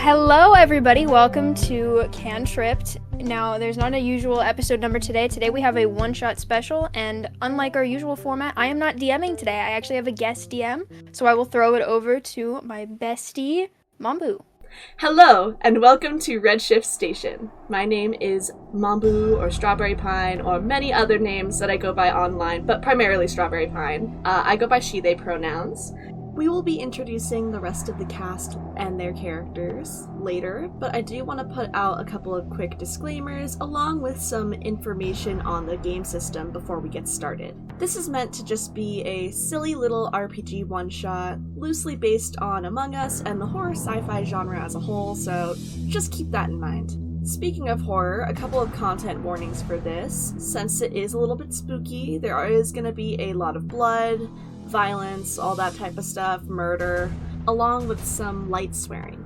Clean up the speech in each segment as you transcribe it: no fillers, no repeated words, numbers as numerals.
Hello everybody, welcome to Cantripped. Now, there's not a usual episode number today. Today we have a one-shot special, and unlike our usual format, I am not DMing today. I actually have a guest DM, so I will throw it over to my bestie, Momboo. Hello, and welcome to Redshift Station. My name is Momboo, or strawberripine, or many other names that I go by online, but primarily strawberripine. I go by she, they pronouns. We will be introducing the rest of the cast and their characters later, but I do want to put out a couple of quick disclaimers along with some information on the game system before we get started. This is meant to just be a silly little RPG one-shot, loosely based on Among Us and the horror sci-fi genre as a whole, so just keep that in mind. Speaking of horror, a couple of content warnings for this. Since it is a little bit spooky, there is going to be a lot of blood, violence, all that type of stuff, murder, along with some light swearing.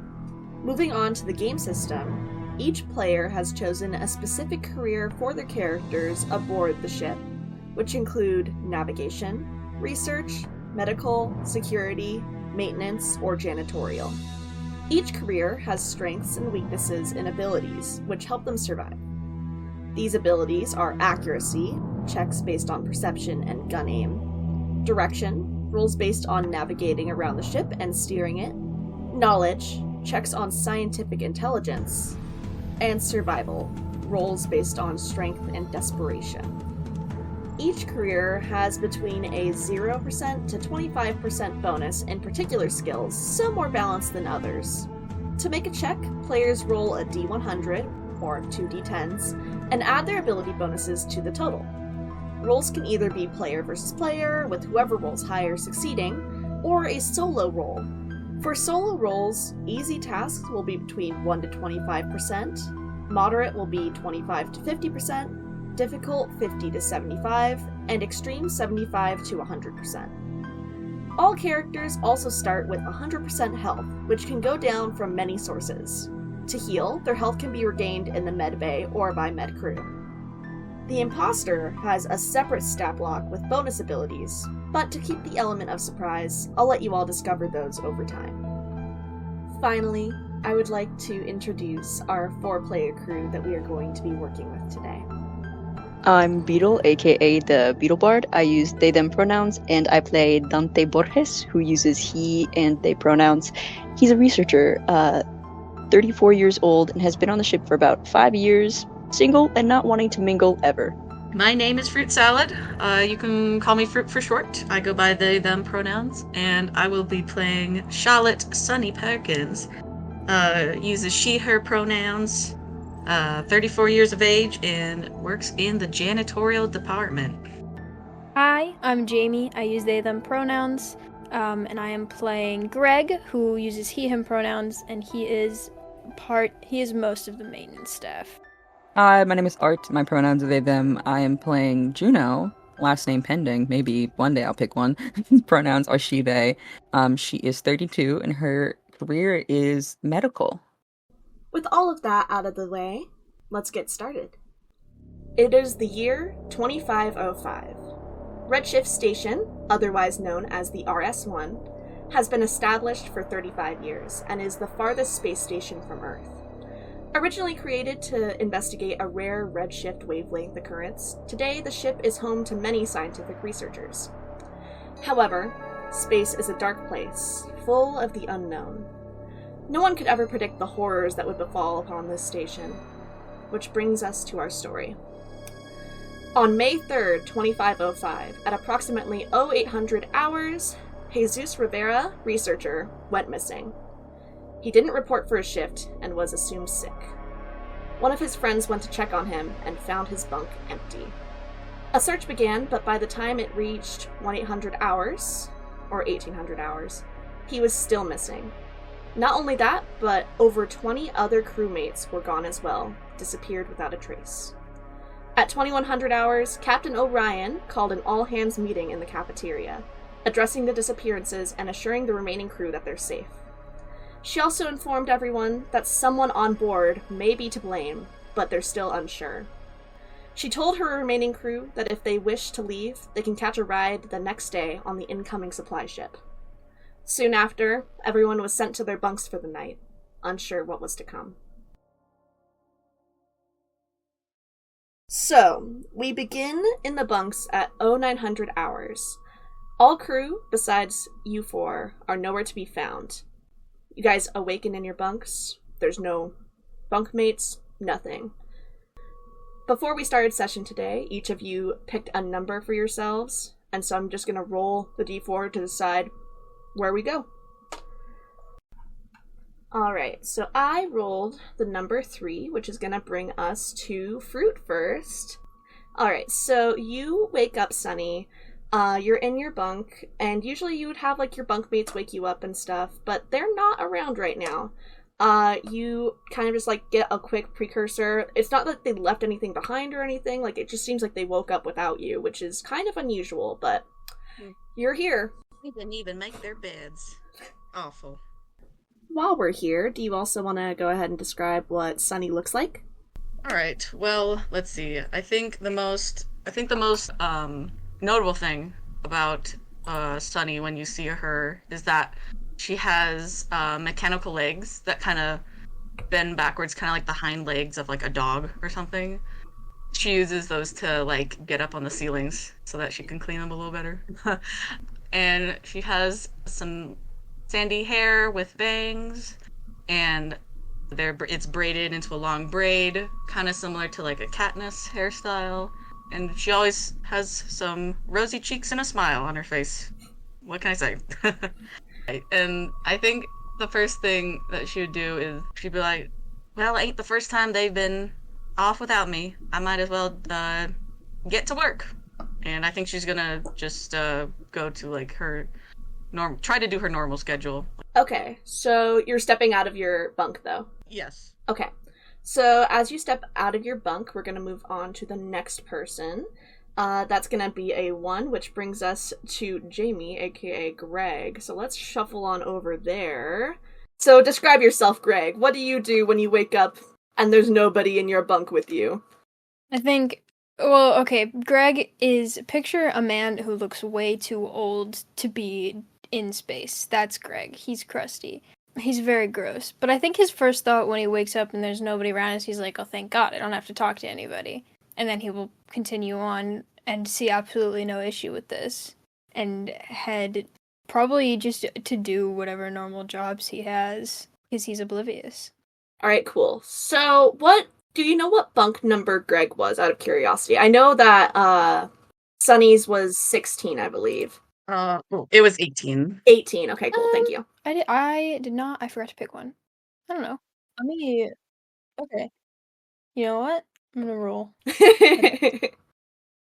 Moving on to the game system, each player has chosen a specific career for their characters aboard the ship, which include navigation, research, medical, security, maintenance, or janitorial. Each career has strengths and weaknesses and abilities, which help them survive. These abilities are accuracy, checks based on perception and gun aim, direction, rules based on navigating around the ship and steering it, knowledge, checks on scientific intelligence, and survival, roles based on strength and desperation. Each career has between a 0% to 25% bonus in particular skills, some more balanced than others. To make a check, players roll a d100, or 2 d10s, and add their ability bonuses to the total. Rolls can either be player versus player, with whoever rolls higher succeeding, or a solo roll. For solo rolls, easy tasks will be between 1 to 25%, moderate will be 25 to 50%, difficult 50 to 75, and extreme 75 to 100%. All characters also start with 100% health, which can go down from many sources. To heal, their health can be regained in the med bay or by med crew. The imposter has a separate stat block with bonus abilities, but to keep the element of surprise, I'll let you all discover those over time. Finally, I would like to introduce our 4-player crew that we are going to be working with today. I'm Beetle, aka the Beetle Bard. I use they them pronouns, and I play Dante Borges, who uses he and they pronouns. He's a researcher, 34 years old, and has been on the ship for about 5 years, single and not wanting to mingle ever. My name is Fruit Salad. You can call me Fruit for short. I go by they, them pronouns, and I will be playing Charlotte Sunny Perkins. Uses she, her pronouns, 34 years of age, and works in the janitorial department. Hi, I'm Jamie. I use they, them pronouns, and I am playing Greg, who uses he, him pronouns, and he is most of the maintenance staff. Hi, my name is Art. My pronouns are they, them. I am playing Juno, last name pending. Maybe one day I'll pick one. Pronouns are she, they. She is 32, and her career is medical. With all of that out of the way, let's get started. It is the year 2505. Redshift Station, otherwise known as the RS-1, has been established for 35 years and is the farthest space station from Earth. Originally created to investigate a rare redshift wavelength occurrence, today the ship is home to many scientific researchers. However, space is a dark place, full of the unknown. No one could ever predict the horrors that would befall upon this station, which brings us to our story. On May 3rd, 2505, at approximately 0800 hours, Jesus Rivera, researcher, went missing. He didn't report for his shift and was assumed sick. One of his friends went to check on him and found his bunk empty. A search began, but by the time it reached 1-800 hours, or 1800 hours, he was still missing. Not only that, but over 20 other crewmates were gone as well, disappeared without a trace. At 2100 hours, Captain O'Ryan called an all-hands meeting in the cafeteria, addressing the disappearances and assuring the remaining crew that they're safe. She also informed everyone that someone on board may be to blame, but they're still unsure. She told her remaining crew that if they wish to leave, they can catch a ride the next day on the incoming supply ship. Soon after, everyone was sent to their bunks for the night. unsure what was to come. So, we begin in the bunks at 0900 hours. All crew, besides you four, are nowhere to be found. You guys awaken in your bunks. There's no bunkmates, nothing. Before we started session today, each of you picked a number for yourselves, and so I'm just going to roll the d4 to decide where we go. Alright, so I rolled the number 3, which is going to bring us to Fruit First. Alright, so you wake up, Sunny. You're in your bunk, and usually you would have, like, your bunkmates wake you up and stuff, but they're not around right now. You kind of just, like, get a quick precursor. It's not that they left anything behind or anything, like, it just seems like they woke up without you, which is kind of unusual, but you're here. They didn't even make their beds. Awful. While we're here, do you also want to go ahead and describe what Sunny looks like? Alright, well, let's see. I think the most notable thing about Sunny when you see her is that she has mechanical legs that kind of bend backwards, kind of like the hind legs of like a dog or something. She uses those to like get up on the ceilings so that she can clean them a little better. And she has some sandy hair with bangs, and it's braided into a long braid, kind of similar to like a Katniss hairstyle. And she always has some rosy cheeks and a smile on her face. What can I say? And I think the first thing that she would do is she'd be like, well, it ain't the first time they've been off without me. I might as well get to work. And I think she's gonna just go to like her try to do her normal schedule. Okay, so you're stepping out of your bunk though? Yes. Okay. So as you step out of your bunk, we're going to move on to the next person. That's going to be a 1, which brings us to Jamie, aka Greg. So let's shuffle on over there. So describe yourself, Greg. What do you do when you wake up and there's nobody in your bunk with you? I think, well, okay, Greg is, picture a man who looks way too old to be in space. That's Greg. He's crusty. He's very gross. But I think his first thought when he wakes up and there's nobody around is he's like, oh, thank God, I don't have to talk to anybody. And then he will continue on and see absolutely no issue with this. And head probably just to do whatever normal jobs he has, because he's oblivious. Alright, cool. So, do you know what bunk number Greg was, out of curiosity? I know that, Sunny's was 16, I believe. It was 18. 18, okay, cool, thank you. I did not, I forgot to pick one. I don't know. Okay. You know what? I'm gonna roll.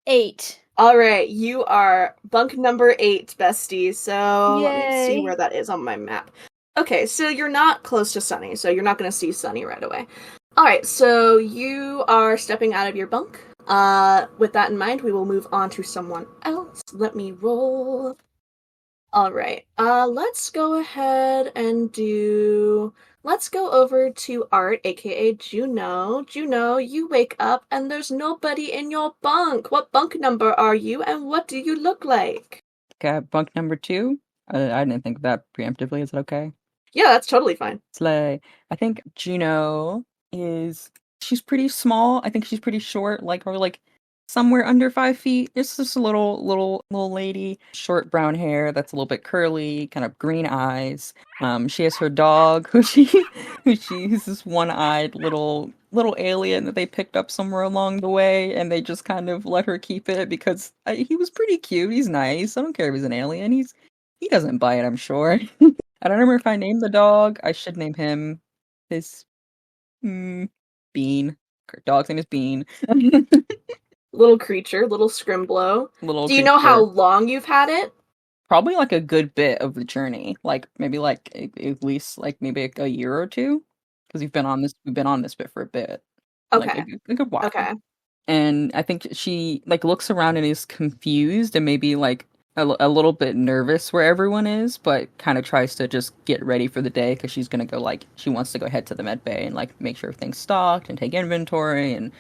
8. Alright, you are bunk number 8, bestie, so let me see Yay. where that is on my map. Okay, so you're not close to Sunny, so you're not gonna see Sunny right away. Alright, so you are stepping out of your bunk. With that in mind, we will move on to someone else. Let me roll. Alright, let's go ahead and let's go over to Art, aka Juno. Juno, you wake up and there's nobody in your bunk. What bunk number are you and what do you look like? Okay, bunk number 2. I didn't think of that preemptively. Is it okay? Yeah, that's totally fine. Slay. I think Juno she's pretty small. I think she's pretty short, or somewhere under 5 feet. It's just a little lady, short brown hair that's a little bit curly, kind of green eyes. She has her dog, she's this one-eyed little alien that they picked up somewhere along the way, and they just kind of let her keep it because he was pretty cute. He's nice. I don't care if he's an alien. He doesn't bite, I'm sure. I don't remember if I named the dog. I should name him Bean. Dog's name is Bean. Little creature, little scrimblow. Do you know how long you've had it? Probably a good bit of the journey. Maybe at least maybe a year or two. Because we've been on this bit for a bit. Okay. A good while. Okay. And I think she looks around and is confused and maybe a little bit nervous where everyone is, but kind of tries to just get ready for the day because she's gonna go she wants to go head to the med bay and make sure everything's stocked and take inventory and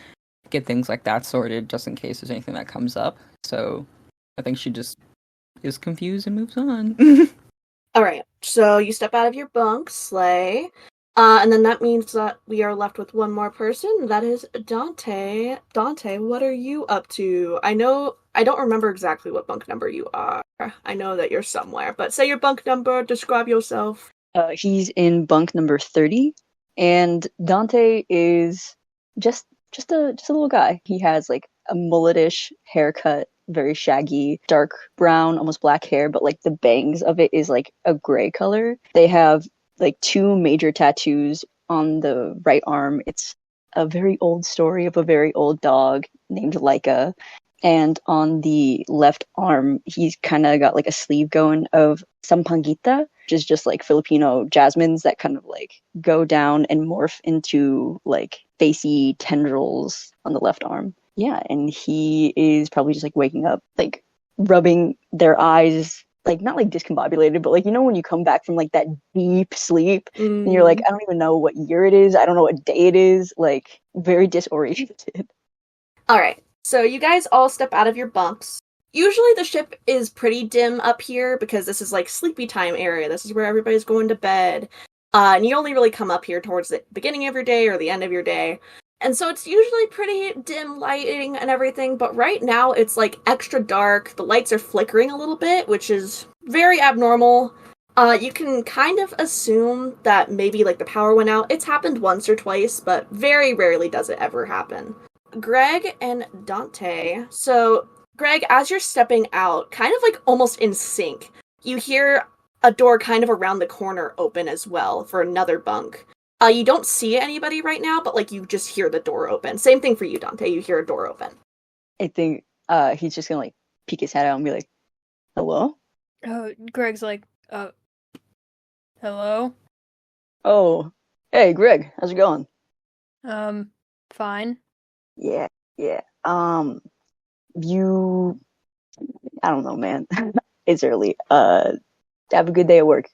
get things like that sorted just in case there's anything that comes up. So I think she just is confused and moves on. Alright, so you step out of your bunk, Slay. And then that means that we are left with one more person. That is Dante. Dante, what are you up to? I don't remember exactly what bunk number you are. I know that you're somewhere, but say your bunk number, describe yourself. He's in bunk number 30, and Dante is just a little guy. He has like a mulletish haircut, very shaggy, dark brown, almost black hair, but like the bangs of it is like a gray color. They have like 2 major tattoos on the right arm. It's a very old story of a very old dog named Laika. And on the left arm, he's kind of got like a sleeve going of sampangita, which is just like Filipino jasmines that kind of like go down and morph into like facey tendrils on the left arm. Yeah, and he is probably just like waking up, like rubbing their eyes, like not like discombobulated, but like, you know, when you come back from like that deep sleep and you're like, I don't even know what year it is. I don't know what day it is. Like very disoriented. All right. So you guys all step out of your bunks. Usually the ship is pretty dim up here because this is like sleepy time area. This is where everybody's going to bed. And you only really come up here towards the beginning of your day or the end of your day. And so it's usually pretty dim lighting and everything, but right now it's like extra dark. The lights are flickering a little bit, which is very abnormal. You can kind of assume that maybe like the power went out. It's happened once or twice, but very rarely does it ever happen. Greg and Dante. So, Greg, as you're stepping out, kind of like almost in sync, you hear a door kind of around the corner open as well for another bunk. You don't see anybody right now, but like you just hear the door open. Same thing for you, Dante. You hear a door open. I think he's just gonna like peek his head out and be like, "Hello?" Greg's like, hello? Oh, hey, Greg, how's it going? Fine. Yeah. I don't know, man. It's early. Have a good day at work.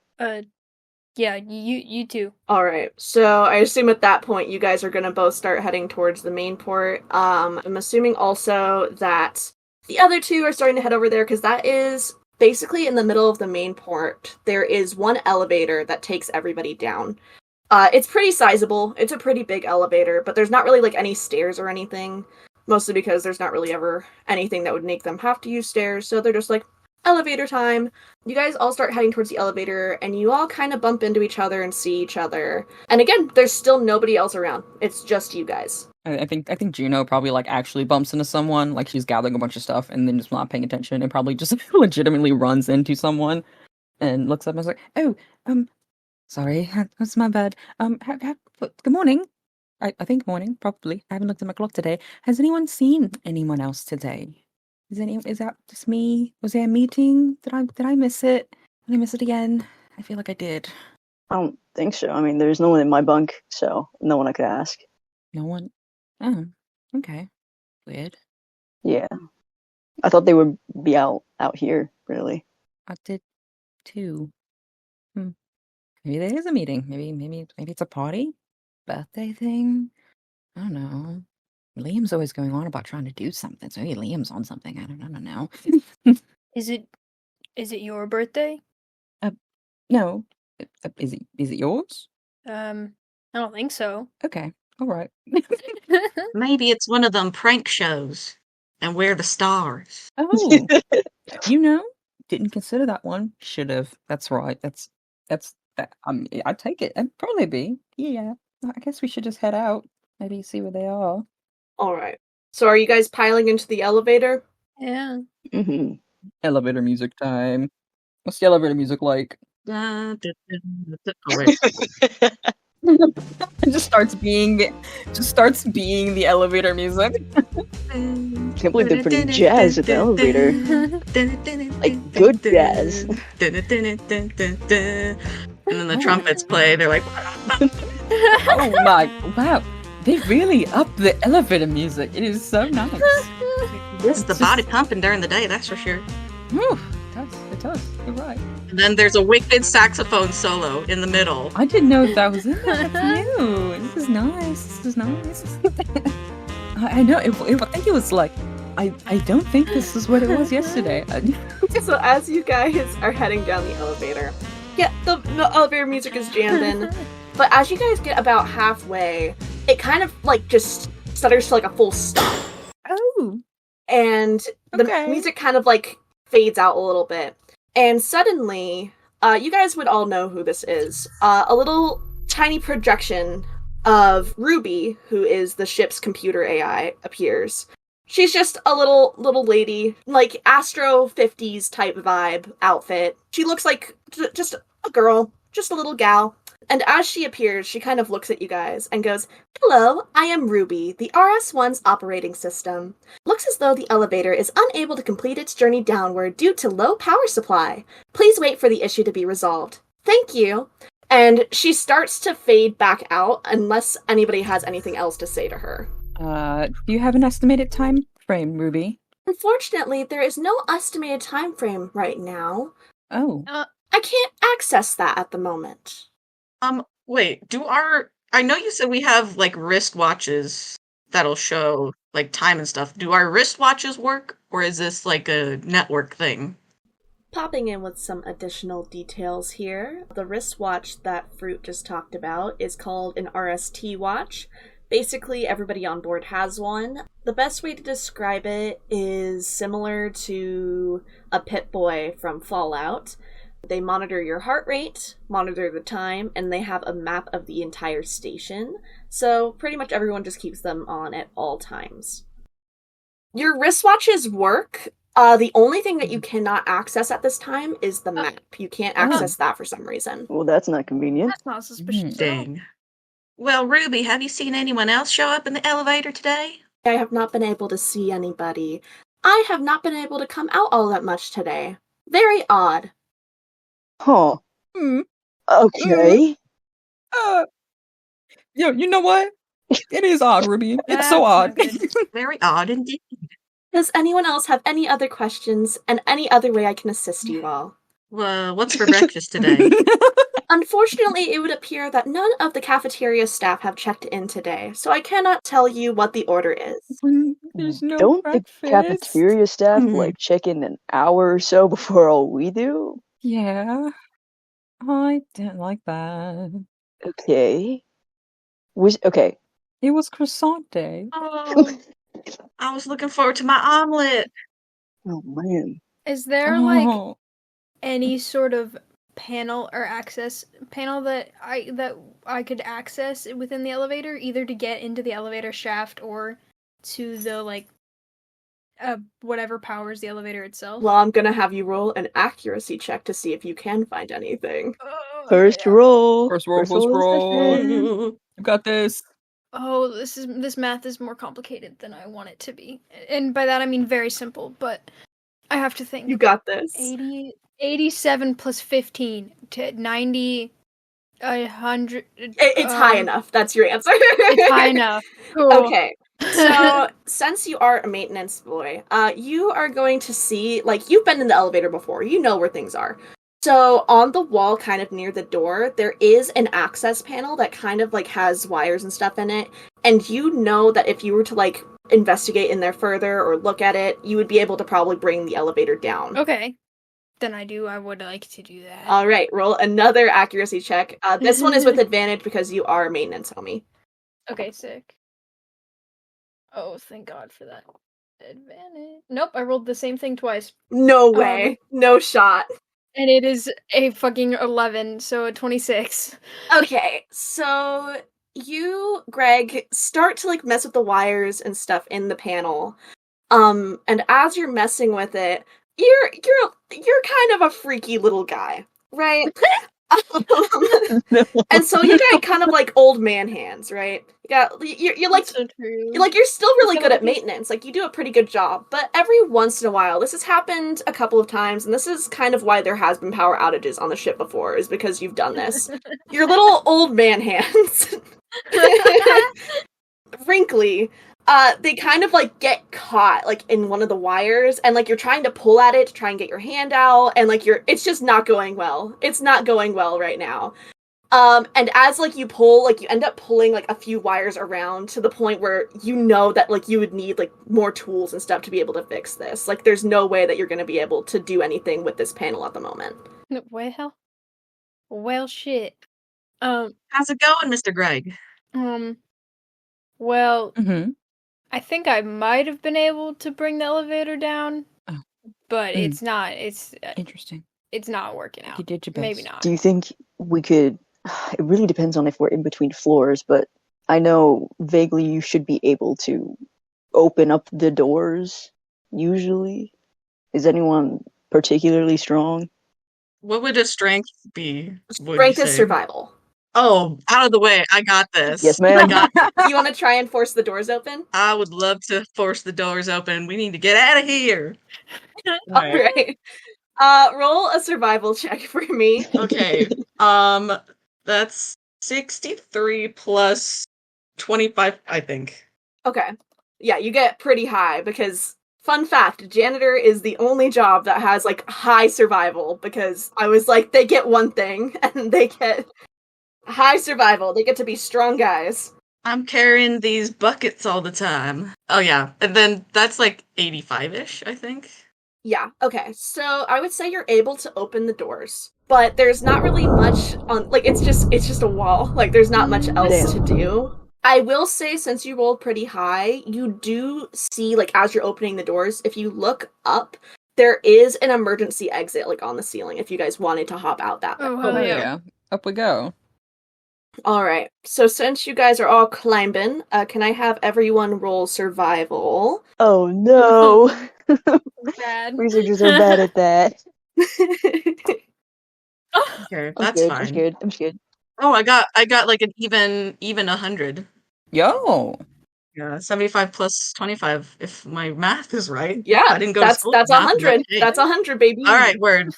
Yeah, you too. All right. So I assume at that point you guys are going to both start heading towards the main port. I'm assuming also that the other two are starting to head over there because that is basically in the middle of the main port. There is one elevator that takes everybody down. It's pretty sizable. It's a pretty big elevator, but there's not really like any stairs or anything. Mostly because there's not really ever anything that would make them have to use stairs. So they're just like, elevator time. You guys all start heading towards the elevator, and you all kind of bump into each other and see each other. And again, there's still nobody else around. It's just you guys. I think Juno probably like actually bumps into someone, like she's gathering a bunch of stuff and then just not paying attention and probably just legitimately runs into someone and looks up and is like, "Oh, sorry, that's my bad. Good morning. I think morning, probably. I haven't looked at my clock today. Has anyone seen anyone else today? Is that just me? Was there a meeting? Did I miss it? Did I miss it again? I feel like I did. I don't think so. I mean, there's no one in my bunk, so no one I could ask. No one? Oh, okay. Weird. Yeah. I thought they would be out here, really. I did too. Maybe there is a meeting. Maybe it's a party? Birthday thing? I don't know. Liam's always going on about trying to do something, so maybe Liam's on something. I don't know. Is it your birthday? No. Is it yours? I don't think so. Okay. All right. Maybe it's one of them prank shows, and we're the stars. Oh, didn't consider that one. Should have. That's right. That's that. I'd take it. It'd probably be. Yeah. I guess we should just head out. Maybe see where they are. All right. So are you guys piling into the elevator? Yeah. Mm-hmm. Elevator music time. What's the elevator music like? Alright. It just starts being the elevator music. Can't believe they're putting jazz in the elevator. Like good jazz. And then the trumpets play. They're like, Oh my, wow. They really up the elevator music. It is so nice. this is the body pumping during the day, that's for sure. Whew, it does. You're right. And then there's a wicked saxophone solo in the middle. I didn't know that was in there. That's new. This is nice. I know. I think it was like, I don't think this is what it was yesterday. So as you guys are heading down the elevator, yeah, the elevator music is jammed in. but as you guys get about halfway, it kind of like just stutters to like a full stop. Oh. And the Okay. music kind of like fades out a little bit. And suddenly, you guys would all know who this is. A little tiny projection of Ruby, who is the ship's computer AI, appears. She's just a little lady, like Astro 50s type vibe outfit. She looks like just a girl, just a little gal. And as she appears, she kind of looks at you guys and goes, "Hello, I am Ruby, the RS-1's operating system. Looks as though the elevator is unable to complete its journey downward due to low power supply. Please wait for the issue to be resolved. Thank you." And she starts to fade back out unless anybody has anything else to say to her. Do you have an estimated time frame, Ruby? Unfortunately, there is no estimated time frame right now. Oh. I can't access that at the moment. Wait, I know you said we have, like, wristwatches that'll show, like, time and stuff. Do our wristwatches work, or is this, like, a network thing? Popping in with some additional details here. The wristwatch that Fruit just talked about is called an RST watch. Basically, everybody on board has one. The best way to describe it is similar to a Pip-Boy from Fallout. They monitor your heart rate, monitor the time, and they have a map of the entire station. So pretty much everyone just keeps them on at all times. Your wristwatches work. The only thing that you cannot access at this time is the map. You can't access that for some reason. Well, that's not convenient. That's not suspicious. Dang. Well, Ruby, have you seen anyone else show up in the elevator today? I have not been able to see anybody. I have not been able to come out all that much today. Very odd. Huh. Hmm. Okay. You know what? It is odd, Ruby. It's That's so not odd. good. Very odd indeed. Does anyone else have any other questions and any other way I can assist you all? Well, what's for breakfast today? Unfortunately, it would appear that none of the cafeteria staff have checked in today, so I cannot tell you what the order is. There's no Don't breakfast. the cafeteria staff like check in an hour or so before all we do? Yeah. I didn't like that. Okay. Okay. It was croissant day. Oh, I was looking forward to my omelet. Oh man. Is there like Oh. any sort of panel or access panel that I could access within the elevator, either to get into the elevator shaft or to the like whatever powers the elevator itself? Well, I'm gonna have you roll an accuracy check to see if you can find anything. First roll. First roll. of the session. You got this. Oh, this math is more complicated than I want it to be. And by that I mean very simple, but I have to think. You got this. 87 plus 15 to 90, 100. It's high enough. That's your answer. It's high enough. Cool. Okay. So, since you are a maintenance boy, you are going to see, like, you've been in the elevator before. You know where things are. So, on the wall kind of near the door, there is an access panel that kind of, like, has wires and stuff in it. And you know that if you were to, like, investigate in there further or look at it, you would be able to probably bring the elevator down. Okay. Then I would like to do that. All right, roll another accuracy check. This one is with advantage because you are a maintenance homie. Okay, sick. Oh, thank God for that advantage. Nope, I rolled the same thing twice. No way. No shot. And it is a fucking 11, so a 26. Okay, so you, Greg, start to like mess with the wires and stuff in the panel. And as you're messing with it, you're kind of a freaky little guy, right? And so you got kind of like old man hands, right? You're like So true. you're still really good at maintenance. Like you do a pretty good job, but every once in a while, this has happened a couple of times, and this is kind of why there has been power outages on the ship before, is because you've done this. Your little old man hands, wrinkly. They kind of like get caught like in one of the wires, and like you're trying to pull at it to try and get your hand out, and like it's just not going well. It's not going well right now. And as like you pull, like you end up pulling like a few wires around to the point where you know that like you would need like more tools and stuff to be able to fix this. Like there's no way that you're going to be able to do anything with this panel at the moment. Well, shit. How's it going, Mr. Greg? Well, Mm-hmm. I think I might have been able to bring the elevator down, Oh. but Mm. it's not. It's Interesting. not working out. You did your best. Maybe not. Do you think we could? It really depends on if we're in between floors, but I know vaguely you should be able to open up the doors. Usually, is anyone particularly strong? What would a strength be? Would you Strength is say? survival. Oh, out of the way. I got this. Yes, ma'am. You want to try and force the doors open? I would love to force the doors open. We need to get out of here. All right. Roll a survival check for me. Okay. That's 63 plus 25, I think. Okay. Yeah, you get pretty high because, fun fact, janitor is the only job that has, like, high survival because I was like, they get one thing and they get high survival. They get to be strong guys. I'm carrying these buckets all the time. Oh, yeah. And then that's like 85-ish, I think. Yeah, okay. So I would say you're able to open the doors, but there's not really much on, like, it's just a wall. Like, there's not much else to do. I will say, since you rolled pretty high, you do see, like, as you're opening the doors, if you look up, there is an emergency exit, like, on the ceiling, if you guys wanted to hop out that way. Oh, hell yeah. Yeah. Up we go. Alright, so since you guys are all climbing, can I have everyone roll survival? Oh no! Bad. Researchers are bad at that. Okay, I'm that's scared, fine. I'm scared. I'm scared. Oh, I got like an even 100. Yo. Yeah, 75 plus 25, if my math is right. Yeah, I didn't go to school. that's for math, but 100. hey. That's 100, baby. All right, word.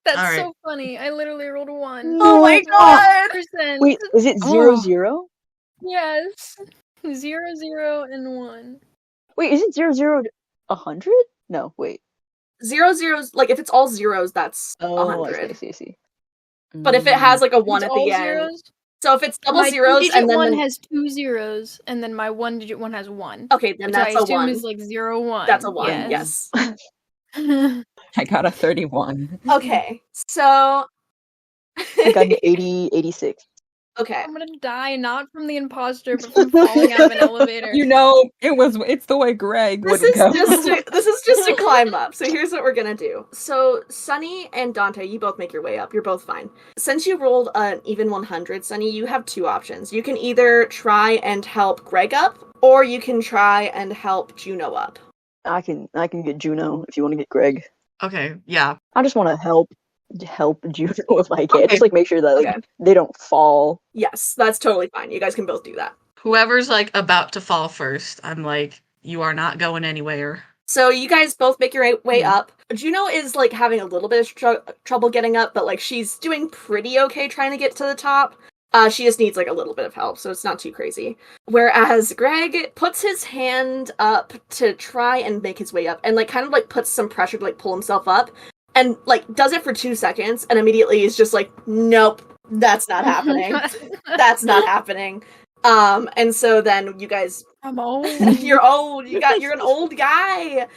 That's All right. so funny. I literally rolled a 1. Oh my god! 100%. Wait, is it 0-0? Yes. 0, 0, and 1. Wait, is it 0-0 100? No, wait. 0 zeros, like, if it's all zeros, that's Oh, 100. I see. But if it has, like, a 1 It's at the all end. zeros? So if it's double My zeros two-digit and then one the... has 2 zeros, and then my 1-digit one has 1. Okay, then Which that's I a assume 1. is like 0, 1. That's a 1, Yes. I got a 31. Okay, so... I got an 86. Okay. I'm gonna die not from the imposter, but from falling out of an elevator. You know, it's the way Greg This would is go. just to climb up. So here's what we're gonna do. So Sunny and Dante, you both make your way up. You're both fine. Since you rolled an even 100, Sunny, you have 2 options. You can either try and help Greg up, or you can try and help Juno up. I can get Juno if you want to get Greg. Okay, yeah. I just want to help Juno if I can. Okay. Just like make sure that like Okay. they don't fall. Yes, that's totally fine. You guys can both do that. Whoever's like about to fall first, I'm like, you are not going anywhere. So you guys both make your way up. Juno is like having a little bit of trouble getting up, but like she's doing pretty okay trying to get to the top. She just needs like a little bit of help, so it's not too crazy. Whereas Greg puts his hand up to try and make his way up, and like kind of like puts some pressure to like pull himself up, and like does it for 2 seconds, and immediately is just like, nope, that's not happening. That's not happening. And so then you guys, I'm old. you're old. You're an old guy.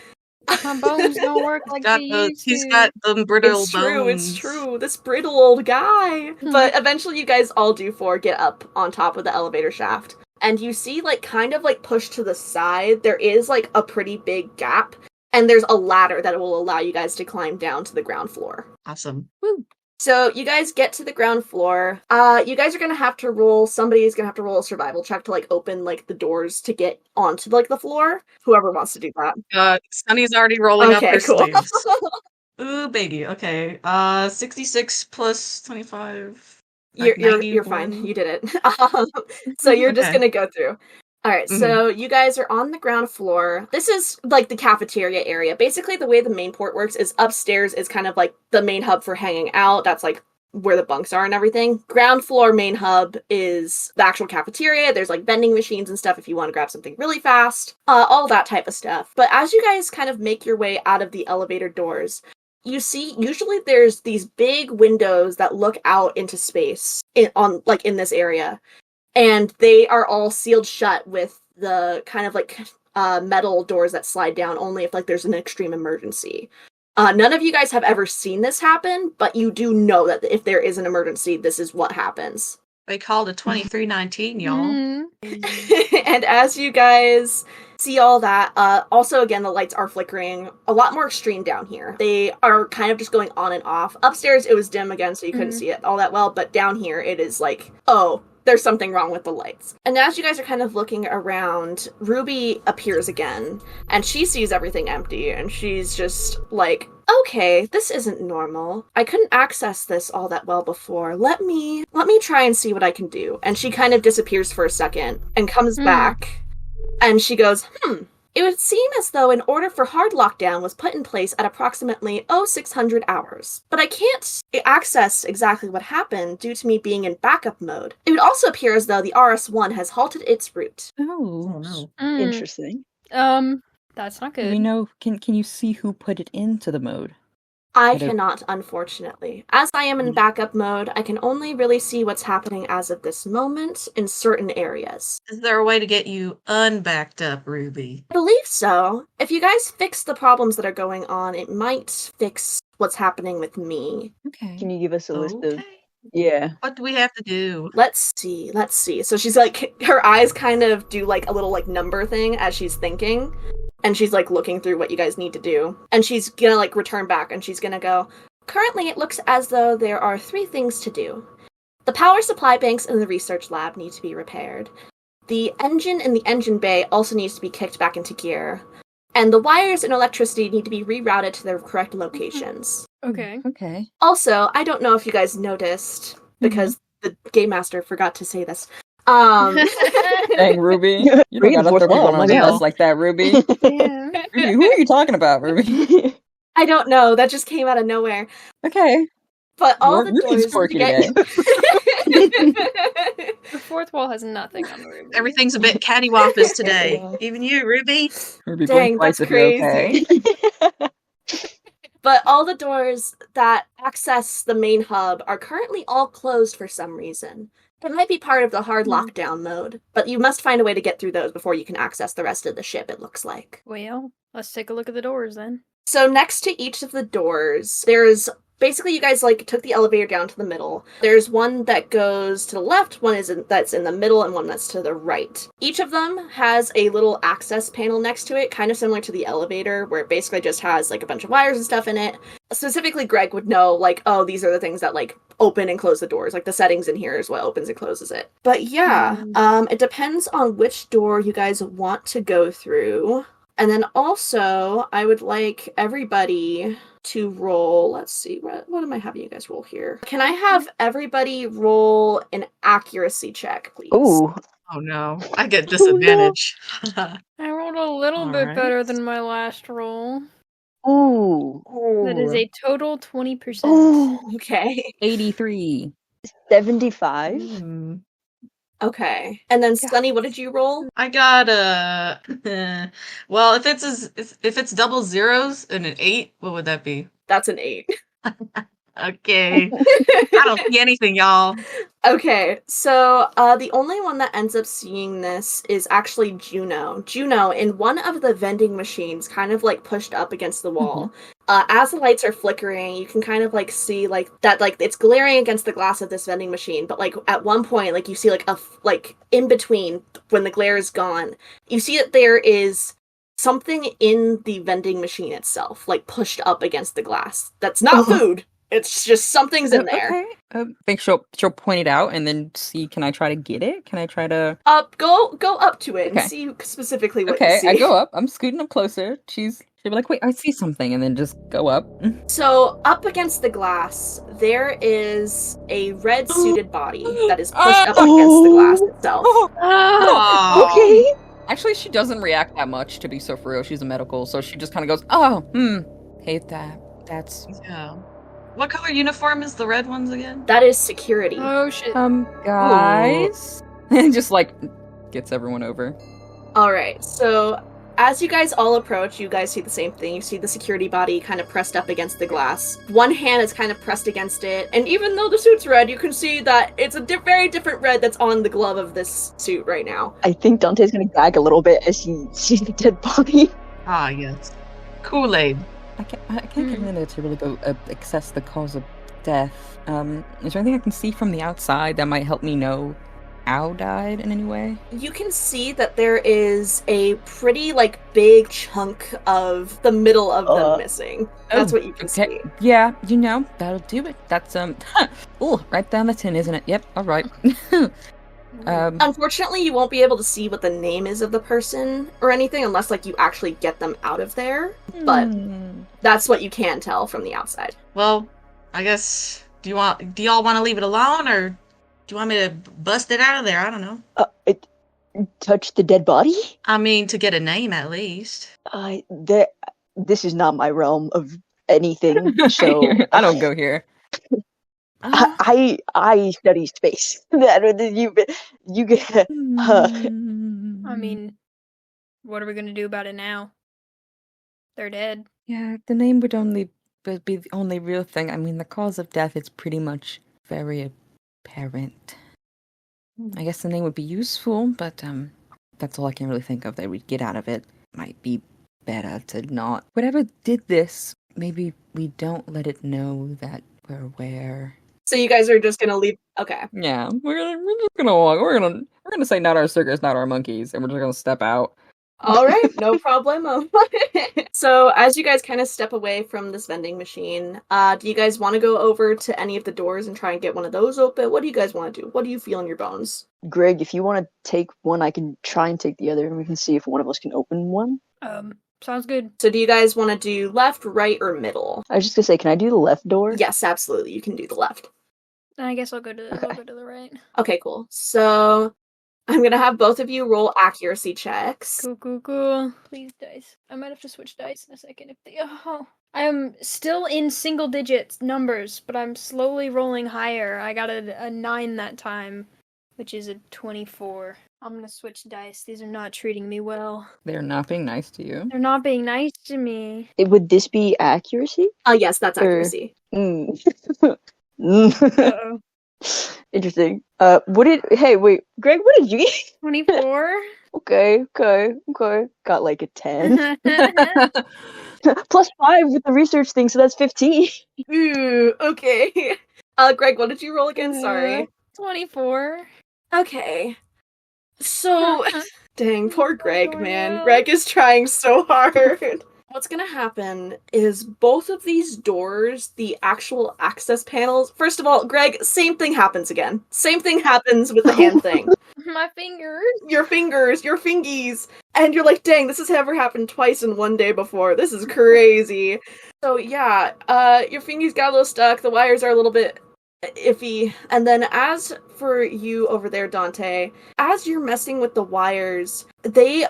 My bones don't work like they used He's to. got the brittle It's true, bones. it's true. This brittle old guy. But eventually you guys all get up on top of the elevator shaft. And you see, like, kind of, like, pushed to the side, there is, like, a pretty big gap. And there's a ladder that will allow you guys to climb down to the ground floor. Awesome. Woo. So you guys get to the ground floor. You guys are gonna have to somebody's gonna have to roll a survival check to, like, open, like, the doors to get onto, like, the floor. Whoever wants to do that. Sunny's already rolling up Okay, her cool. sleeves. Ooh, baby. Okay. 66 plus 25. Like You're fine. You did it. So you're just Okay. gonna go through. Alright, so you guys are on the ground floor. This is like the cafeteria area. Basically, the way the main port works is upstairs is kind of like the main hub for hanging out. That's like where the bunks are and everything. Ground floor main hub is the actual cafeteria. There's like vending machines and stuff if you want to grab something really fast. All that type of stuff. But as you guys kind of make your way out of the elevator doors, you see, usually there's these big windows that look out into space in this area. And they are all sealed shut with the kind of like metal doors that slide down only if like there's an extreme emergency. None of you guys have ever seen this happen, but you do know that if there is an emergency, this is what happens. They called a 2319, y'all. Mhm. And as you guys see all that, also again, the lights are flickering a lot more extreme down here. They are kind of just going on and off. Upstairs, it was dim again, so you couldn't see it all that well, but down here, it is like, oh, there's something wrong with the lights. And as you guys are kind of looking around, Ruby appears again, and she sees everything empty, and she's just like, okay, this isn't normal. I couldn't access this all that well before. Let me try and see what I can do. And she kind of disappears for a second and comes back, and she goes, It would seem as though an order for hard lockdown was put in place at approximately 0600 hours. But I can't access exactly what happened due to me being in backup mode. It would also appear as though the RS-1 has halted its route. Oh, no. Interesting. That's not Do good. we know, can you see who put it into the mode? I cannot, unfortunately. As I am in backup mode, I can only really see what's happening as of this moment in certain areas. Is there a way to get you unbacked up, Ruby? I believe so. If you guys fix the problems that are going on, it might fix what's happening with me. Okay. Can you give us a list of... Okay. Yeah. What do we have to do? Let's see. So she's like, her eyes kind of do like a little like number thing as she's thinking. And she's like looking through what you guys need to do. And she's gonna like return back and she's gonna go, currently it looks as though there are 3 things to do. The power supply banks in the research lab need to be repaired. The engine in the engine bay also needs to be kicked back into gear. And the wires and electricity need to be rerouted to their correct locations. Okay. Okay. Also, I don't know if you guys noticed, because the game master forgot to say this. Dang, Ruby. You don't gotta throw people on the bus like that, Ruby. Yeah. Ruby, who are you talking about, Ruby? I don't know, that just came out of nowhere. Okay. But all the Ruby's doors quirky get... The fourth wall has nothing on the room. Everything's a bit cattywampus today. Even you, Ruby. Ruby, Dang, blink twice that's if you're okay. But all the doors that access the main hub are currently all closed for some reason. It might be part of the hard lockdown mode, but you must find a way to get through those before you can access the rest of the ship, it looks like. Well, let's take a look at the doors then. So next to each of the doors, there's basically you guys like took the elevator down to the middle. There's one that goes to the left, one that's in the middle, and one that's to the right. Each of them has a little access panel next to it, kind of similar to the elevator, where it basically just has like a bunch of wires and stuff in it. Specifically, Greg would know like, oh, these are the things that like open and close the doors. Like the settings in here is what opens and closes it. But yeah, it depends on which door you guys want to go through. And then also, I would like everybody to roll, let's see, what am I having you guys roll here? Can I have everybody roll an accuracy check, please? Ooh. Oh no, I get disadvantage. I rolled a little bit Alright. better than my last roll. Ooh. That is a total 20%. Ooh. Okay. 83. 75. Hmm. Okay. And then, Sunny, what did you roll? I got a. Well, if it's double zeros and an 8, what would that be? That's an 8. Okay, I don't see anything, y'all. Okay, so the only one that ends up seeing this is actually Juno. Juno, in one of the vending machines, kind of like pushed up against the wall. As the lights are flickering, you can kind of like see like that, like it's glaring against the glass of this vending machine. But like at one point, like you see like like in between when the glare is gone, you see that there is something in the vending machine itself, like pushed up against the glass. That's not food. It's just something's in there. Okay. I think she'll point it out and then see. Can I try to get it? Can I try to? Go up to it and Okay. see specifically what Okay, you see. I go up. I'm scooting up closer. She'll be like, "Wait, I see something," and then just go up. So up against the glass, there is a red suited body that is pushed up against the glass itself. Oh, Okay. Actually, she doesn't react that much. To be so for real, she's a medical, so she just kind of goes, "Oh, hate that. That's yeah. What color uniform is the red ones again? That is security. Oh shit. guys," and just like gets everyone over. Alright, so as you guys all approach, you guys see the same thing. You see the security body kind of pressed up against the glass. One hand is kind of pressed against it, and even though the suit's red, you can see that it's a very different red that's on the glove of this suit right now. I think Dante's gonna gag a little bit as he sees the dead body. Ah, yes. Kool-Aid. I can't get in there to really go assess the cause of death. Is there anything I can see from the outside that might help me know how died in any way? You can see that there is a pretty, big chunk of the middle of them missing. That's what you can see. Yeah, that'll do it. That's, right down the tin, isn't it? Yep, alright. Unfortunately, you won't be able to see what the name is of the person or anything unless, you actually get them out of there. But that's what you can tell from the outside. Well, I guess, do y'all want to leave it alone, or do you want me to bust it out of there? I don't know. Touch the dead body? I mean, to get a name at least. This is not my realm of anything, so I don't go here. I study space. You get. I mean, what are we gonna do about it now? They're dead. Yeah, the name would only be the only real thing. I mean, the cause of death is pretty much very apparent. I guess the name would be useful, but that's all I can really think of that we'd get out of it. Might be better to not. Whatever did this, maybe we don't let it know that we're aware. So you guys are just gonna leave? Okay. Yeah, we're just gonna walk. We're gonna say not our circus, not our monkeys, and we're just gonna step out. All right, no problem. So as you guys kind of step away from this vending machine, do you guys want to go over to any of the doors and try and get one of those open? What do you guys want to do? What do you feel in your bones? Greg, if you want to take one, I can try and take the other, and we can see if one of us can open one. Sounds good. So do you guys want to do left, right, or middle? I was just gonna say, can I do the left door? Yes, absolutely. You can do the left. I guess I'll go to the right. Okay, cool. So I'm gonna have both of you roll accuracy checks. Cool. Please, dice. I might have to switch dice in a second if they. Oh, I am still in single digits numbers, but I'm slowly rolling higher. I got a 9 that time, which is a 24. I'm gonna switch dice. These are not treating me well. They're not being nice to you. They're not being nice to me. Would this be accuracy? Yes, that's accuracy. Uh-oh. Interesting. Hey, wait, Greg, what did you get? 24? Okay. Got like a 10. Plus 5 with the research thing, so that's 15. Ooh, okay. Greg, what did you roll again? Sorry. 24. Okay. So, dang, poor Greg, man. No. Greg is trying so hard. What's gonna happen is both of these doors, the actual access panels, first of all, Greg, same thing happens again. Same thing happens with the hand thing. My fingers. Your fingers, your fingies. And you're like, dang, this has never happened twice in one day before. This is crazy. So yeah, your fingies got a little stuck. The wires are a little bit iffy. And then as for you over there, Dante, as you're messing with the wires, they,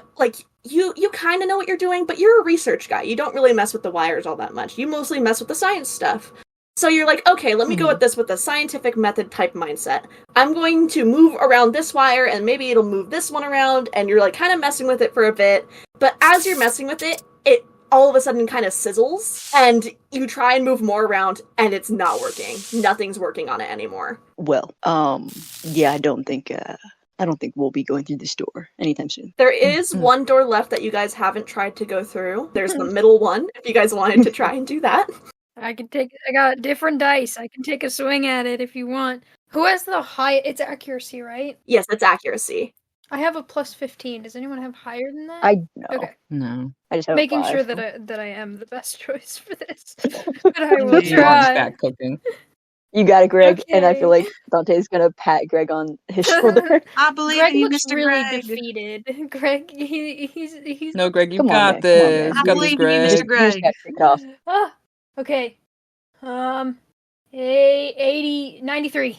you kind of know what you're doing, but you're a research guy. You don't really mess with the wires all that much. You mostly mess with the science stuff. So you're like, okay, let me go at this with a scientific method type mindset. I'm going to move around this wire, and maybe it'll move this one around, and you're kind of messing with it for a bit. But as you're messing with it, it all of a sudden kind of sizzles, and you try and move more around, and it's not working. Nothing's working on it anymore. Well, yeah, I don't think we'll be going through this door anytime soon. There is one door left that you guys haven't tried to go through. There's the middle one, if you guys wanted to try and do that. I got different dice. I can take a swing at it if you want. Who has the high? It's accuracy, right? Yes, it's accuracy. I have a plus 15. Does anyone have higher than that? No. Okay. No. I just have Making a 5. sure that I am the best choice for this. But I will try. Fat cooking. You got it, Greg. And I feel Okay. like Dante's gonna pat Greg on his shoulder. I believe Greg in you, looks Mr. really Greg. defeated. Greg, he's. No, Greg, you Come on, got man. this. Come on, man. You got this, believe in you, Greg. Mr. Greg. You just gotta take it off. Ah, okay. 93.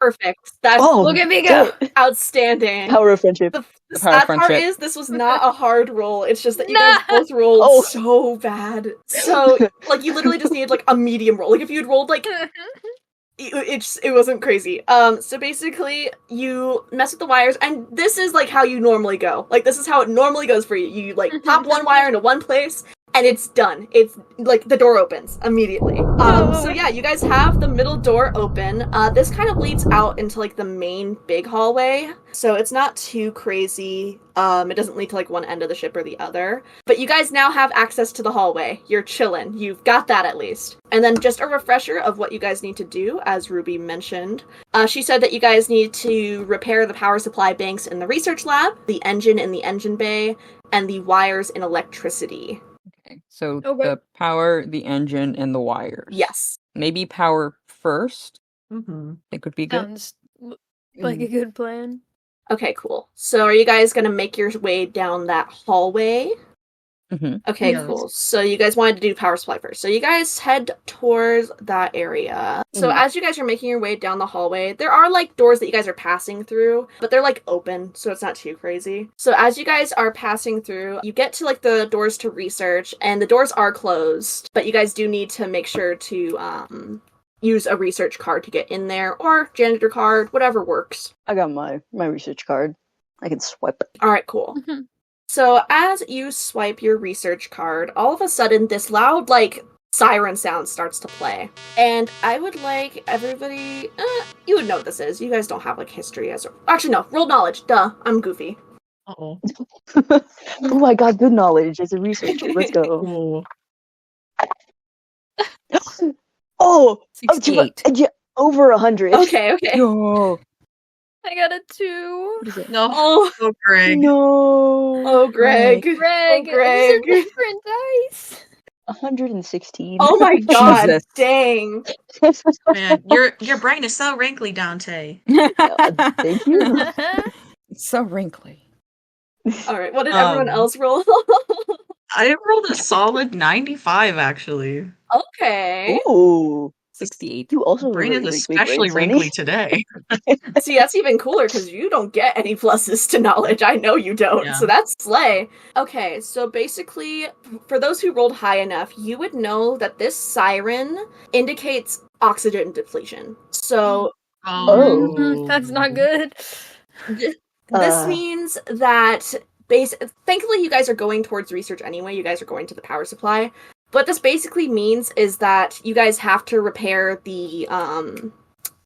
Perfect. That's Look at me go. outstanding. Power of friendship. The Power of sad part friendship. is this was not a hard roll. It's just that you Nah. guys both rolled Oh. so bad. So you literally just needed a medium roll. If you'd rolled it wasn't crazy. So basically you mess with the wires, and this is how you normally go. This is how it normally goes for you. You pop one wire into one place, and it's done. It's like the door opens immediately. So yeah, you guys have the middle door open. This kind of leads out into like the main big hallway, so it's not too crazy. It doesn't lead to like one end of the ship or the other, but you guys now have access to the hallway. You're chilling. You've got that at least. And then just a refresher of what you guys need to do, as Ruby mentioned. She said that you guys need to repair the power supply banks in the research lab, the engine in the engine bay, and the wires in electricity. Okay, so the power, the engine, and the wires. Yes. Maybe power first. Mm-hmm. It could be good. Sounds like a good plan. Okay, cool. So are you guys going to make your way down that hallway? Mm-hmm. Okay, Yes. cool. So you guys wanted to do power supply first. So you guys head towards that area. So as you guys are making your way down the hallway, there are like doors that you guys are passing through, but they're like open, so it's not too crazy. So as you guys are passing through, you get to like the doors to research, and the doors are closed, but you guys do need to make sure to use a research card to get in there, or janitor card, whatever works. I got my research card. I can swipe it. All right, cool. So as you swipe your research card, all of a sudden this loud, like, siren sound starts to play. And I would like everybody... you would know what this is. You guys don't have, like, history as... Actually, no. Roll knowledge. Duh. I'm goofy. Uh-oh. Oh, I got good knowledge as a researcher. Let's go. Cool. Oh! 68. Yeah, over 100. Okay. Yo. I got a 2. What is it? No. Oh, Oh, Greg. No! oh, Greg. Greg, Greg. these are different dice. 116. Oh my god. Jesus. Dang. Man, your brain is so wrinkly, Dante. Thank you. It's so wrinkly. All right. What did everyone else roll? I rolled a solid 95, actually. Okay. Ooh. 68. You also Brain have a is really big especially brain, wrinkly Sunny. today. See, that's even cooler because you don't get any pluses to knowledge. I know you don't. Yeah. So that's slay. Okay, so basically, for those who rolled high enough, you would know that this siren indicates oxygen depletion. So Oh. That's not good. this means that thankfully you guys are going towards research anyway. You guys are going to the power supply. What this basically means is that you guys have to repair the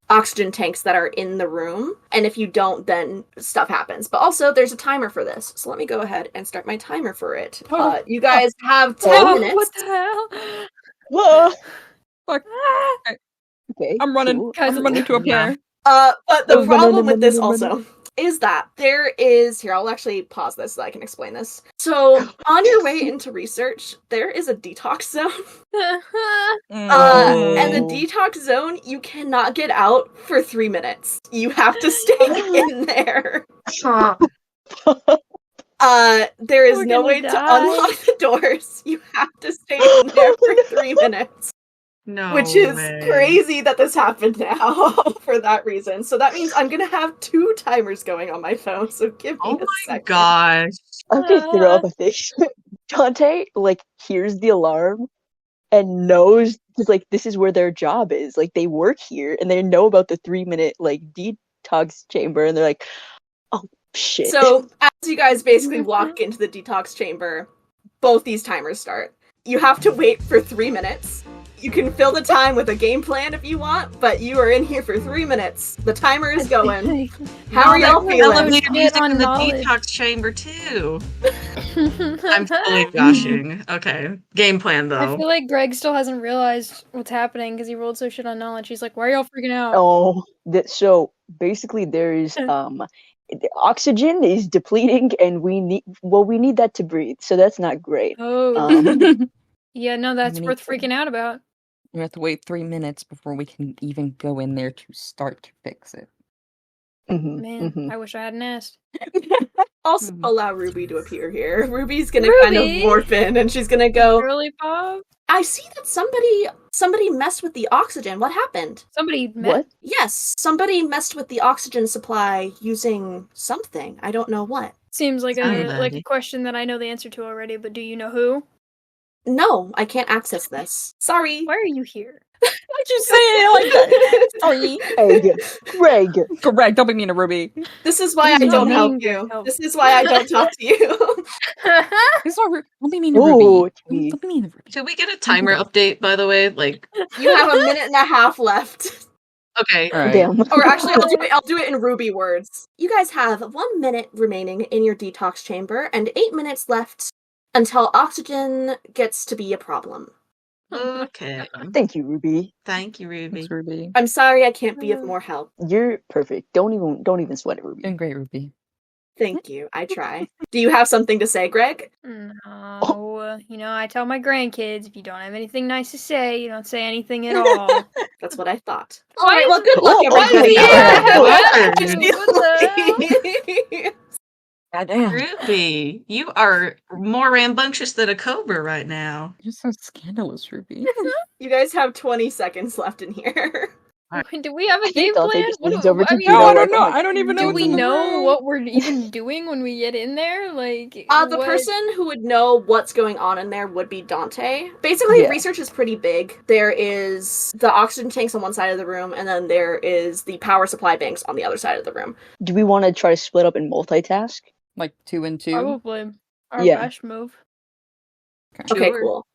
oxygen tanks that are in the room. And if you don't, then stuff happens. But also, there's a timer for this. So let me go ahead and start my timer for it. You guys have 10 minutes. What the hell? Whoa. Fuck. Okay. I'm running. cool. Guys, I'm running to a Yeah. pair. But the Oh, problem with this no. also is that there is... Here, I'll actually pause this so I can explain this. So, on your way into research, there is a detox zone. And the detox zone, you cannot get out for 3 minutes. You have to stay in there. There is We're no gonna way to die. unlock the doors. You have to stay in there for 3 minutes. No Which is way. crazy that this happened now for that reason. So that means I'm gonna have 2 timers going on my phone. So give me Oh a my second. gosh. I'm gonna throw up a fish. Dante, like, hears the alarm and knows, because, like, this is where their job is. Like, they work here, and they know about the 3-minute, like, detox chamber, and they're like, oh, shit. So as you guys basically walk into the detox chamber, both these timers start. You have to wait for 3 minutes. You can fill the time with a game plan if you want, but you are in here for 3 minutes. The timer is going. How are y'all feeling? Elevator music on in the knowledge. detox chamber too. I'm totally joshing. Okay. Game plan I though. feel like Greg still hasn't realized what's happening because he rolled so shit on knowledge. He's like, why are y'all freaking out? Oh, so basically there's the oxygen is depleting, and we need that to breathe, so that's not great. Oh. Yeah, no, that's many worth freaking out about. We have to wait 3 minutes before we can even go in there to start to fix it. Man, I wish I hadn't asked. Also allow Ruby to appear here. Ruby's gonna kind of Ruby? morph in, and she's gonna go, Girly Pop? I see that somebody messed with the oxygen. What happened? Somebody met. What? Yes, somebody messed with the oxygen supply using something. I don't know what. Seems like a Somebody. question that I know the answer to already, but do you know who? No, I can't access this. Sorry. Why are you here? Why'd you say it like that? Sorry. Greg. Correct. Don't be mean to Ruby. This is why I He's don't not help mean, you. help. This is why I don't talk to you. This is why don't be mean to Ooh, Ruby. Don't be mean to Ruby. Should we get a timer update, by the way? Like, You have a minute and a half left. okay. All right. Damn. Or actually, I'll do it in Ruby words. You guys have 1 minute remaining in your detox chamber and 8 minutes left until oxygen gets to be a problem. Okay. Thank you, Ruby. Thank you, Ruby. Thanks, Ruby. I'm sorry I can't be of more help. You're perfect. Don't even sweat it, Ruby. Doing great, Ruby. Thank you. I try. Do you have something to say, Greg? No, I tell my grandkids if you don't have anything nice to say, you don't say anything at all. That's what I thought. All right. Well, good luck, Oh, everybody. yeah. Goddamn. Ruby, you are more rambunctious than a cobra right now. You're so scandalous, Ruby. You guys have 20 seconds left in here. Do we have a I game think Dante plan? just What leans do- over to I mean, Juno No, I right don't know. now. I don't even know do what's we in the know room. what we're even doing when we get in there? Like, The what- person who would know what's going on in there would be Dante. Basically, Yeah. research is pretty big. There is the oxygen tanks on one side of the room, and then there is the power supply banks on the other side of the room. Do we want to try to split up and multitask? Like 2 and 2. Probably our Yeah. best move. Okay, Sure. cool.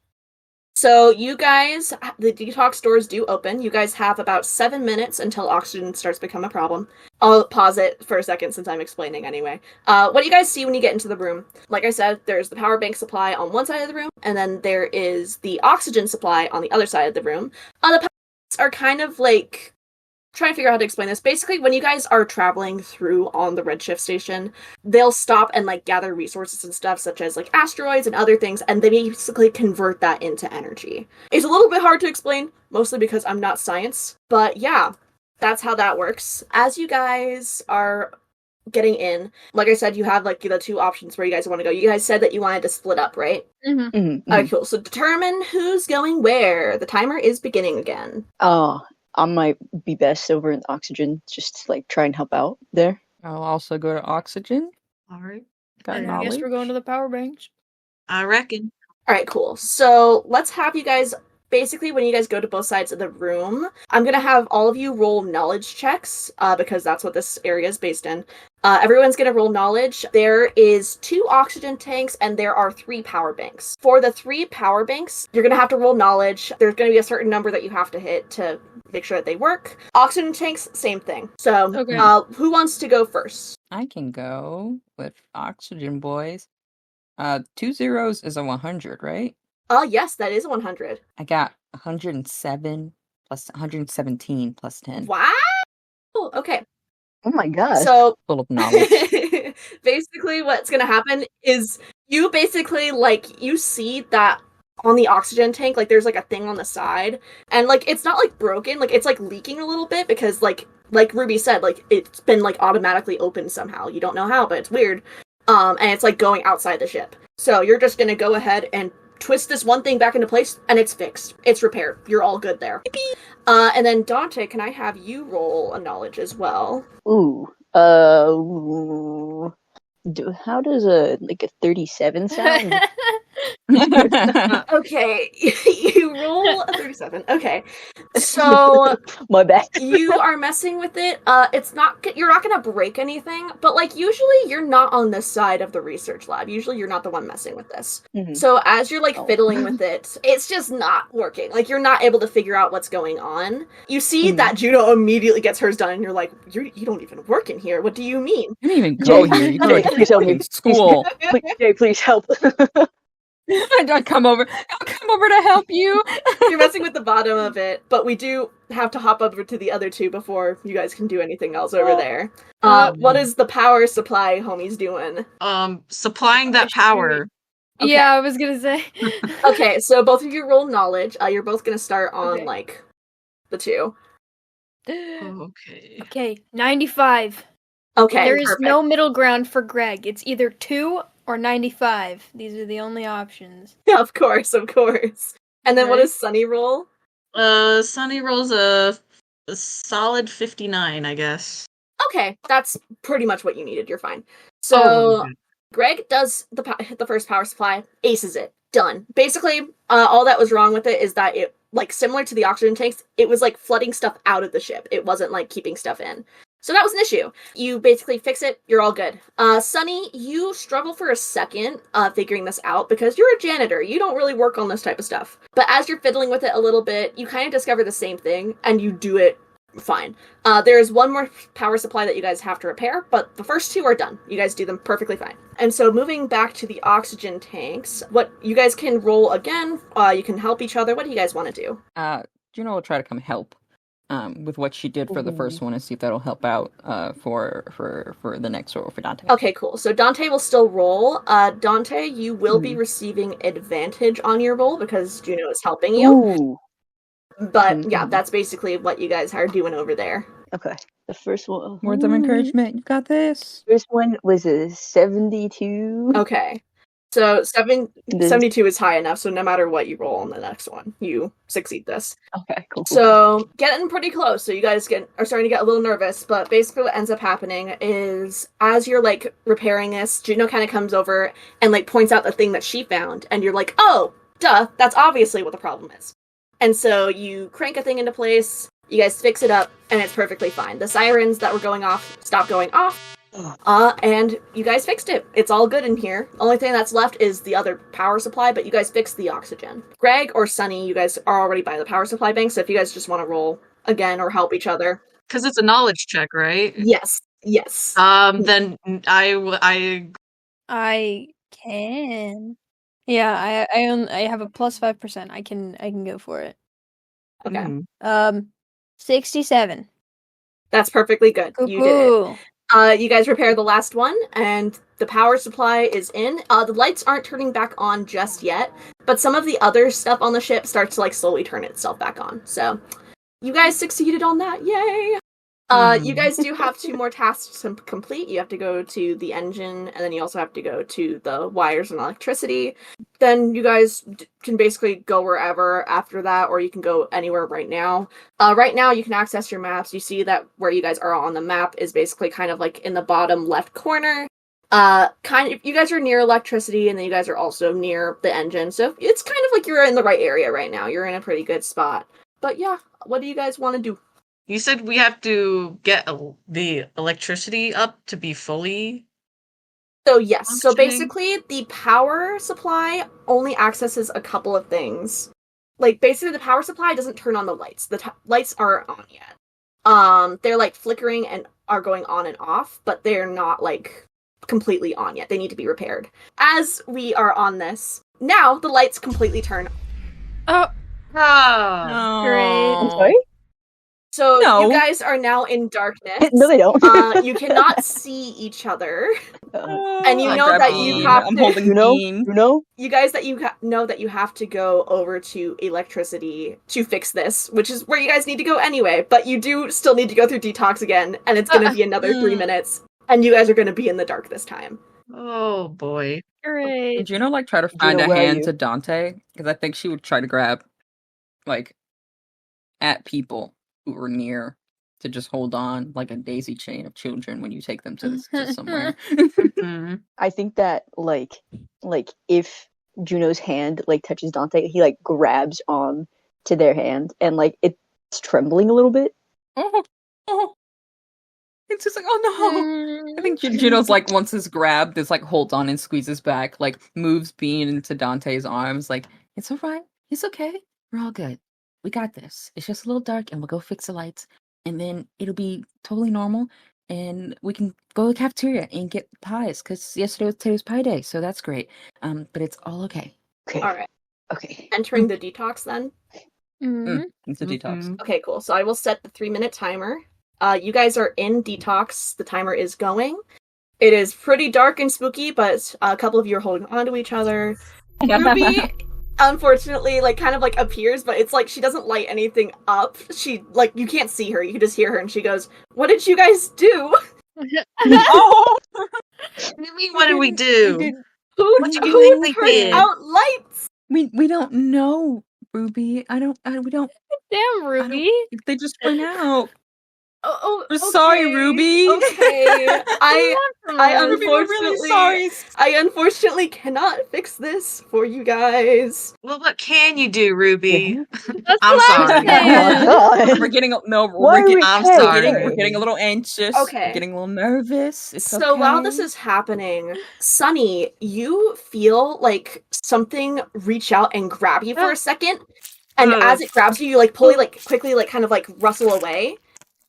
So you guys, the detox doors do open. You guys have about 7 minutes until oxygen starts to become a problem. I'll pause it for a second since I'm explaining anyway. What do you guys see when you get into the room? Like I said, there's the power bank supply on one side of the room, and then there is the oxygen supply on the other side of the room. The power banks are kind of like... trying to figure out how to explain this. Basically, when you guys are traveling through on the Redshift station, they'll stop and like gather resources and stuff such as like asteroids and other things, and they basically convert that into energy. It's a little bit hard to explain, mostly because I'm not science, but yeah, that's how that works. As you guys are getting in, like I said, you have like the two options where you guys want to go. You guys said that you wanted to split up, right? Mm-hmm. Mm-hmm. Alright, cool. So determine who's going where. The timer is beginning again. Oh, I might be best over in oxygen, just to, like, try and help out there. I'll also go to oxygen. All right. Got I knowledge. guess we're going to the power banks. I reckon. Alright, cool. So let's have you guys, basically when you guys go to both sides of the room, I'm gonna have all of you roll knowledge checks, because that's what this area is based in. Everyone's gonna roll knowledge. There is 2 oxygen tanks and there are 3 power banks. For the 3 power banks, you're gonna have to roll knowledge. There's gonna be a certain number that you have to hit to make sure that they work. Oxygen tanks, same thing. So, Okay. who wants to go first? I can go with oxygen, boys. 2 zeros is a 100, right? Yes, that is 100. I got 107 plus 117 plus 10. Wow! Okay, Oh my gosh. so Full of knowledge. basically what's gonna happen is you basically like you see that on the oxygen tank, like there's like a thing on the side, and like it's not like broken, like it's like leaking a little bit because like Ruby said, like it's been like automatically opened somehow. You don't know how, but it's weird. And it's like going outside the ship. So you're just gonna go ahead and twist this one thing back into place, and it's fixed. It's repaired. You're all good there. And then Dante, can I have you roll a knowledge as well? Ooh. How does a 37 sound? Okay, you roll a 37. Okay, so My bad. you are messing with it. It's not. You're not gonna break anything, but like usually you're not on this side of the research lab. Usually you're not the one messing with this. Mhm. So as you're like Oh. fiddling with it, it's just not working. Like you're not able to figure out what's going on. You see that Juno immediately gets hers done, and you're like, you don't even work in here. What do you mean? You didn't even go Jay, here. You go to Jay, please help me. fucking school. Please, Jay, please help. I'll come over to help you. You're messing with the bottom of it, but we do have to hop over to the other 2 before you guys can do anything else over there. What is the power supply homies doing? Supplying that power. Okay. Yeah, I was gonna say. Okay, so both of you roll knowledge. You're both gonna start on Okay. like the 2. Okay. Okay, 95. Okay, There is perfect. no middle ground for Greg. It's either 2 or 95. These are the only options. Yeah, of course. And then what Okay. does Sunny roll? Sunny rolls a solid 59, I guess. Okay, that's pretty much what you needed. You're fine. So Oh, okay. Greg does the first power supply, aces it, done. Basically, all that was wrong with it is that it like similar to the oxygen tanks, it was like flooding stuff out of the ship. It wasn't like keeping stuff in. So that was an issue. You basically fix it, you're all good. Sunny, you struggle for a second figuring this out because you're a janitor. You don't really work on this type of stuff. But as you're fiddling with it a little bit, you kind of discover the same thing, and you do it fine. There's one more power supply that you guys have to repair, but the first two are done. You guys do them perfectly fine. And so moving back to the oxygen tanks, what you guys can roll again, you can help each other. What do you guys want to do? Juno will try to come help with what she did for the first one and see if that'll help out for the next roll for Dante. Okay, cool. So Dante will still roll. Dante, you will be receiving advantage on your roll because Juno is helping you. Ooh. But yeah, that's basically what you guys are doing over there. Okay. The first one. Words of encouragement. You got this. First one was a 72. Okay. So 72 is high enough, so no matter what you roll on the next one, you succeed this. Okay, cool. So getting pretty close. So you guys are starting to get a little nervous, but basically what ends up happening is as you're like repairing this, Juno kind of comes over and like points out the thing that she found, and you're like, oh, duh, that's obviously what the problem is. And so you crank a thing into place, you guys fix it up, and it's perfectly fine. The sirens that were going off stop going off, and you guys fixed it. It's all good in here. Only thing that's left is the other power supply, but you guys fixed the oxygen. Greg or Sunny, you guys are already by the power supply bank, so if you guys just want to roll again or help each other. Because it's a knowledge check, right? Yes. Then I can. Yeah, I have a plus 5%. I can go for it. Okay. 67. That's perfectly good. Cuckoo. You did it. You guys repair the last one, and the power supply is in. The lights aren't turning back on just yet, but some of the other stuff on the ship starts to like slowly turn itself back on. So you guys succeeded on that. Yay! You guys do have 2 more tasks to complete. You have to go to the engine, and then you also have to go to the wires and electricity. Then you guys can basically go wherever after that, or you can go anywhere right now. Right now, you can access your maps. You see that where you guys are on the map is basically kind of like in the bottom left corner. You guys are near electricity, and then you guys are also near the engine. So it's kind of like you're in the right area right now. You're in a pretty good spot. But yeah, what do you guys want to do? You said we have to get the electricity up to be fully. So yes, so functioning? basically the power supply only accesses a couple of things. Like basically the power supply doesn't turn on the lights. The lights aren't on yet. They're like flickering and are going on and off, but they're not like completely on yet. They need to be repaired. As we are on this, now the lights completely turn. Oh, Oh, great. I'm sorry? So No. you guys are now in darkness. No, they don't. You cannot see each other. And you I know grab that Bean. you have I'm to- holding Bean. You know? You guys that you know that you have to go over to electricity to fix this, which is where you guys need to go anyway. But you do still need to go through detox again, and it's going to be another 3 minutes. And you guys are going to be in the dark this time. oh boy. Great. Did Juno like try to find Juno, a where are hand you? to Dante? Because I think she would try to grab, like, at people who were near to just hold on like a daisy chain of children when you take them to somewhere. Mhm. I think that like if Juno's hand like touches Dante, he like grabs on to their hand and like it's trembling a little bit. Oh. It's just like, oh no. I think Juno's like, once it's grabbed, it's like holds on and squeezes back, like moves Bean into Dante's arms, like, it's alright, it's okay, we're all good. We got this. It's just a little dark and we'll go fix the lights and then it'll be totally normal and we can go to the cafeteria and get pies because today was pie day, so that's great. But it's all okay. Okay. All right. Okay. Entering the detox then. It's a detox. Mhm. Okay, cool. So I will set the 3-minute timer. You guys are in detox. The timer is going. It is pretty dark and spooky, but a couple of you are holding on to each other. Ruby, unfortunately, like kind of like appears, but it's like she doesn't light anything up. She like you can't see her. You can just hear her, and she goes, "What did you guys do? Oh! What do you mean, what did we do? Who What do you think we turned did? out lights?" We don't know, Ruby. We don't. Damn, Ruby. They just went out. Oh, Sorry, Ruby. Okay. Ruby, we're really sorry. I unfortunately cannot fix this for you guys. Well, what can you do, Ruby? That's I'm what I'm sorry. Oh my saying. god. We're getting Why are we I'm okay? sorry. we're getting a little anxious. Okay. We're getting a little nervous. It's So okay. while this is happening, Sunny, you feel like something reach out and grab you for a second. And as it grabs you, you like pull like quickly like kind of like rustle away.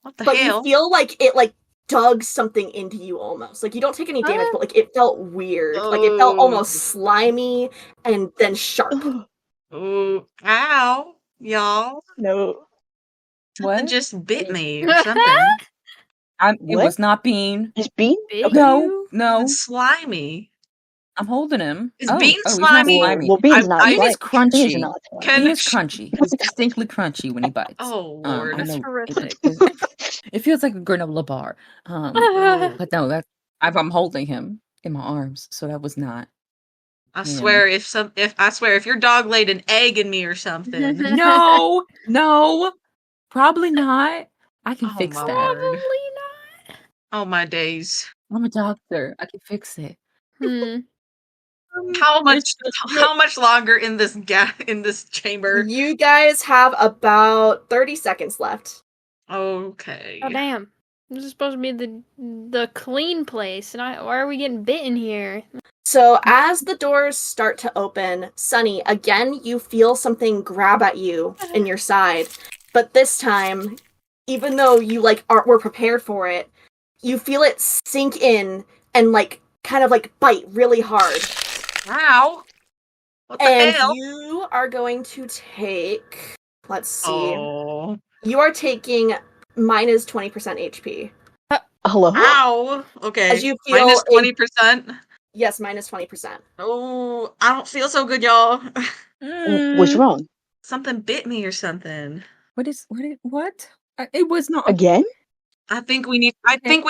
What the But hell? you feel like it like dug something into you almost. Like you don't take any damage, but like it felt weird. Like it felt almost slimy and then sharp. Ooh, ow, y'all. No. Something What? just bit me or something. It What? was not Bean. Just Bean? Bit No, you? no. It's slimy. I'm holding him. Is oh, Bean he's slimy? not slimy. Well, Bean's not I- Bean is slimy. Bean's crunchy. not slimy. Can- Bean is crunchy. He's distinctly crunchy when he bites. Oh, Lord. I That's know horrific. it feels like a granola bar. But no, I'm holding him in my arms, so that was not. I swear, if your dog laid an egg in me or something. No, probably not. I can Oh, fix my that. word. Probably not. Oh my days. I'm a doctor. I can fix it. How much longer in this chamber? You guys have about 30 seconds left. Okay. Oh damn! This is supposed to be the clean place, and why are we getting bitten here? So as the doors start to open, Sunny, again you feel something grab at you in your side. But this time, even though you were prepared for it, you feel it sink in and kind of bite really hard. Ow! What the And hell? you are going to take, let's see, Oh. you are taking minus 20% HP. Hello? Ow! Okay. As you feel Minus a- 20%. Yes, minus 20%. Oh, I don't feel so good, y'all. What's wrong? Something bit me or something. What? It was not. Again? I think we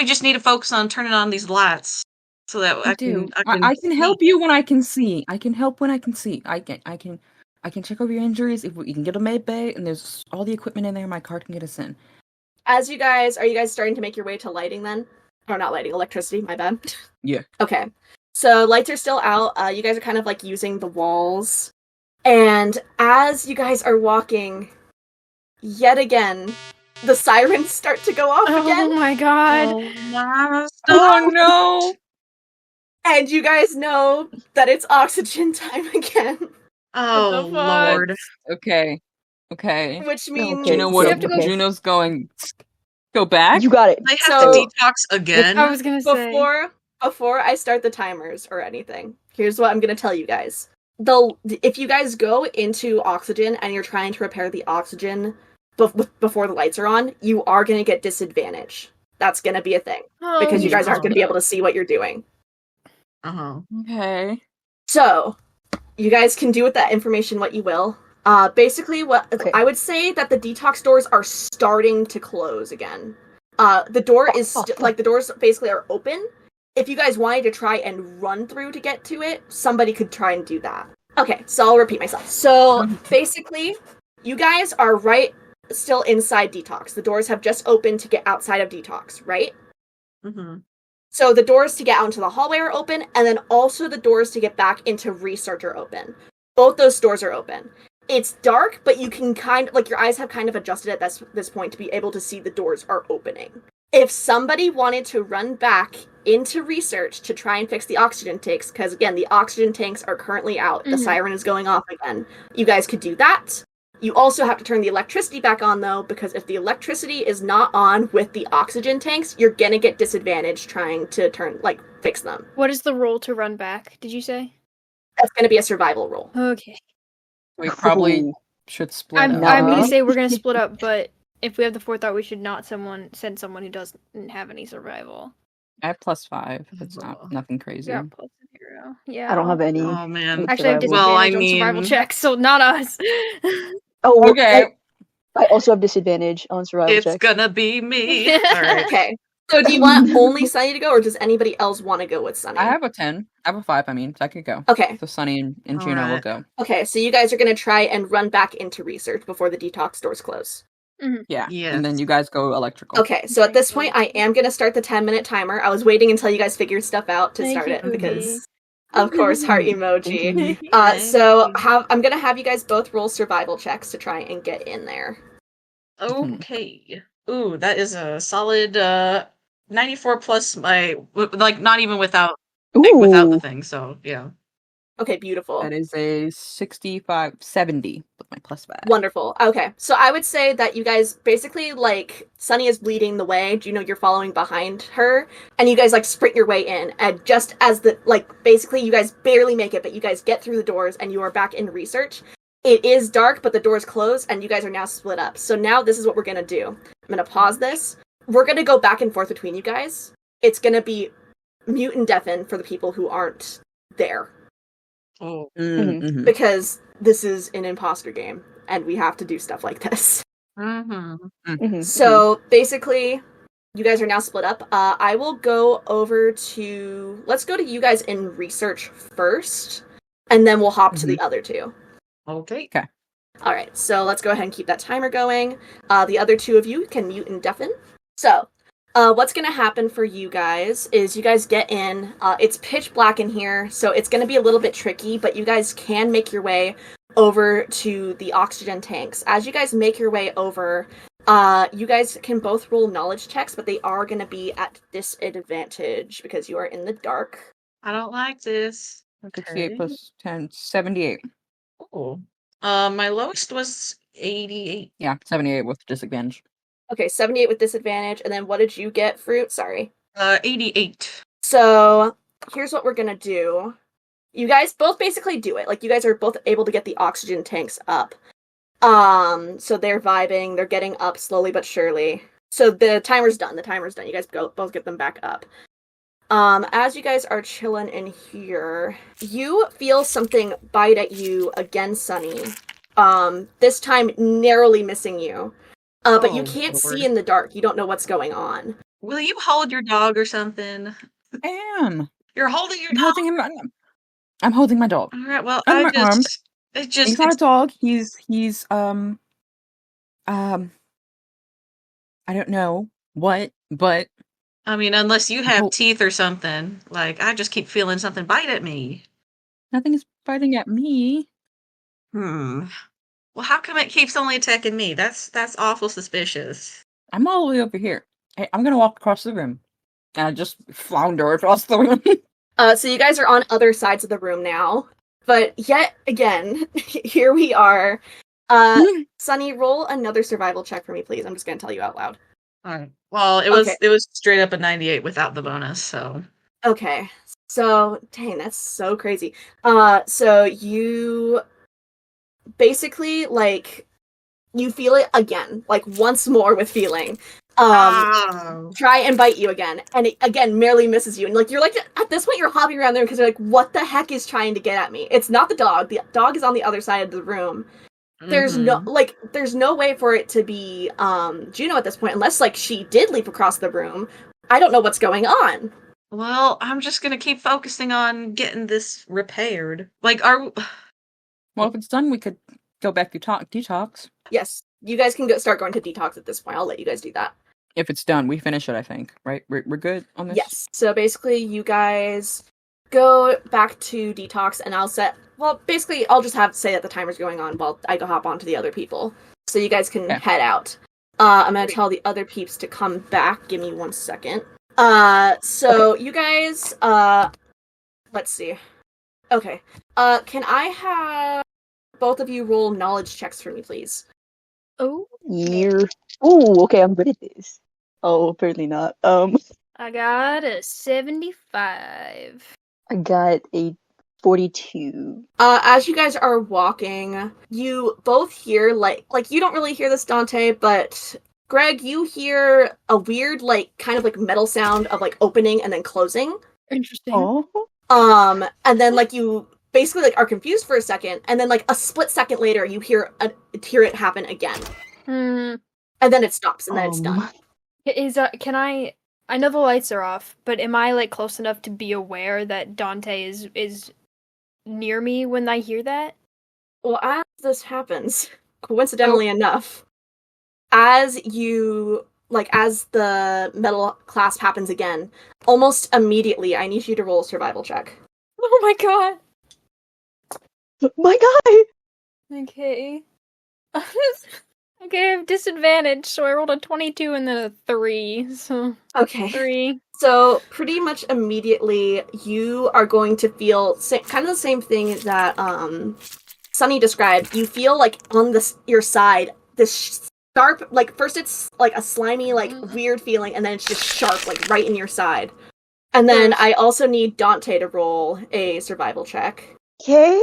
just need to focus on turning on these lights so that I can I can help you when I can see. I can help when I can see. I can check over your injuries. If we can get a med bay, and there's all the equipment in there, my card can get us in. Are you guys starting to make your way to lighting then? Or not lighting, electricity, my bad. Yeah. Okay. So lights are still out. You guys are kind of using the walls. And as you guys are walking, yet again, the sirens start to go off again. Oh my god! Oh no! And you guys know that it's oxygen time again. Oh, What the fuck? Lord. Okay. Which means Okay, Juno, so what? you have to go- Juno's going. Go back. You got it. They have So- to detox again. I was gonna say. before I start the timers or anything, here's what I'm gonna tell you guys. If you guys go into oxygen and you're trying to repair the oxygen before the lights are on, you are gonna get disadvantage. That's gonna be a thing Oh, because you guys aren't no. gonna be able to see what you're doing. Uh-huh. Okay. So, you guys can do with that information what you will. Basically, Okay. I would say that the detox doors are starting to close again. The door is the doors basically are open. If you guys wanted to try and run through to get to it, somebody could try and do that. Okay, so I'll repeat myself. So basically, you guys are right still inside detox. The doors have just opened to get outside of detox, right? Mm-hmm. So the doors to get out into the hallway are open, and then also the doors to get back into research are open. Both those doors are open. It's dark, but you can your eyes have kind of adjusted at this point to be able to see the doors are opening. If somebody wanted to run back into research to try and fix the oxygen tanks, because again, the oxygen tanks are currently out, the siren is going off again, you guys could do that. You also have to turn the electricity back on, though, because if the electricity is not on with the oxygen tanks, you're gonna get disadvantaged trying to fix them. What is the roll to run back? Did you say? That's gonna be a survival roll. Okay. We probably Ooh. should split I'm up. gonna say we're gonna split up, but if we have the forethought, we should not send someone who doesn't have any survival. I have +5. It's not nothing crazy. Yeah, plus 0. Yeah. I don't have any. Oh, man. Actually, I have survival. disadvantage Well, I on survival mean- checks, so not us. Oh, well, Okay. I also have disadvantage on survival It's checks. gonna be me. Alright. Okay. So do you want only Sunny to go, or does anybody else want to go with Sunny? I have a 10. I have a 5. I mean, so I could go. Okay. So Sunny and Juno will Alright. go. Okay, so you guys are gonna try and run back into research before the detox doors close. Yeah. Yes. And then you guys go electrical. Okay, so at this point, I am going to start the 10-minute timer. I was waiting until you guys figured stuff out to Thank start you, it Pookie. because, of course, heart emoji. Thank you. So I'm going to have you guys both roll survival checks to try and get in there. Okay. Ooh, that is a solid 94 plus my like not even without without the Ooh. thing. So yeah. Okay, beautiful. That is a 70 with my +5. Wonderful. Okay, so I would say that you guys basically, like, Sunny is leading the way. Juno, you're following behind her, and you guys, like, sprint your way in. And just as basically you guys barely make it, but you guys get through the doors, and you are back in research. It is dark, but the doors close, and you guys are now split up. So now this is what we're gonna do. I'm gonna pause this. We're gonna go back and forth between you guys. It's gonna be mute and deafen for the people who aren't there. Oh. Mm-hmm. Because this is an imposter game, and we have to do stuff like this. So basically, you guys are now split up. I will go over to... Let's go to you guys in research first, and then we'll hop to the other two. Okay. Alright, so let's go ahead and keep that timer going. The other two of you can mute and deafen. So, what's going to happen for you guys is you guys get in. It's pitch black in here, so it's going to be a little bit tricky, but you guys can make your way over to the oxygen tanks. As you guys make your way over, you guys can both roll knowledge checks, but they are going to be at disadvantage because you are in the dark. I don't like this. 68 plus 10, 78. Oh. My lowest was 88. Yeah, 78 with disadvantage. Okay, 78 with disadvantage, and then what did you get, Fruit? Sorry. 88. So, here's what we're gonna do. You guys both basically do it. Like, you guys are both able to get the oxygen tanks up. So they're vibing, they're getting up slowly but surely. So the timer's done, You guys both get them back up. As you guys are chilling in here, you feel something bite at you again, Sunny. This time narrowly missing you. But you can't see in the dark. You don't know what's going on. Will you hold your dog or something? I am. You're holding your I'm dog. holding him. I'm holding my dog. All right. Well, Under my arm. He's not a dog. He's I don't know what, but I mean, unless you have teeth or something. Like, I just keep feeling something bite at me. Nothing is biting at me. Well, how come it keeps only attacking me? That's awful suspicious. I'm all the way over here. Hey, I'm gonna walk across the room. And I just flounder across the room. So you guys are on other sides of the room now. But yet again, here we are. Sunny, roll another survival check for me, please. I'm just gonna tell you out loud. Alright. Well, it was straight up a 98 without the bonus, so. Okay. So, dang, that's so crazy. So you basically, like, you feel it again, like, once more with feeling. Try and bite you again, and it, again, merely misses you. And, like, you're, like, at this point, you're hopping around there because you're like, what the heck is trying to get at me? It's not the dog. The dog is on the other side of the room. There's no way for it to be, Juno at this point, unless, like, she did leap across the room. I don't know what's going on. Well, I'm just gonna keep focusing on getting this repaired. Like, Well, if it's done, we could go back to detox. Yes, you guys can start going to detox at this point. I'll let you guys do that. If it's done, we finish it, I think, right? We're good on this? Yes. So basically, you guys go back to detox, and I'll just say that the timer's going on while I go hop on to the other people. So you guys can head out. I'm gonna tell the other peeps to come back. Give me 1 second. You guys, let's see. Okay. Can I have both of you roll knowledge checks for me, please? Oh. Yeah. Oh, okay, I'm good at this. Oh, apparently not. I got a 75. I got a 42. As you guys are walking, you both hear, like you don't really hear this, Dante, but Greg, you hear a weird, like, kind of, like, metal sound of, like, opening and then closing. Interesting. Oh. And then, like, you basically, like, are confused for a second, and then, like, a split second later, you hear it happen again. And then it stops, and then it's done. Can I know the lights are off, but am I, like, close enough to be aware that Dante is near me when I hear that? Well, as this happens, coincidentally enough, as the metal clasp happens again, almost immediately, I need you to roll a survival check. Oh my god. My guy! Okay. Okay, I have disadvantage, so I rolled a 22 and then a 3. So Okay. 3. So pretty much immediately, you are going to feel kind of the same thing that Sunny described. You feel like on your side, this sharp, like first it's like a slimy, like weird feeling, and then it's just sharp, like right in your side. And then I also need Dante to roll a survival check. Okay.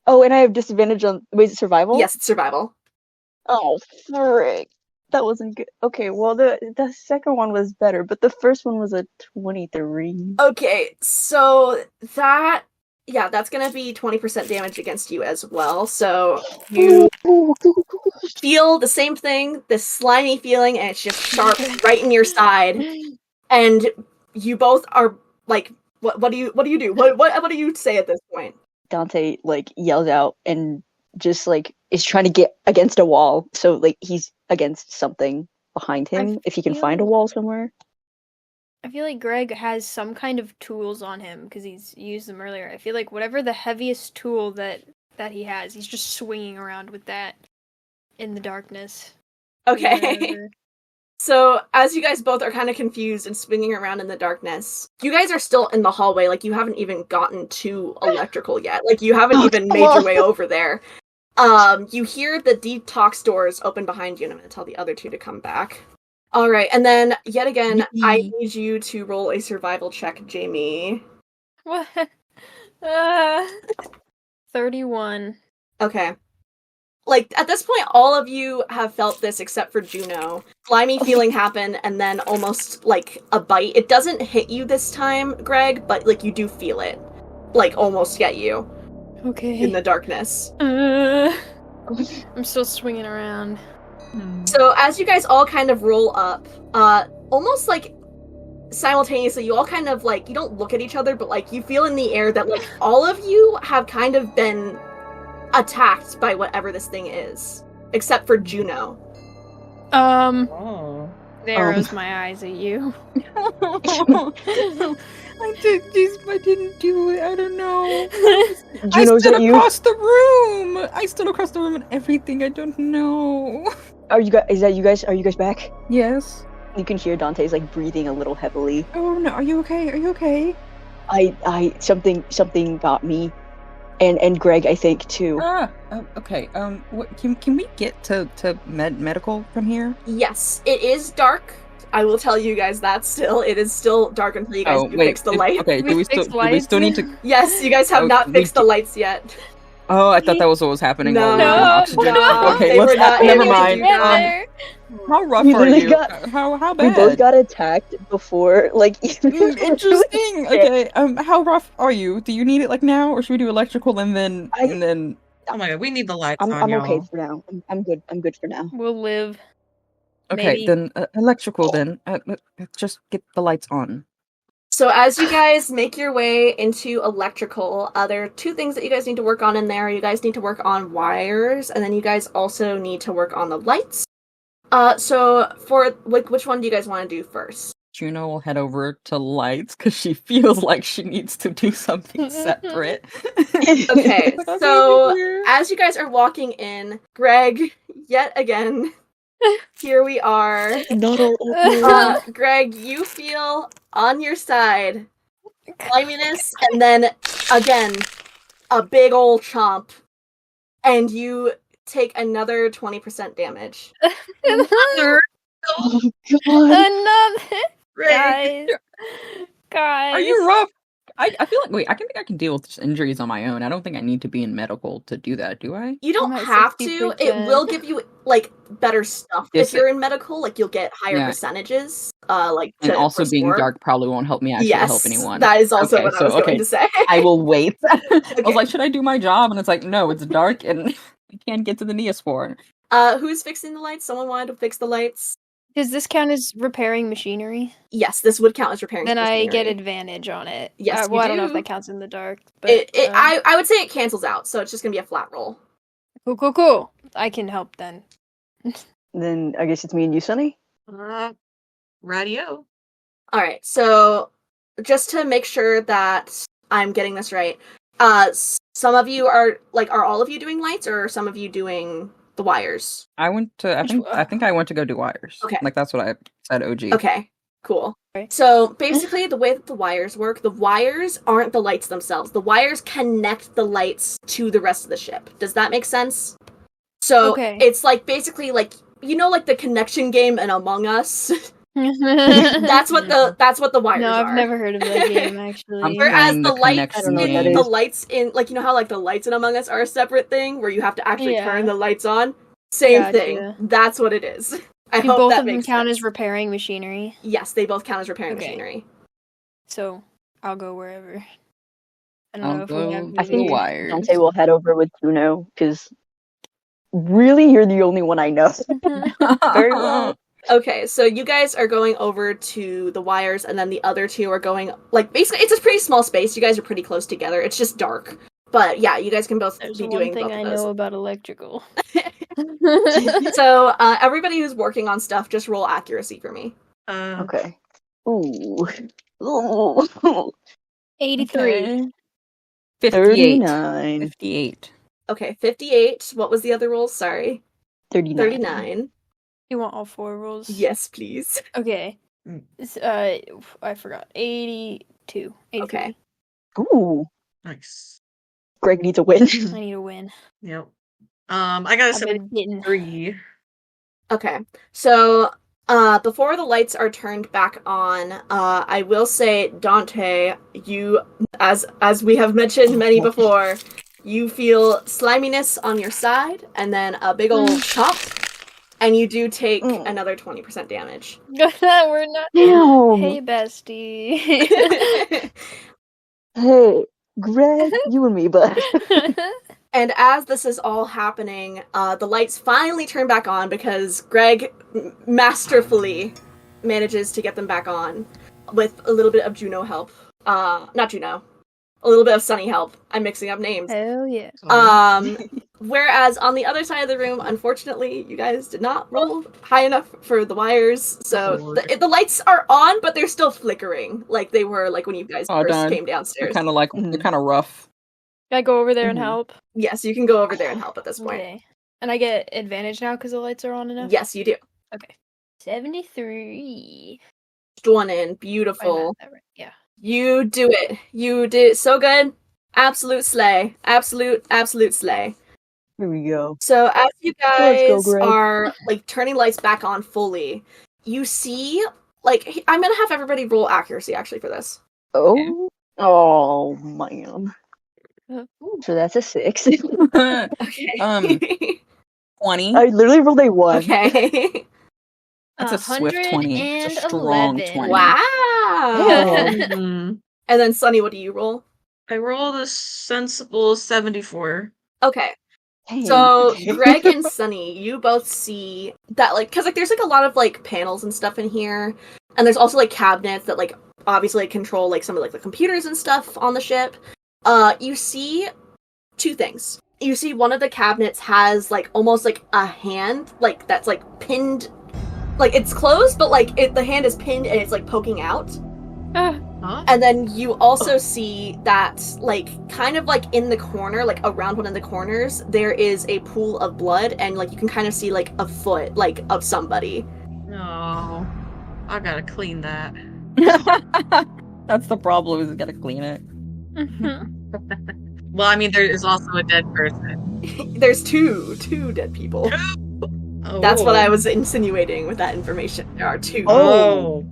Oh, and I have disadvantage on. Wait, is it survival? Yes, it's survival. Oh, frick. That wasn't good. Okay, well, the second one was better, but the first one was a 23. Okay, so that's gonna be 20% damage against you as well. So you feel the same thing, this slimy feeling, and it's just sharp right in your side. And you both are like, what do you do? What do you say at this point? Dante like yells out and just like is trying to get against a wall, so like he's against something behind him if he can find a wall somewhere. I feel like Greg has some kind of tools on him because he's used them earlier. I feel like whatever the heaviest tool that he has, he's just swinging around with that in the darkness. Okay. So, as you guys both are kind of confused and swinging around in the darkness, you guys are still in the hallway, like, you haven't even gotten to electrical yet. Like, you haven't even made your way over there. You hear the detox doors open behind you, and I'm going to tell the other two to come back. Alright, and then, yet again, I need you to roll a survival check, Jamie. What? 31. Okay. Like, at this point, all of you have felt this except for Juno. Slimy feeling happened, and then almost, like, a bite. It doesn't hit you this time, Greg, but, like, you do feel it. Like, almost get you. Okay. In the darkness. I'm still swinging around. So, as you guys all kind of roll up, almost, like, simultaneously, you all kind of, like, you don't look at each other, but, like, you feel in the air that, like, all of you have kind of been attacked by whatever this thing is, except for Juno. Narrows my eyes at you. I didn't do it. I don't know. Juno, I stood across the room. I stood across the room and everything. I don't know. Are you guys? Are you guys back? Yes. You can hear Dante's like breathing a little heavily. Oh no! Are you okay? Are you okay? Something got me. And Greg, I think too. Okay. Can we get to medical from here? Yes, it is dark. I will tell you guys that still. It is still dark until you guys fix the light. Okay, do we still need to? Yes, you guys have not fixed the lights yet. Oh, I thought that was what was happening. No, Okay, never mind. How rough are you? How bad? We both got attacked before, like. Interesting. Okay. How rough are you? Do you need it like now, or should we do electrical and then? Oh my god, we need the lights on, I'm y'all. okay for now. I'm good. I'm good for now. We'll live. Okay, Maybe. then electrical. Then let's just get the lights on. So as you guys make your way into electrical, there are two things that you guys need to work on in there. You guys need to work on wires, and then you guys also need to work on the lights. So for which one do you guys want to do first? Juno will head over to lights because she feels like she needs to do something separate. Okay, so as you guys are walking in, Greg, yet again, here we are. Not all Greg, you feel on your side sliminess, and then again a big old chomp, and you take another 20% damage. Another. Oh, God. Another. Guys. Are you rough? I feel like I think I can deal with just injuries on my own. I don't think I need to be in medical to do that, do I? You don't I'm at have 60%. to. It will give you like better stuff Yes, if you're in medical. Like you'll get higher percentages. Like and to also restore. being dark probably won't help me actually help anyone. That is also Okay, what I was going to say. I will wait. I Okay. was like, should I do my job? And it's like, no, it's dark and I can't get to the Neospore. Who's fixing the lights? Someone wanted to fix the lights. Does this count as repairing machinery? Yes, this would count as repairing. Then machinery. I get advantage on it. Yes, well, you I don't know if do. that counts in the dark, but I would say it cancels out, so it's just gonna be a flat roll. cool. I can help then. Then I guess it's me and you, Sunny. Radio. All right, so just to make sure that I'm getting this right, some of you are all of you doing lights, or are some of you doing the wires? I think I went to go do wires. Okay. Like that's what I said. OG. Okay, cool. Okay. So basically, the way that the wires work, the wires aren't the lights themselves. The wires connect the lights to the rest of the ship. Does that make sense? So Okay. it's like basically like the connection game in Among Us. That's what the wires No, are. I've never heard of that game actually. Whereas playing the the lights connection in game. the lights in you know how like the lights in Among Us are a separate thing where you have to actually Yeah. turn the lights on? Same Gotcha. thing. That's what it is. I Do hope both that of them makes count sense. as repairing machinery? Yes, they both count as repairing Okay. machinery. So I'll go wherever. I don't I'll know if go we have to I the think wires. Dante will head over with Juno, because really you're the only one I know very well. Okay, so you guys are going over to the wires, and then the other two are going, like, basically, it's a pretty small space. You guys are pretty close together. It's just dark. But yeah, you guys can both There's be one doing thing both I of those. know about electrical. So, everybody who's working on stuff, just roll accuracy for me. Okay. Ooh. Ooh. 83. 58. 39. 58. Okay, 58. What was the other roll? Sorry. 39. 39. You want all 4 rolls? Yes, please. Okay. I forgot. 82. 83. Okay. Ooh. Nice. Greg needs a win. I need a win. Yep. I got a I've been hitting. 73. Okay. So, before the lights are turned back on, I will say, Dante, you, as we have mentioned many before, you feel sliminess on your side, and then a big old chop, and you do take another 20% damage. We're not. Damn. Hey, bestie. Hey, Greg, you and me, bud. And as this is all happening, the lights finally turn back on because Greg masterfully manages to get them back on with a little bit of Juno help. Not Juno. A little bit of Sunny help. I'm mixing up names. Hell yeah. Whereas on the other side of the room, unfortunately, you guys did not roll high enough for the wires, so the lights are on, but they're still flickering, like they were like when you guys first came downstairs. They're kind of like they're kind of rough. Can I go over there and help? Yes, you can go over there and help at this point. Okay. And I get advantage now because the lights are on enough? Yes, you do. Okay. 73. Just one in. If I Beautiful. math that right. Yeah. You do it. You did it so good. Absolute slay. Absolute slay. Here we go. So as you Let's go, guys Greg. are like turning lights back on fully, you see, like, I'm gonna have everybody roll accuracy actually for this. Oh. Oh, man. So that's a 6. Okay. 20. I literally rolled a 1. Okay. That's a swift 20. It's a strong 111. 20. Wow. Mhm. And then Sunny, what do you roll? I rolled a sensible 74. Okay. Dang. So Greg and Sunny, you both see that, like, because like there's like a lot of like panels and stuff in here, and there's also like cabinets that like obviously like, control like some of like the computers and stuff on the ship. You see 2 things. You see one of the cabinets has like almost like a hand like that's like pinned, like it's closed, but like the hand is pinned and it's like poking out. Huh? And then you also see that, like, kind of, like, in the corner, like, around one of the corners, there is a pool of blood, and, like, you can kind of see, like, a foot, like, of somebody. No. I gotta clean that. That's the problem, is you gotta clean it. Well, I mean, there is also a dead person. There's two dead people. Oh. That's what I was insinuating with that information. There are 2. Oh.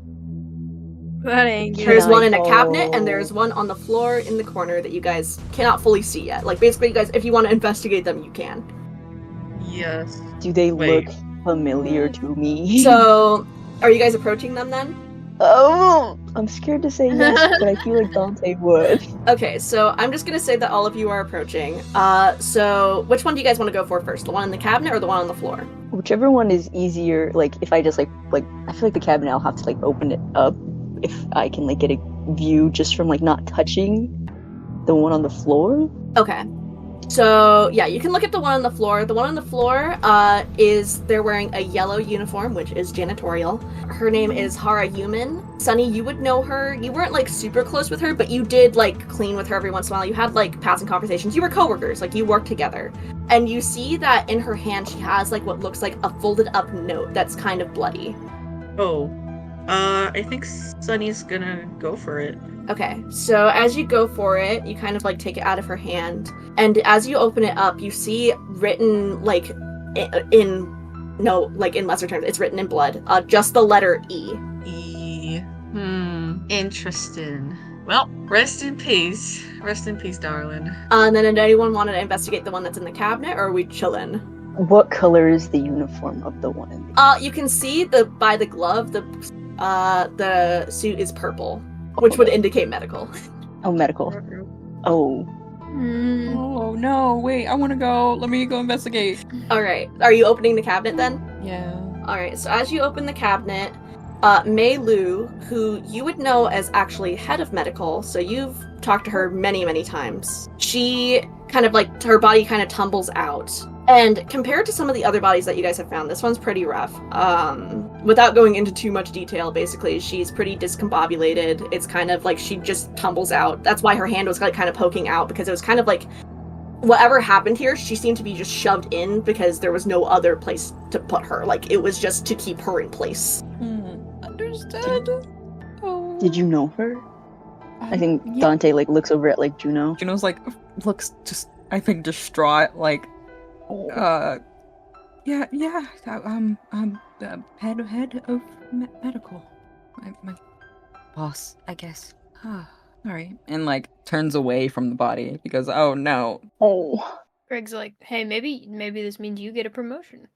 That ain't good. There's one in a Oh. cabinet, and there's one on the floor in the corner that you guys cannot fully see yet. Like, basically, you guys, if you want to investigate them, you can. Yes. Do they Wait. look familiar to me? So, are you guys approaching them then? Oh, I'm scared to say yes, but I feel like Dante would. Okay, so I'm just gonna say that all of you are approaching. So which one do you guys want to go for first? The one in the cabinet or the one on the floor? Whichever one is easier. Like, if I just like I feel like the cabinet, I'll have to like open it up if I can like get a view just from like not touching the one on the floor. Okay. So, yeah, you can look at the one on the floor. The one on the floor they're wearing a yellow uniform, which is janitorial. Her name is Hara Yuman. Sunny, you would know her. You weren't, like, super close with her, but you did, like, clean with her every once in a while. You had, like, passing conversations. You were coworkers. Like, you worked together. And you see that in her hand, she has, like, what looks like a folded up note that's kind of bloody. Oh. I think Sunny's gonna go for it. Okay, so as you go for it, you kind of like take it out of her hand, and as you open it up, you see written like in lesser terms, it's written in blood, just the letter E. E. Interesting. Well, rest in peace. Rest in peace, darling. And then, did anyone want to investigate the one that's in the cabinet, or are we chillin'? What color is the uniform of the one in the You can see by the glove, the suit is purple, which would indicate medical. Oh, medical. Oh. Oh no! Wait, I want to go. Let me go investigate. All right, are you opening the cabinet then? Yeah. All right, so as you open the cabinet, Mei Lu, who you would know as actually head of medical, so you've talked to her many, many times. She kind of like, her body kind of tumbles out. And compared to some of the other bodies that you guys have found, this one's pretty rough. Without going into too much detail, basically, she's pretty discombobulated. It's kind of like she just tumbles out. That's why her hand was like kind of poking out, because it was kind of like whatever happened here, she seemed to be just shoved in because there was no other place to put her. Like, it was just to keep her in place. Understood. Oh. Did you know her? I think yeah. Dante like looks over at like Juno. Juno's like looks just, I think, distraught. Like, the head of medical, my boss, I guess. All right, and like turns away from the body because oh no. Oh. Greg's like, hey, maybe this means you get a promotion.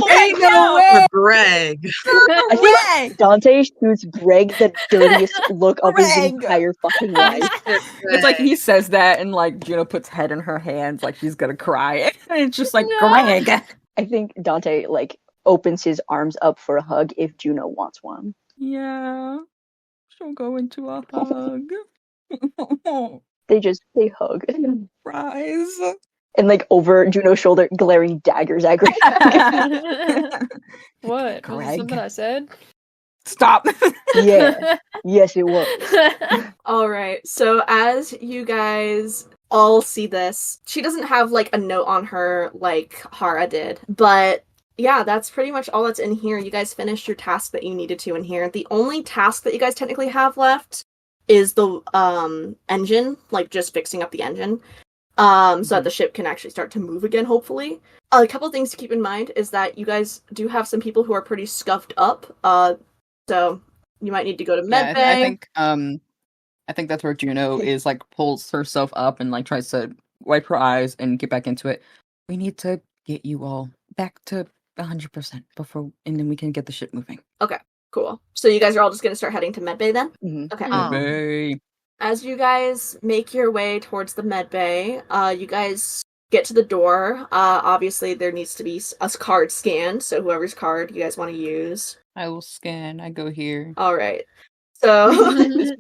Ain't no way. Greg. I think Dante shoots Greg the dirtiest look of his Greg. entire fucking life. It's like he says that, and like Juno puts head in her hands, like she's gonna cry. And it's just like No. Greg. I think Dante like opens his arms up for a hug if Juno wants one. Yeah, she'll go into a hug. They hug. Surprise. And like over Juno's shoulder, glaring daggers at Greg. What? Was it Greg. something I said? Stop. Yeah. Yes, it was. All right, so as you guys all see this, she doesn't have like a note on her like Hara did, but yeah, that's pretty much all that's in here. You guys finished your task that you needed to in here. The only task that you guys technically have left is the engine, like just fixing up the engine. So that the ship can actually start to move again, hopefully. A couple of things to keep in mind is that you guys do have some people who are pretty scuffed up, so you might need to go to Yeah, medbay. I think that's where Juno is like pulls herself up and like tries to wipe her eyes and get back into it. We need to get you all back to 100% before, and then we can get the ship moving. Cool. So you guys are all just going to start heading to medbay then? Mhm. Okay. Hey. As you guys make your way towards the medbay, you guys get to the door. Obviously, there needs to be a card scanned, so whoever's card you guys want to use. I will scan. I go here. All right. So, This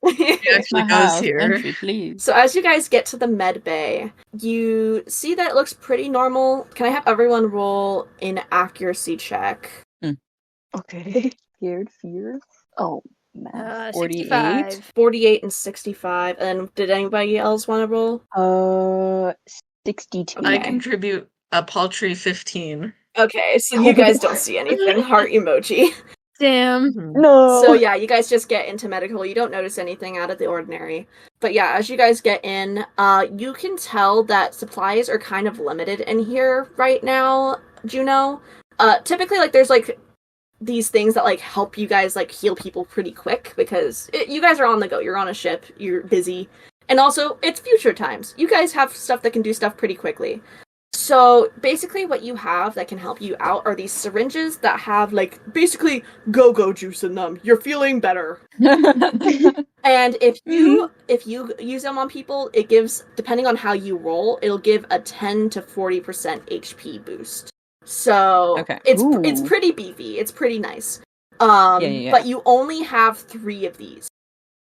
He actually goes here. Entry, please. so as you guys get to the medbay, you see that it looks pretty normal. Can I have everyone roll an accuracy check? Okay. Scared fear. Oh, math. 65. 48 and 65. And did anybody else want to roll? 62. I Okay. contribute a paltry 15. Okay, so you guys don't see anything. Heart emoji. Damn. No. So yeah, you guys just get into medical. You don't notice anything out of the ordinary. But yeah, as you guys get in, you can tell that supplies are kind of limited in here right now, Juno. Typically, like, there's, like, these things that, like, help you guys, like, heal people pretty quick, because you guys are on the go. You're on a ship. You're busy. And also, it's future times. You guys have stuff that can do stuff pretty quickly. So, basically what you have that can help you out are these syringes that have, like, basically go-go juice in them. You're feeling better. And if you use them on people, it gives, depending on how you roll, it'll give a 10 to 40% HP boost. So, Okay. it's Ooh. pretty beefy. It's pretty nice. Yeah. But you only have 3 of these.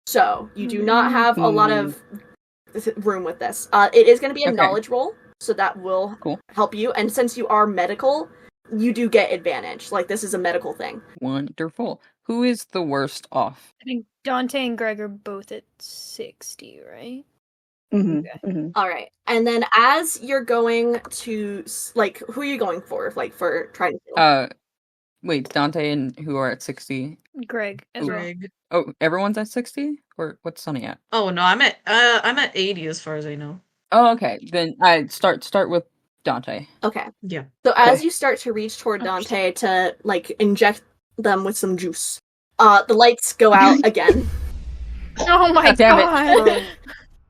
So, you do not have a lot of room with this. It is going to be a Okay. knowledge roll, so that will Cool. help you. And since you are medical, you do get advantage. Like, this is a medical thing. Wonderful. Who is the worst off? I think Dante and Greg are both at 60, right? Mhm, Okay. mhm. All right. And then as you're going to, like, who are you going for? Like, for trying to heal? Wait, Dante and who are at 60? Greg as well. Greg. Oh, everyone's at 60? Or what's Sunny at? Oh no, I'm at 80 as far as I know. Oh, okay. Then I start with Dante. Okay. Yeah. So as Okay. you start to reach toward Dante to, like, inject them with some juice, the lights go out again. Oh my Damn it.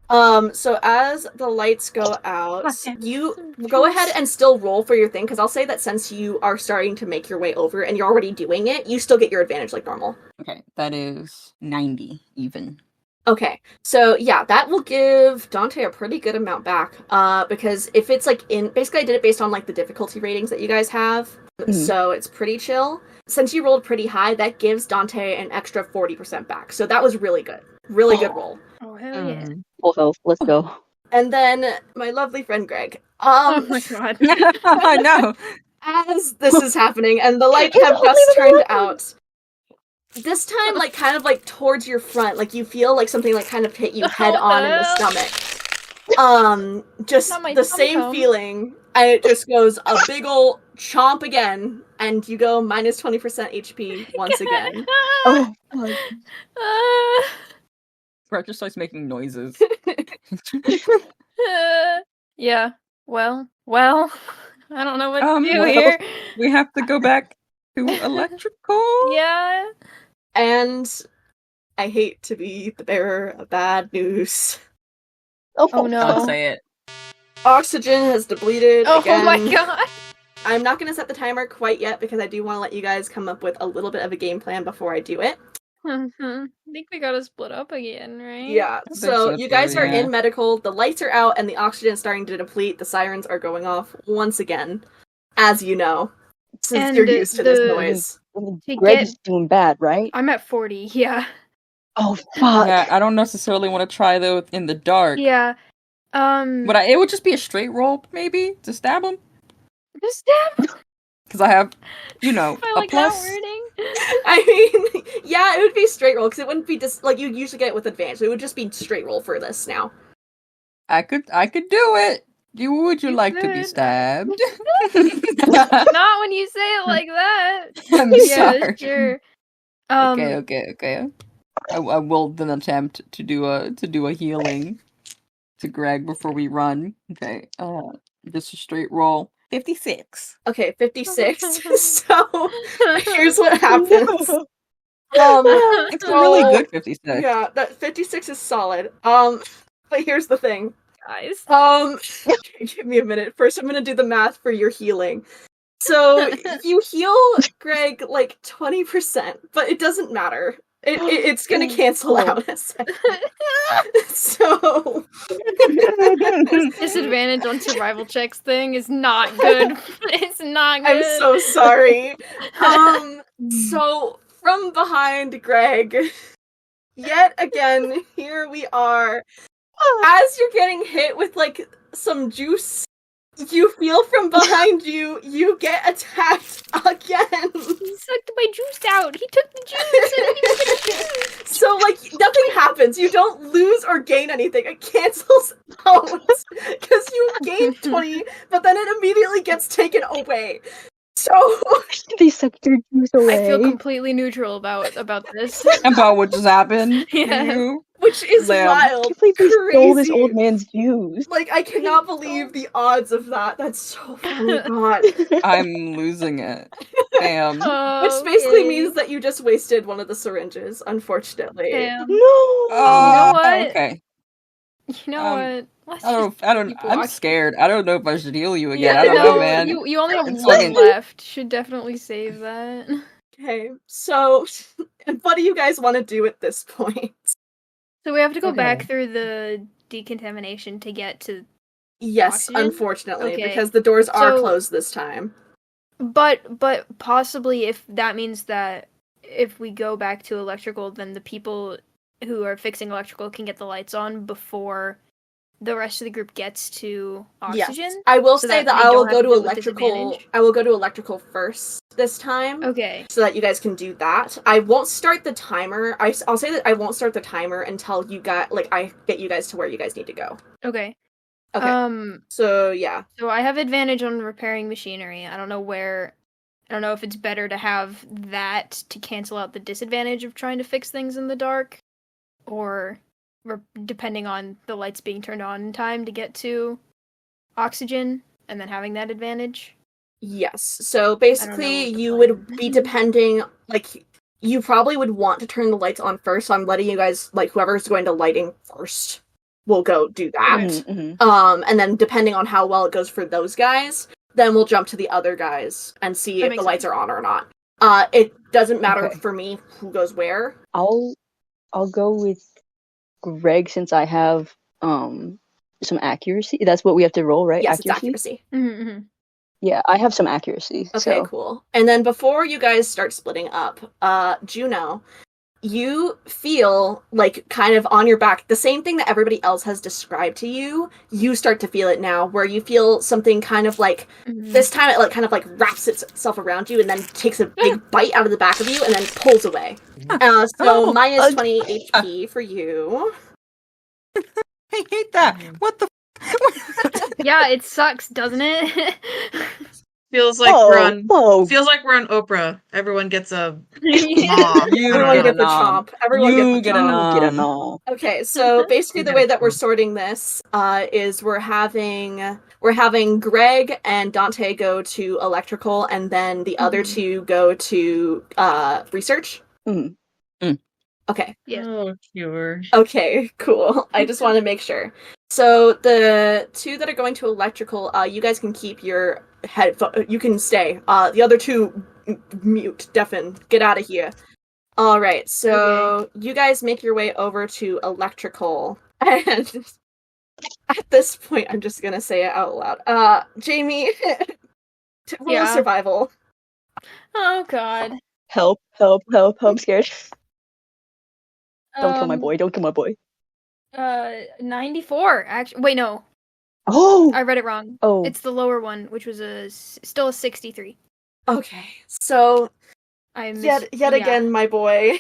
god! So as the lights go out, Okay. you go ahead and still roll for your thing, because I'll say that since you are starting to make your way over and you're already doing it, you still get your advantage like normal. Okay, that is 90 even. Okay, so yeah, that will give Dante a pretty good amount back, because if it's like basically I did it based on like the difficulty ratings that you guys have, so it's pretty chill. Since you rolled pretty high, that gives Dante an extra 40% back, so that was really good. Really good roll. Oh hell yeah! Full health. Let's go. And then my lovely friend Greg. Oh my god! I know. As this is happening and the lights have just turned out, this time, like, kind of like towards your front, like you feel like something like kind of hit you head on in the stomach. Just Not my the tummy same home. feeling, and it just goes a big ol' chomp again, and you go minus 20% HP once again. Oh, God. Brett just starts making noises. Yeah. Well. I don't know what to do well, here. We have to go back to electrical. Yeah. And I hate to be the bearer of bad news. Oh no. Don't say it. Oxygen has depleted Oh again. my god. I'm not going to set the timer quite yet because I do want to let you guys come up with a little bit of a game plan before I do it. I think we gotta split up again, right? Yeah, think so so you guys too, are yeah. in medical, the lights are out, and the oxygen is starting to deplete. The sirens are going off once again, as you know, since And you're used to this the- noise. To Greg's get- doing bad, right? I'm at 40. Yeah. Oh, fuck. Yeah, I don't necessarily want to try though in the dark. Yeah. But it would just be a straight roll, maybe, to stab him. Just stab. Because I have, you know, I a like that plus. wording. I mean, yeah, it would be straight roll, because it wouldn't be just, like, you usually get it with advantage, so it would just be straight roll for this now. I could do it. Would you You like to be could. stabbed? Not when you say it like that. I'm Yeah, sorry. sure. Okay. I will then attempt to do a healing to Greg before we run. Okay. Just a straight roll. 56. Okay, 56, so here's what happens. It's a really good 56. Yeah, that 56 is solid. But here's the thing. Guys. Give me a minute. First, I'm gonna do the math for your healing. So, you heal Greg, like, 20%, but it doesn't matter. It's gonna cancel out a second. So... Disadvantage on survival checks thing is not good. It's not good. I'm so sorry. So, from behind Greg, yet again, here we are. As you're getting hit with, like, some juice, you feel from behind you, you get attacked again. He sucked my juice out. He took the juice and he took the juice. So, like, nothing happens. You don't lose or gain anything. It cancels out. Because you gained 20, but then it immediately gets taken away. So... They sucked your juice away. I feel completely neutral about this. About what just happened. Yeah. You? Which is Lamb. wild. I can't believe they stole this Crazy. old man's juice. Like, I cannot believe the odds of that. That's so funny. God. I'm losing it. Damn. Which basically means that you just wasted one of the syringes, unfortunately. Damn. No. You know what? Okay. You know what? Let's I just don't. keep I'm walking. scared. I don't know if I should heal you again. Yeah, I don't no, know, man. You only have It's one fucking- left. Should definitely save that. Okay, so what do you guys want to do at this point? So we have to go back Okay. through the decontamination to get to. Yes, Oxygen? unfortunately, Okay. because the doors are So- closed this time. But possibly if that means that if we go back to electrical, then the people who are fixing electrical can get the lights on before the rest of the group gets to Yes. oxygen? I will So say that that they I will don't go have to to do it with electrical. disadvantage? I will go to electrical first this time. Okay. So that you guys can do that. I won't start the timer. I'll say that I won't start the timer until I get you guys to where you guys need to go. Okay. Okay. So yeah. So I have advantage on repairing machinery. I don't know if it's better to have that to cancel out the disadvantage of trying to fix things in the dark, or depending on the lights being turned on in time to get to oxygen and then having that advantage. Yes. So basically, you would be depending, like, you probably would want to turn the lights on first. So I'm letting you guys, like, whoever's going to lighting first will go do that. Mm-hmm. And then depending on how well it goes for those guys, then we'll jump to the other guys and see if the lights are on or not. It doesn't matter for me who goes where. I'll go with Greg since I have some accuracy. That's what we have to roll, right? Yes, it's accuracy. Mm-hmm. Yeah, I have some accuracy. Okay, cool. And then before you guys start splitting up, Juno, you feel like kind of on your back, the same thing that everybody else has described to you, you start to feel it now, where you feel something kind of like, this time it like kind of like wraps itself around you and then takes a big bite out of the back of you and then pulls away. So minus 20 HP for you. I hate that. What the Yeah, it sucks, doesn't it? Feels like we're on Oprah. Everyone gets a Everyone gets a chomp. Everyone get a nom. Okay, so basically the way that we're sorting this is we're having Greg and Dante go to electrical, and then the other two go to research. Okay. Yeah. Oh, cure. Okay, cool. I just want to make sure. So the two that are going to electrical, you guys can keep your you can stay. The other two, mute, deafen, get out of here. All right, so you guys make your way over to electrical, and at this point, I'm just gonna say it out loud. Jamie, roll survival. Oh God. Help, I'm scared. Don't kill my boy. 94. Actually, wait, no. Oh, I read it wrong. Oh, it's the lower one, which was still a 63. Okay, so I missed, yet again, my boy.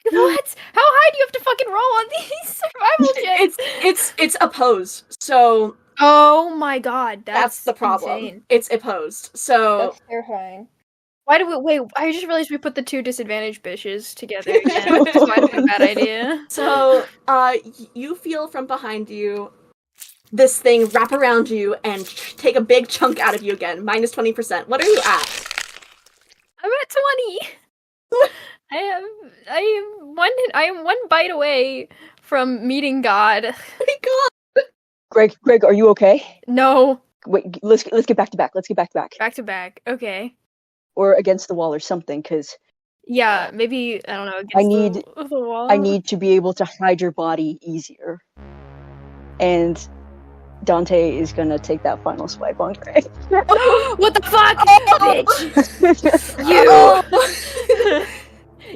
What? How high do you have to fucking roll on these survival checks? It's opposed. So. Oh my God, that's the problem. Insane. It's opposed. So. That's terrifying. Why do we wait? I just realized we put the two disadvantaged bitches together again. This might be a bad idea. So, you feel from behind you this thing wrap around you and take a big chunk out of you again. Minus 20%. What are you at? I'm at 20. I am one bite away from meeting God. Oh my God. Greg, are you okay? No. Wait, let's get back to back. Back to back. Okay. Or against the wall or something, because yeah, maybe I don't know. Against the wall. I need to be able to hide your body easier, and Dante is gonna take that final swipe on Greg. What the fuck, bitch!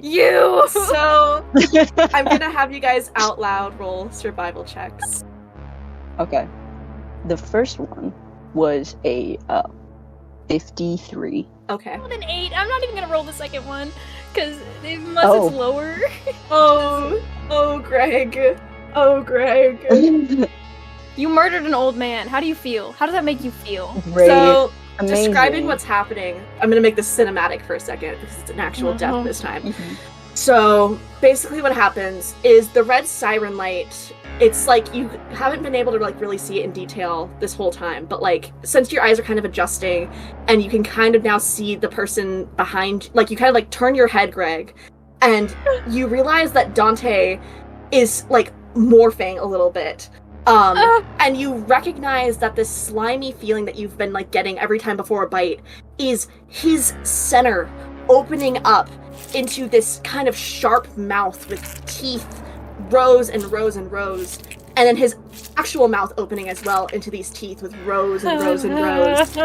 You. So I'm gonna have you guys out loud roll survival checks. Okay. The first one was a 53. Okay. I rolled an 8. I'm not even gonna roll the second one, because unless it's lower. Oh, Greg. Oh, Greg. You murdered an old man. How do you feel? How does that make you feel? Great. So, amazing. Describing what's happening, I'm gonna make this cinematic for a second, because it's an actual death this time. Mm-hmm. So, basically what happens is the red siren light, it's like you haven't been able to like really see it in detail this whole time, but like since your eyes are kind of adjusting and you can kind of now see the person behind, like you kind of like turn your head, Greg, and you realize that Dante is like morphing a little bit. And you recognize that this slimy feeling that you've been like getting every time before a bite is his center opening up into this kind of sharp mouth with teeth, rows and rows and rows, and then his actual mouth opening as well into these teeth with rows and rows and rows,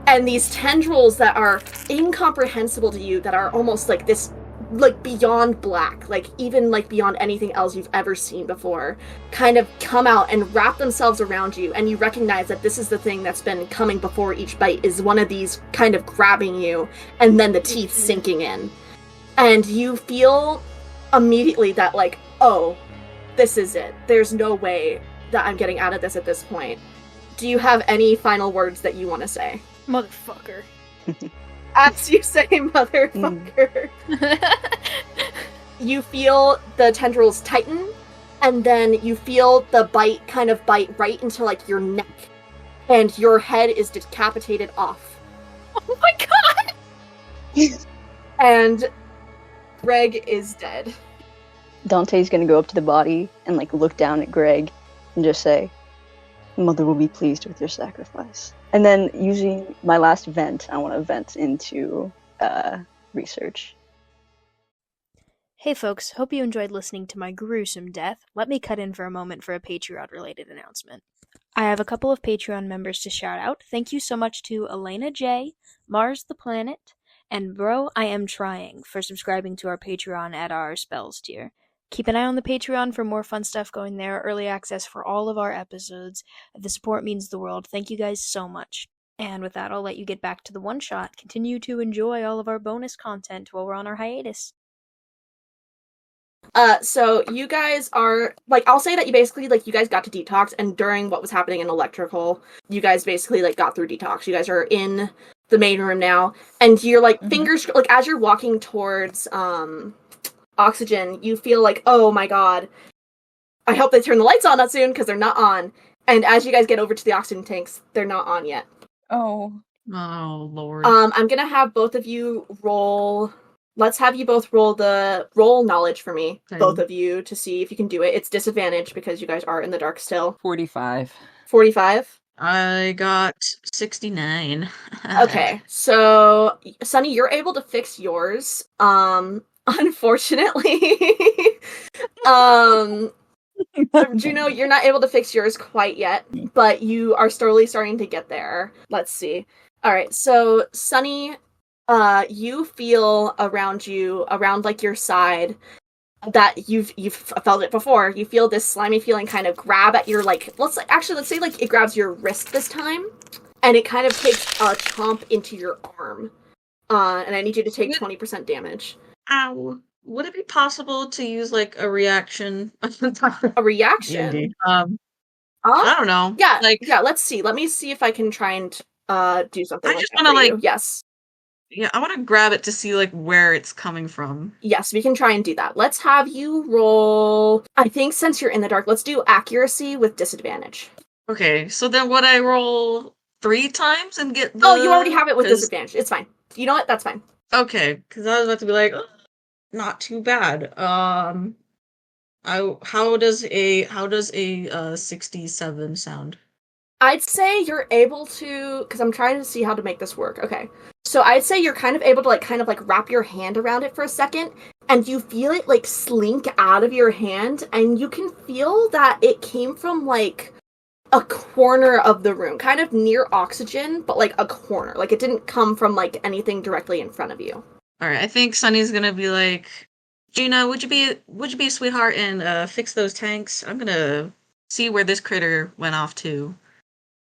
and these tendrils that are incomprehensible to you, that are almost like this like beyond black, like even like beyond anything else you've ever seen before, kind of come out and wrap themselves around you, and you recognize that this is the thing that's been coming before each bite, is one of these kind of grabbing you and then the teeth sinking in. And you feel immediately that like, oh, this is it. There's no way that I'm getting out of this at this point. Do you have any final words that you want to say? Motherfucker. As you say, motherfucker, you feel the tendrils tighten, and then you feel the bite kind of bite right into, like, your neck, and your head is decapitated off. Oh my god! And Greg is dead. Dante's gonna go up to the body and like look down at Greg and just say, "Mother will be pleased with your sacrifice." And then using my last vent, I want to vent into research. Hey folks, hope you enjoyed listening to my gruesome death. Let me cut in for a moment for a Patreon-related announcement. I have a couple of Patreon members to shout out. Thank you so much to Elena J, Mars the Planet, and Bro I Am Trying for subscribing to our Patreon at our spells tier. Keep an eye on the Patreon for more fun stuff going there, early access for all of our episodes. The support means the world. Thank you guys so much. And with that, I'll let you get back to the one-shot. Continue to enjoy all of our bonus content while we're on our hiatus. So you guys are, like, I'll say that you basically, like, you guys got to detox, and during what was happening in Electrical, you guys basically, like, got through detox. You guys are in the main room now, and you're, like, fingers, like, as you're walking towards, Oxygen, you feel like, oh my god, I hope they turn the lights on soon, because they're not on. And as you guys get over to the oxygen tanks, they're not on yet. Oh. Oh, Lord. I'm gonna have both of you roll, let's have you both roll the roll knowledge for me, both of you, to see if you can do it. It's disadvantage because you guys are in the dark still. 45. 45? I got 69. Okay, so, Sunny, you're able to fix yours. Unfortunately, Juno, you're not able to fix yours quite yet, but you are slowly starting to get there. Let's see. All right, so Sunny, you feel around you, around like your side, that you've felt it before. You feel this slimy feeling kind of grab at your, like, let's say like it grabs your wrist this time, and it kind of takes a chomp into your arm. And I need you to take 20% damage. Ow. Would it be possible to use, like, a reaction? A reaction? I don't know. Yeah, like, yeah, let's see. Let me see if I can try and do something I like just that wanna, for like- you. Yes. Yeah, I want to grab it to see, like, where it's coming from. Yes, we can try and do that. Let's have you roll, I think since you're in the dark, let's do accuracy with disadvantage. Okay, so then would I roll 3 times and get the... Oh, you already have it with disadvantage. It's fine. You know what? That's fine. Okay, because I was about to be like, not too bad. How does a 67 sound? I'd say you're able to, because I'm trying to see how to make this work. Okay. So I'd say you're kind of able to, like, kind of, like, wrap your hand around it for a second, and you feel it, like, slink out of your hand, and you can feel that it came from, like, a corner of the room, kind of near Oxygen, but, like, a corner. Like, it didn't come from, like, anything directly in front of you. Alright, I think Sunny's gonna be like, Gina, would you be a sweetheart and fix those tanks? I'm gonna see where this critter went off to.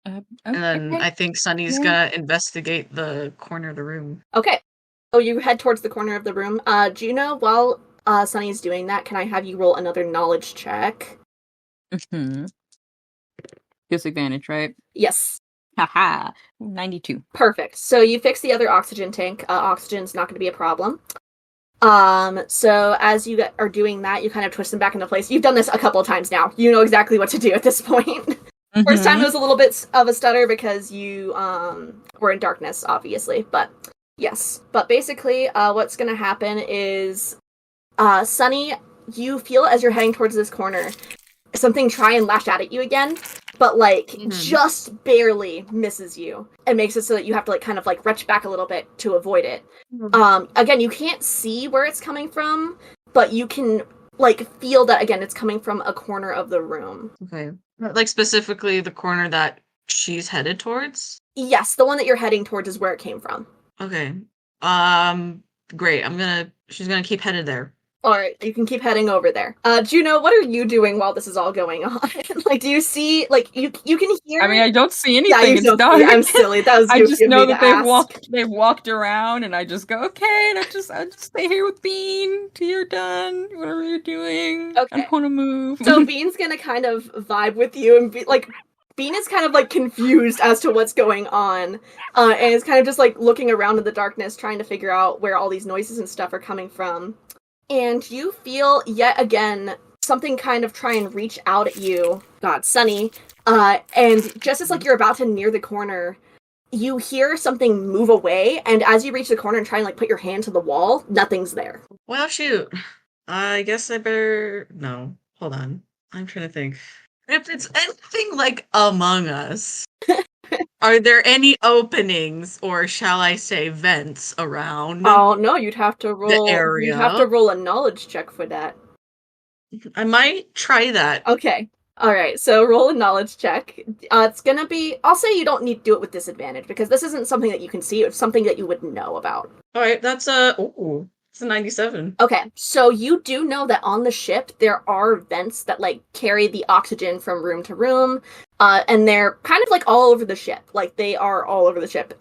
Okay. And then I think Sunny's gonna investigate the corner of the room. Okay. Oh, you head towards the corner of the room. Juno, while Sunny's doing that, can I have you roll another knowledge check? Disadvantage, right? Yes. Haha. 92. Perfect. So you fix the other oxygen tank. Oxygen's not going to be a problem. So as you are doing that, you kind of twist them back into place. You've done this a couple of times now. You know exactly what to do at this point. First time it was a little bit of a stutter because you were in darkness, obviously. But yes. But basically, what's going to happen is, Sunny, you feel as you're heading towards this corner, something try and lash out at you again, but, like, just barely misses you. It makes it so that you have to, like, kind of, like, retch back a little bit to avoid it. Again, you can't see where it's coming from, but you can, like, feel that, again, it's coming from a corner of the room. Okay. Like, specifically the corner that she's headed towards? Yes, the one that you're heading towards is where it came from. Okay. Great. She's gonna keep headed there. All right, you can keep heading over there. Juno, what are you doing while this is all going on? Like, do you see, like, you can hear? I mean, I don't see anything. Yeah, you it's don't dark. see. I'm silly. That was I goofy just of know me that to ask. they've walked around, and I just go, okay, and I just stay here with Bean till you're done. Whatever you're doing, Okay. I'm gonna move. So Bean's gonna kind of vibe with you and be like, Bean is kind of like confused as to what's going on, and is kind of just like looking around in the darkness, trying to figure out where all these noises and stuff are coming from. And you feel yet again something kind of try and reach out at you. God, Sunny. And just as like you're about to near the corner, you hear something move away, and as you reach the corner and try and like put your hand to the wall, nothing's there. Well, shoot. I guess I better. No, hold on. I'm trying to think. If it's anything like Among Us, are there any openings, or shall I say vents around? Oh no, you'd have to roll. The area. You'd have to roll a knowledge check for that. I might try that. Okay. All right. So roll a knowledge check. It's gonna be. I'll say you don't need to do it with disadvantage because this isn't something that you can see. It's something that you would know about. All right. That's it's a 97. Okay, so you do know that on the ship there are vents that like carry the oxygen from room to room, and they're kind of like all over the ship. Like they are all over the ship.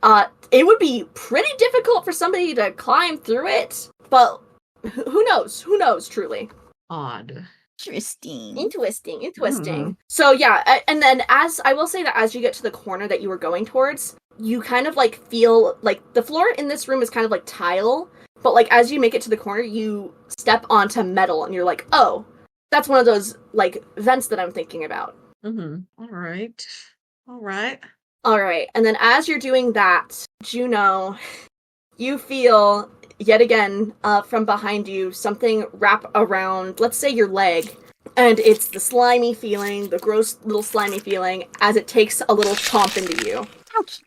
It would be pretty difficult for somebody to climb through it, but who knows? Who knows? Truly. Odd. Interesting. So yeah, and then as I will say that as you get to the corner that you were going towards, you kind of like feel like the floor in this room is kind of like tile. But, like, as you make it to the corner, you step onto metal, and you're like, oh, that's one of those, like, vents that I'm thinking about. Mm-hmm. All right. And then as you're doing that, Juno, you feel, yet again, from behind you, something wrap around, let's say, your leg. And it's the slimy feeling, the gross little slimy feeling, as it takes a little chomp into you. Ouch.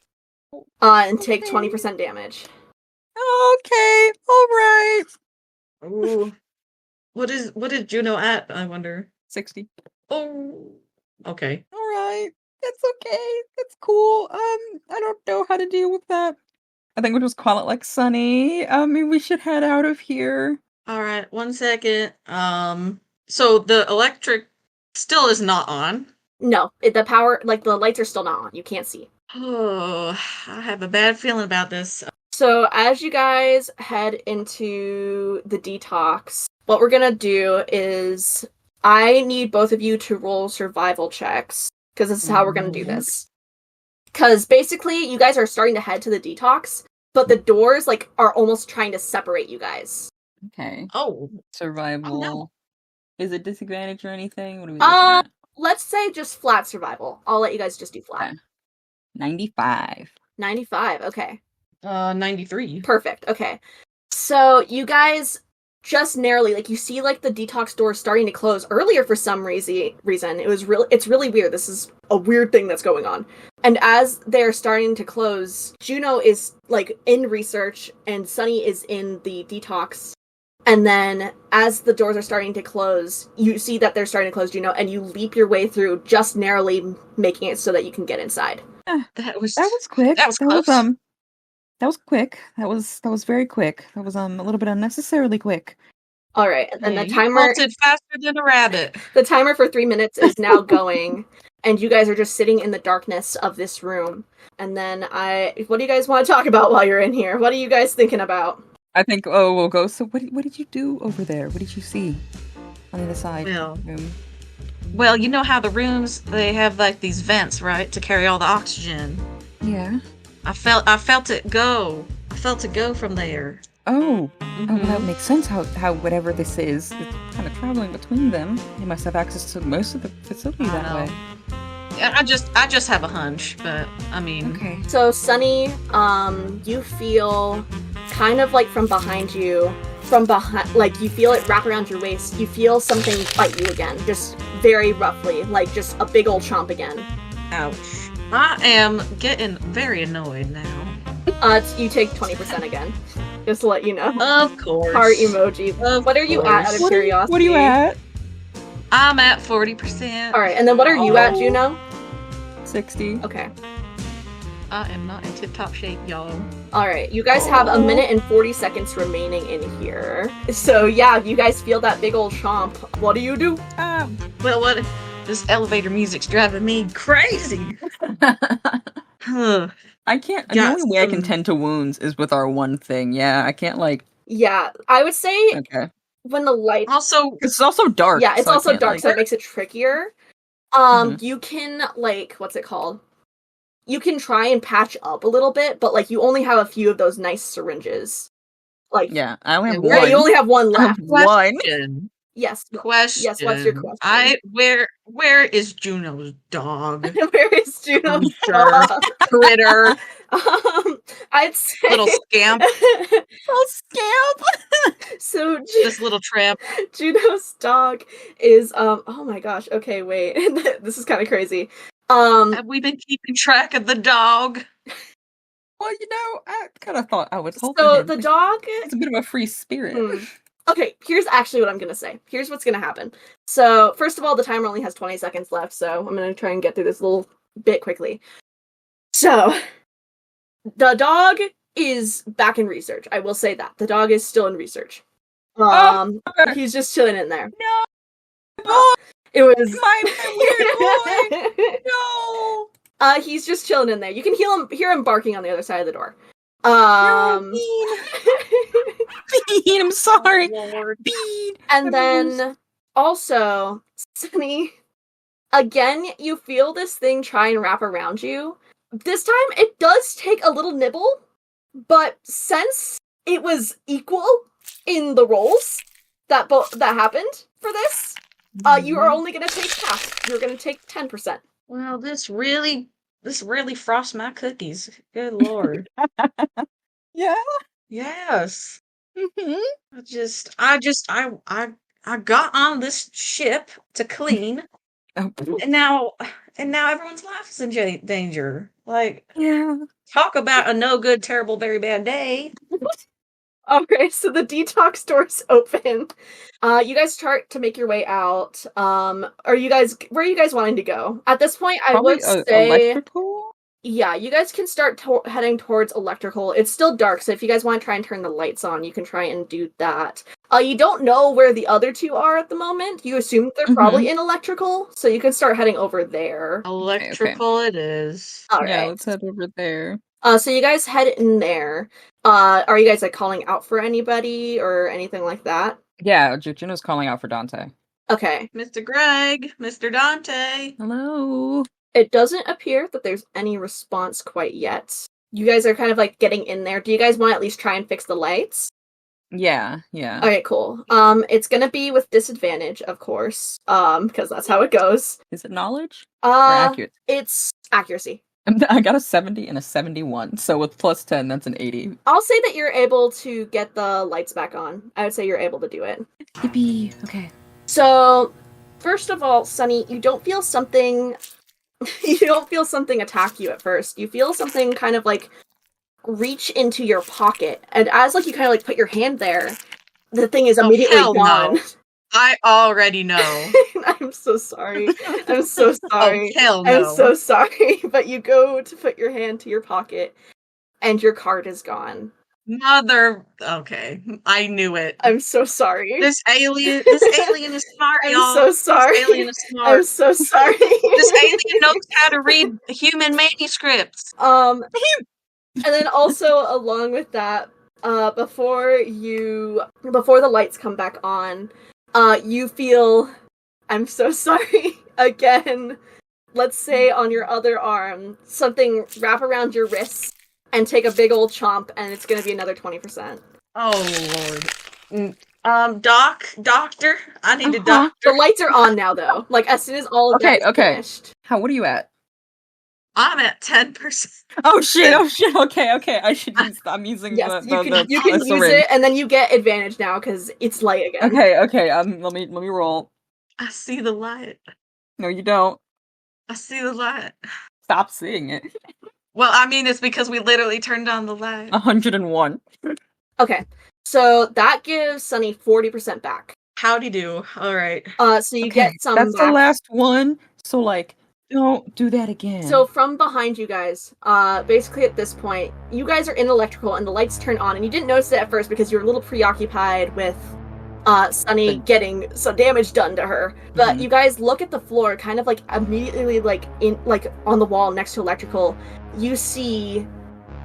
And take 20% damage. Okay, all right. Ooh. What is Juno at, I wonder? 60. Oh. Okay. All right. That's okay. That's cool. I don't know how to deal with that. I think we'll just call it like Sunny. Maybe we should head out of here. All right. 1 second. So the electric still is not on. No, the power, like, the lights are still not on. You can't see. Oh, I have a bad feeling about this. So as you guys head into the detox, what we're gonna do is I need both of you to roll survival checks, because this is how we're gonna do this. Because basically, you guys are starting to head to the detox, but the doors, like, are almost trying to separate you guys. Okay. Oh. Survival. Oh, no. Is it disadvantage or anything? What are we looking at? Let's say just flat survival. I'll let you guys just do flat. Okay. 95. 95, okay. 93. Perfect. Okay. So you guys just narrowly, like, you see like the detox door starting to close earlier for some reason. It's really weird. This is a weird thing that's going on. And as they're starting to close, Juno is like in research and Sunny is in the detox. And then as the doors are starting to close, you see that they're starting to close, Juno, and you leap your way through, just narrowly making it so that you can get inside. That was quick. That was close. That was quick. That was very quick. That was a little bit unnecessarily quick. All right, and Yeah, the you timer bolted faster than a rabbit. The timer for 3 minutes is now going, and you guys are just sitting in the darkness of this room. And then what do you guys want to talk about while you're in here? What are you guys thinking about? I think we'll go. So what did you do over there? What did you see on the other side room? Well, you know how the rooms, they have like these vents, right, to carry all the oxygen. Yeah. I felt it go. I felt it go from there. Oh, well, that makes sense. How whatever this is kind of traveling between them. They must have access to most of the facility that way. Yeah, I just have a hunch, but I mean. Okay. So Sunny, you feel kind of like from behind, like you feel it wrap around your waist. You feel something bite you again, just very roughly, like just a big old chomp again. Ouch. I am getting very annoyed now. You take 20% again. Just to let you know. Of course. Heart emoji. What are you at out of curiosity? What are you at? I'm at 40%. Alright, and then what are you at, Juno? 60. Okay. I am not in tip-top shape, y'all. Alright, you guys have a minute and 40 seconds remaining in here. So yeah, you guys feel that big old chomp. What do you do? Well, what? This elevator music's driving me crazy. I can't. The only way I can tend to wounds is with our one thing. Yeah, I can't like. Yeah, I would say Okay. when the light. Also, it's also dark. Yeah, it's so also dark, like... so it makes it trickier. You can like, what's it called? You can try and patch up a little bit, but like you only have a few of those nice syringes. Like yeah, I only have yeah, one. you only have one left. One. Yes. Question. Yes. What's your question? Where is Juno's dog? Where is Juno's dog? Critter. I'd say Little scamp. Little scamp. So this little tramp. Juno's dog is oh my gosh. Okay, wait. This is kind of crazy. Have we been keeping track of the dog? Well, I kind of thought I was hoping. So the dog is a bit of a free spirit. Okay, here's actually what I'm gonna say. Here's what's gonna happen. So, first of all, the timer only has 20 seconds left, so I'm gonna try and get through this little bit quickly. So, the dog is back in research. I will say that. The dog is still in research. He's just chilling in there. No! It was... My weird boy! No! He's just chilling in there. You can hear him barking on the other side of the door. Bean, I'm sorry. Bean. And then also, Sunny, again, you feel this thing try and wrap around you. This time, it does take a little nibble, but since it was equal in the rolls that happened for this, you are only going to take half. You're going to take 10%. Well, this really frosts my cookies. Good lord. Yeah. Yes. Mm-hmm. I got on this ship to clean, and now everyone's life is in danger. Like, yeah. Talk about a no good, terrible, very bad day. Okay, so the detox door's open. You guys start to make your way out. Where are you guys wanting to go? At this point, I would say electrical? Yeah, you guys can start heading towards electrical. It's still dark, so if you guys want to try and turn the lights on, you can try and do that. You don't know where the other two are at the moment. You assume they're probably in electrical, so you can start heading over there. Electrical it is. All right. Yeah, let's head over there. So you guys head in there. Are you guys like calling out for anybody or anything like that? Yeah, Juno's calling out for Dante. Okay. Mr. Greg, Mr. Dante. Hello. It doesn't appear that there's any response quite yet. You guys are kind of like getting in there. Do you guys want to at least try and fix the lights? Yeah. Okay, cool. It's gonna be with disadvantage, of course. Because that's how it goes. Is it knowledge? Or accuracy? It's accuracy. I got a 70 and a 71, so with plus 10, that's an 80. I'll say that you're able to get the lights back on. I would say you're able to do it. Yippee. Okay. So, first of all, Sunny, you don't feel something attack you at first. You feel something kind of like reach into your pocket, and as like you kind of like put your hand there, the thing is immediately gone. No. I already know. I'm so sorry. I'm so sorry. Oh, hell no. I'm so sorry. But you go to put your hand to your pocket, and your card is gone. Okay, I knew it. I'm so sorry. This alien is smart, y'all. I'm so sorry. This alien is smart. I'm so sorry. This alien knows how to read human manuscripts. And then also along with that, before the lights come back on, you feel, I'm so sorry, again, let's say on your other arm, something wrap around your wrist and take a big old chomp, and it's gonna be another 20%. Oh, Lord. Doctor? I need a doctor. The lights are on now, though. Like, as soon as all of that is finished. What are you at? I'm at 10%. Oh shit! Okay. I should stop using yes, the you can use it, and then you get advantage now, because it's light again. Okay, let me roll. I see the light. No, you don't. I see the light. Stop seeing it. Well, I mean, it's because we literally turned on the light. 101. Okay, so that gives Sunny 40% back. Howdy do. All right. So you get some That's back. the last one. So, like, Don't do that again. So from behind you guys, basically at this point, you guys are in electrical and the lights turn on, and you didn't notice it at first because you were a little preoccupied with Sunny getting some damage done to her. But you guys look at the floor, kind of like immediately like on the wall next to electrical, you see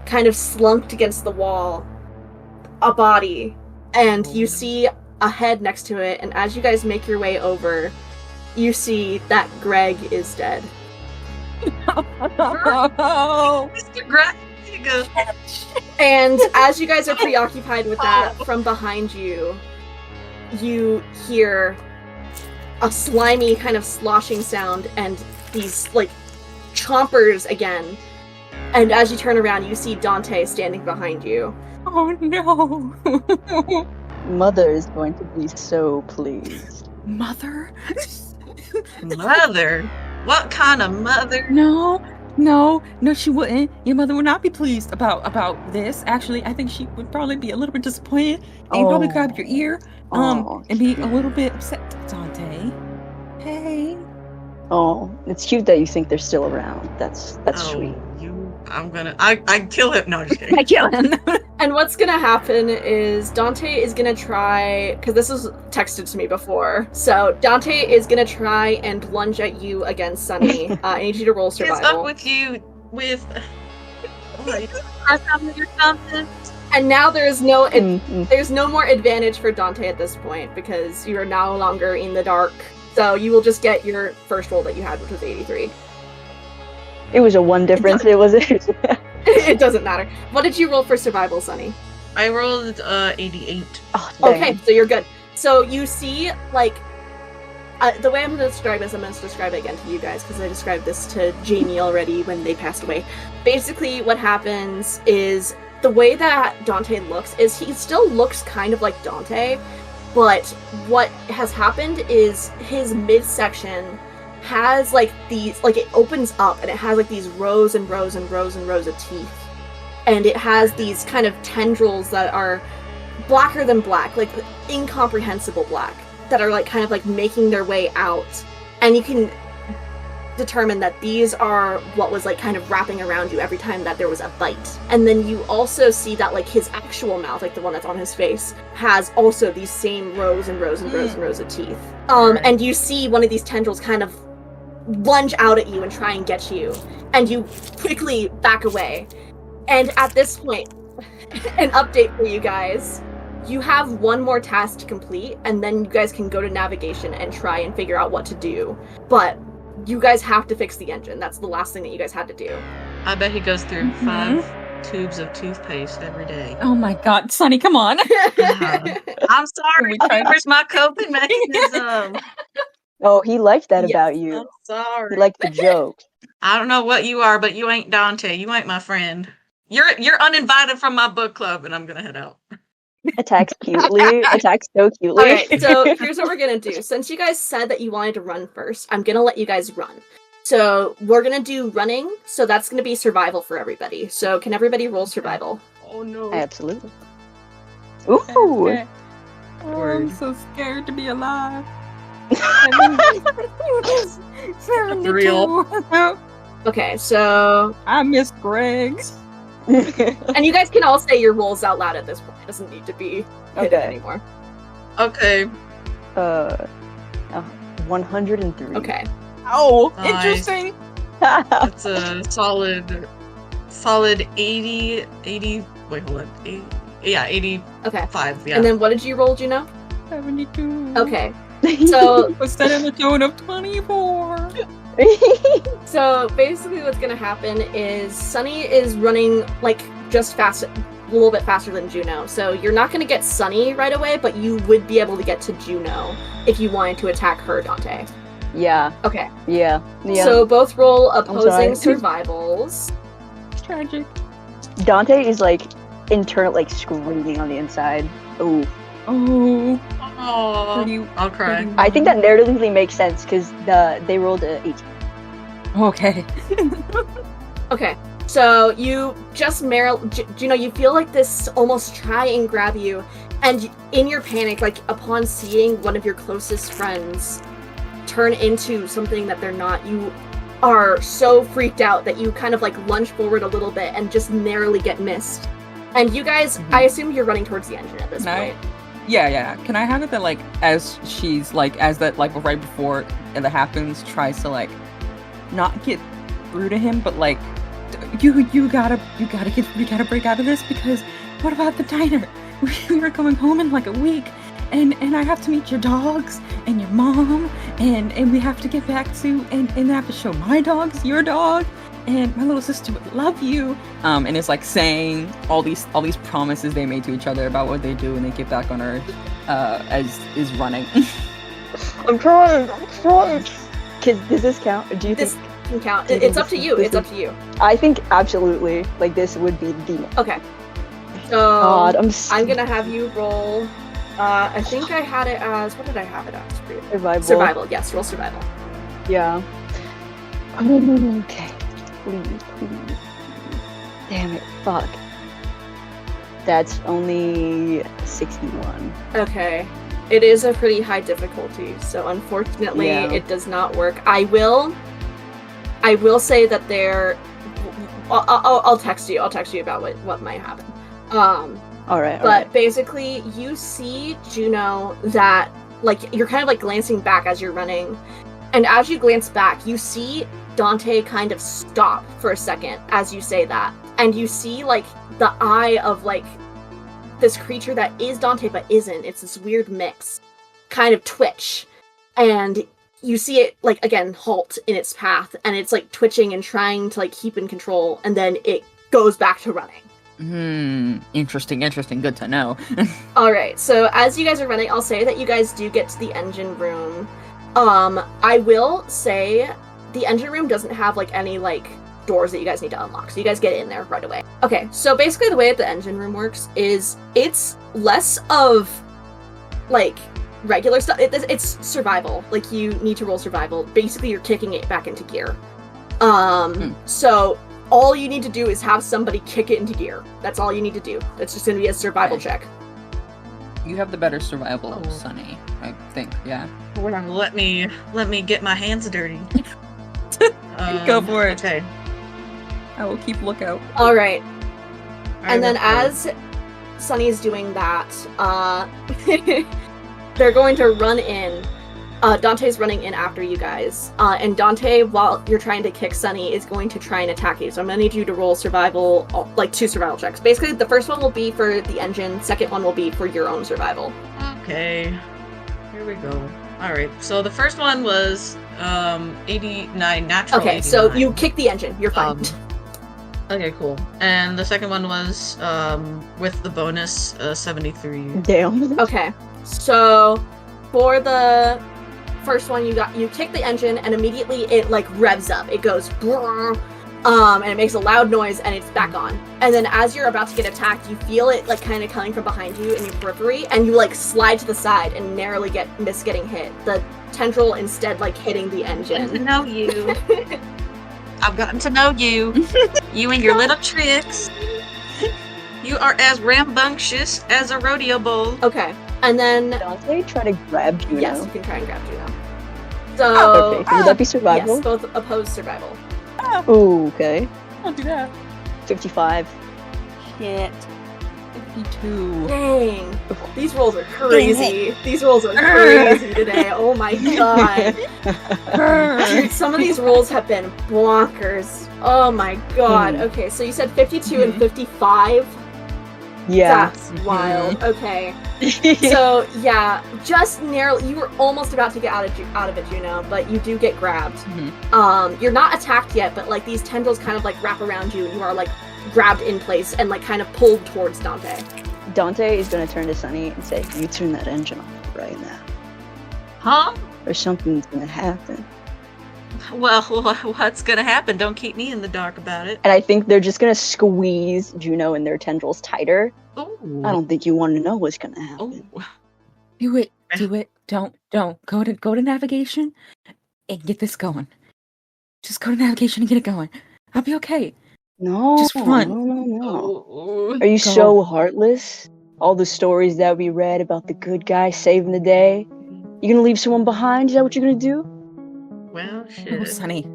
kind of slumped against the wall a body, and you see a head next to it, and as you guys make your way over, you see that Greg is dead. Mr. Greg! And as you guys are preoccupied with that, from behind you, you hear a slimy kind of sloshing sound and these, like, chompers again. And as you turn around, you see Dante standing behind you. Oh no! Mother is going to be so pleased. Mother? Mother? What kind of mother? No, she wouldn't. Your mother would not be pleased about this. Actually, I think she would probably be a little bit disappointed and probably grab your ear, and be a little bit upset. Dante, hey. Oh, it's cute that you think they're still around. That's sweet. I kill him. No, I'm just kidding. I kill him. And what's gonna happen is Dante is gonna try, because this was texted to me before, so Dante is gonna try and lunge at you against Sunny. I need you to roll survival. What's up with you with... And now there's no more advantage for Dante at this point, because you are no longer in the dark. So you will just get your first roll that you had, which was 83. It was a 1 difference, it wasn't. It doesn't matter. What did you roll for survival, Sunny? I rolled 88. Oh, dang. Okay, so you're good. So you see, like, the way I'm going to describe this, I'm going to describe it again to you guys, because I described this to Jamie already when they passed away. Basically, what happens is, the way that Dante looks is he still looks kind of like Dante, but what has happened is his midsection has like these, like, it opens up and it has like these rows and rows and rows and rows of teeth, and it has these kind of tendrils that are blacker than black, like incomprehensible black, that are like kind of like making their way out, and you can determine that these are what was like kind of wrapping around you every time that there was a bite. And then you also see that like his actual mouth, like the one that's on his face, has also these same rows and rows and rows and rows of teeth. And you see one of these tendrils kind of lunge out at you and try and get you, and you quickly back away. And at this point, an update for you guys. You have one more task to complete, and then you guys can go to navigation and try and figure out what to do. But you guys have to fix the engine. That's the last thing that you guys had to do. I bet he goes through 5 tubes of toothpaste every day. Oh my god, Sunny, come on. I'm sorry. Where's my coping mechanism? Oh, he liked that about you. I'm sorry. He liked the joke. I don't know what you are, but you ain't Dante. You ain't my friend. You're uninvited from my book club, and I'm gonna head out. Attacks cutely. Attacks so cutely. Alright, so here's what we're gonna do. Since you guys said that you wanted to run first, I'm gonna let you guys run. So we're gonna do running, so that's gonna be survival for everybody. So can everybody roll survival? Oh no. Absolutely. Ooh. Okay. Oh, I'm so scared to be alive. 72. Real. Okay, so... I miss Greg. And you guys can all say your rolls out loud at this point. It doesn't need to be hidden anymore. Okay. 103. Okay. Oh, Nice. interesting. That's a solid 80, wait, hold on. 85, Okay. yeah. And then what did you roll, Juno? 72. Okay. So Was that in the tone of 24? So basically what's gonna happen is Sunny is running like just fast, a little bit faster than Juno. So you're not gonna get Sunny right away, but you would be able to get to Juno if you wanted to attack her, Dante. Yeah. Okay. Yeah. So both roll opposing sorry. survivals. Tragic. Dante is like like screaming on the inside. Ooh. Oh. Oh, I'll cry. I think that narratively makes sense because they rolled a 18. Okay. Okay. So you just Juno, you feel like this almost try and grab you, and in your panic, like upon seeing one of your closest friends turn into something that they're not, you are so freaked out that you kind of like lunge forward a little bit and just narrowly get missed. And you guys, I assume you're running towards the engine at this point. Yeah. Can I have it that like as she's like as that like right before that happens tries to like not get through to him, but like you gotta break out of this because what about the diner? We were going home in like a week. And I have to meet your dogs and your mom, and we have to get back to and I have to show my dogs your dog, and my little sister would love you. And it's like saying all these promises they made to each other about what they do when they get back on Earth, as is running. I'm trying. Does this count? Or do you This think can count. It's up to you. It's up to you. I think absolutely. Like this would be the. Okay. So God, I'm gonna have you roll. I think I had it as, what did I have it as for you? Survival. Survival, yes, roll survival. Yeah. Okay. Please. Damn it. Fuck. That's only 61. Okay. It is a pretty high difficulty, so unfortunately it does not work. I will say that I'll text you about what might happen. But basically, you see, Juno, that, like, you're kind of, like, glancing back as you're running. And as you glance back, you see Dante kind of stop for a second as you say that. And you see, like, the eye of, like, this creature that is Dante but isn't. It's this weird mix. Kind of twitch. And you see it, like, again, halt in its path. And it's, like, twitching and trying to, like, keep in control. And then it goes back to running. Interesting. Good to know. Alright, so as you guys are running, I'll say that you guys do get to the engine room. I will say the engine room doesn't have, like, any, like, doors that you guys need to unlock, so you guys get in there right away. Okay, so basically the way that the engine room works is it's less of, like, regular stuff. It's survival. Like, you need to roll survival. Basically, you're kicking it back into gear. So all you need to do is have somebody kick it into gear. That's all you need to do. That's just going to be a survival check. You have the better survival, Sunny, I think, yeah. Let me get my hands dirty. Go for it. Okay. I will keep lookout. Alright. And then as Sunny's doing that, they're going to run in. Dante's running in after you guys. And Dante, while you're trying to kick Sunny, is going to try and attack you. So I'm going to need you to roll survival, like 2 survival checks. Basically, the first one will be for the engine, second one will be for your own survival. Okay. Here we go. Alright, so the first one was 89, natural. Okay, 89. so you kick the engine, you're fine. Okay, cool. And the second one was with the bonus 73. Damn. Okay, so for the first one, you kick the engine, and immediately it, like, revs up. It goes, and it makes a loud noise, and it's back on. And then as you're about to get attacked, you feel it, like, kind of coming from behind you in your periphery, and you, like, slide to the side and narrowly miss getting hit. The tendril instead, like, hitting the engine. Getting to know you. I've gotten to know you. You and your little tricks. You are as rambunctious as a rodeo bull. Okay, and then Dante try to grab Juno. yes, you can try and grab Juno. So Okay, would that be survival? yes, both opposed survival. Ooh, okay. Don't do that. 55. Shit. 52. Dang, these rolls are crazy. These rolls are crazy today. Oh my god. Dude, some of these rolls have been bonkers. Oh my god. Okay, so you said 52 and 55? Yeah. That's wild. Okay. So, yeah, just narrowly, you were almost about to get out of it, Juno, but you do get grabbed. You're not attacked yet, but, like, these tendrils kind of, like, wrap around you, and you are, like, grabbed in place and, like, kind of pulled towards Dante. Dante is gonna turn to Sunny and say, "You turn that engine off right now, Huh? or something's gonna happen." Well, what's gonna happen? Don't keep me in the dark about it. And I think they're just gonna squeeze Juno and their tendrils tighter. Ooh. I don't think you want to know what's gonna happen. Oh. Do it. Don't. Go to navigation and get this going. Just go to navigation and get it going. I'll be okay. No, Just run. No. Oh. Are you Go. so heartless? All the stories that we read about the good guy saving the day. You gonna leave someone behind? Is that what you're gonna do? Well, No, shit. Sunny.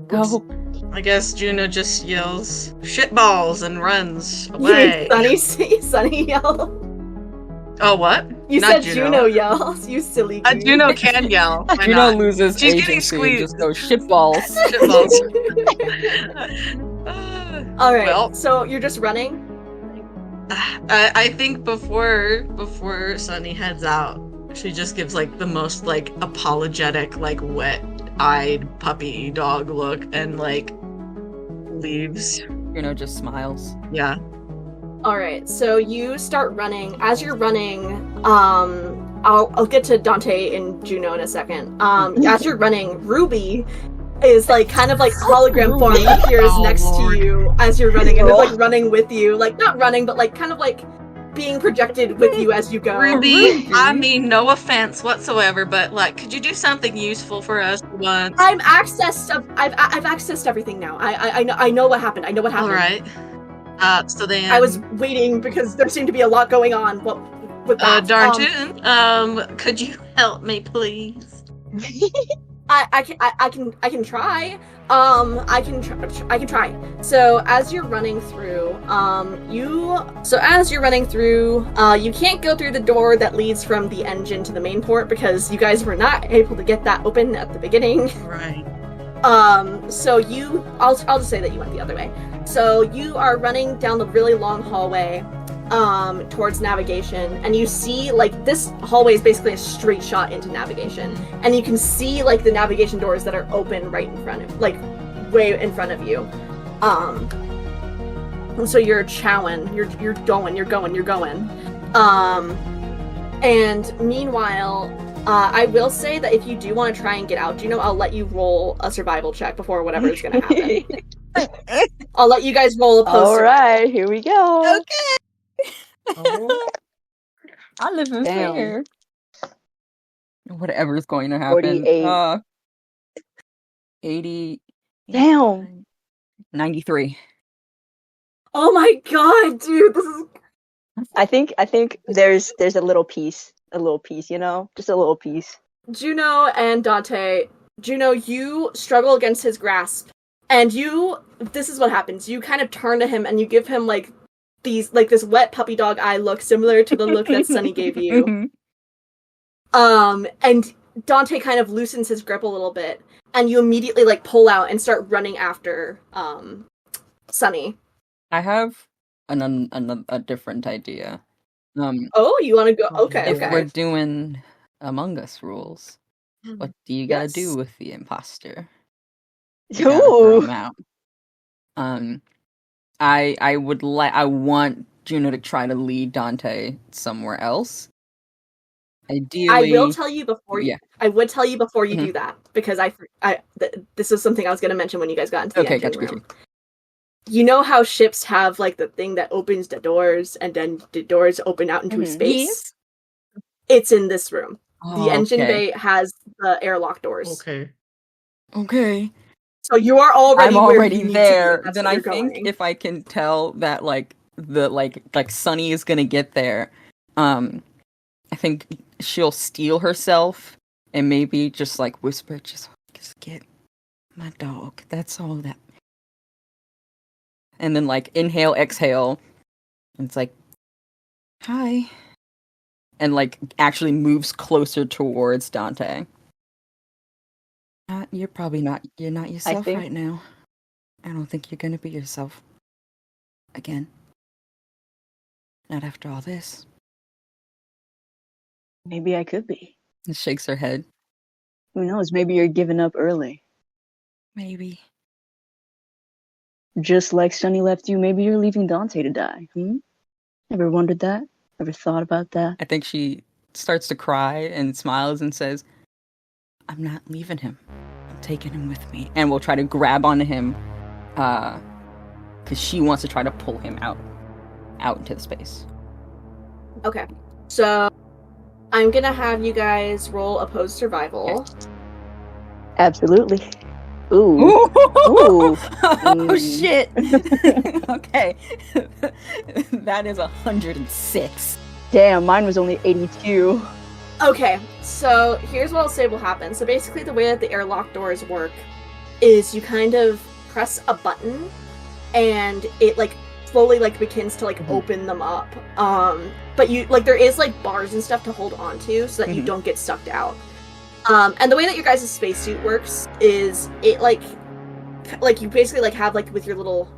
Go. I guess Juno just yells shitballs and runs away. Sunny yell. Oh, what? You Not said Juno yells, you silly goose. Juno can yell. Why Juno not? loses She's getting agency and squeezed. just goes shitballs. Shitballs. Alright, Well, so you're just running? I think before Sunny heads out, she just gives like the most like apologetic, like wet-eyed puppy dog look and like leaves. Juno just smiles. Yeah. Alright, so you start running. As you're running, I'll get to Dante and Juno in a second. As you're running, Ruby is like kind of like hologram form appears next Lord. to you as you're running, and is like running with you. Like not running, but like kind of like being projected with you as you go. Ruby, I mean no offense whatsoever, but like could you do something useful for us once? I've accessed everything now. I know what happened. I know what happened. Alright. So then I was waiting because there seemed to be a lot going on. What with that? Dartoon, could you help me please? I can try. I can try. So as you're running through, you can't go through the door that leads from the engine to the main port because you guys were not able to get that open at the beginning. Right. So I'll just say that you went the other way. So you are running down the really long hallway, towards navigation, and you see like this hallway is basically a straight shot into navigation, and you can see like the navigation doors that are open right in front of, like way in front of you. And so you're chowing, you're going. And meanwhile, I will say that if you do want to try and get out, I'll let you roll a survival check before whatever is going to happen. I'll let you guys roll a post. All right, here we go. Okay. I live in fear. Whatever's going to happen. 48. 80. Damn. 93. Oh my god, dude, this is. I think there's a little piece, just a little piece. Juno and Dante. Juno, you struggle against his grasp, and this is what happens. You kind of turn to him and you give him like this wet puppy dog eye look, similar to the look that Sunny gave you. And Dante kind of loosens his grip a little bit, and you immediately like pull out and start running after Sunny. I have a different idea. Oh, you want to go? Okay, If we're doing Among Us rules, what do you gotta do with the imposter? You gotta throw 'em out. I want Juno to try to lead Dante somewhere else. Ideally, I will tell you before you. Yeah. I would tell you before you do that, because this is something I was going to mention when you guys got into the engine room. You know how ships have like the thing that opens the doors and then the doors open out into space? Yes. It's in this room. The engine bay has the airlock doors. Okay. So you are already. I'm already there. Then I think going. If I can tell that like Sunny is gonna get there, I think she'll steel herself and maybe just like whisper, just get my dog. That's all that. And then like inhale, exhale. And it's like, hi. And like actually moves closer towards Dante. You're not yourself right now. I don't think you're gonna be yourself again. Not after all this. Maybe I could be. And shakes her head. Who knows? Maybe you're giving up early. Maybe. Just like Sunny left you, maybe you're leaving Dante to die. Ever wondered that? Ever thought about that? I think she starts to cry and smiles and says, I'm not leaving him. I'm taking him with me. And we'll try to grab onto him because she wants to try to pull him out into the space. Okay. So I'm going to have you guys roll opposed survival. Yes. Absolutely. Ooh. Ooh. Oh, shit. Okay. That is 106. Damn, mine was only 82. Okay, so here's what I'll say will happen. So basically the way that the airlock doors work is you kind of press a button and it like slowly like begins to like open them up. But you like there is like bars and stuff to hold on to so that you don't get sucked out. And the way that your guys' spacesuit works is it like you basically like have like with your little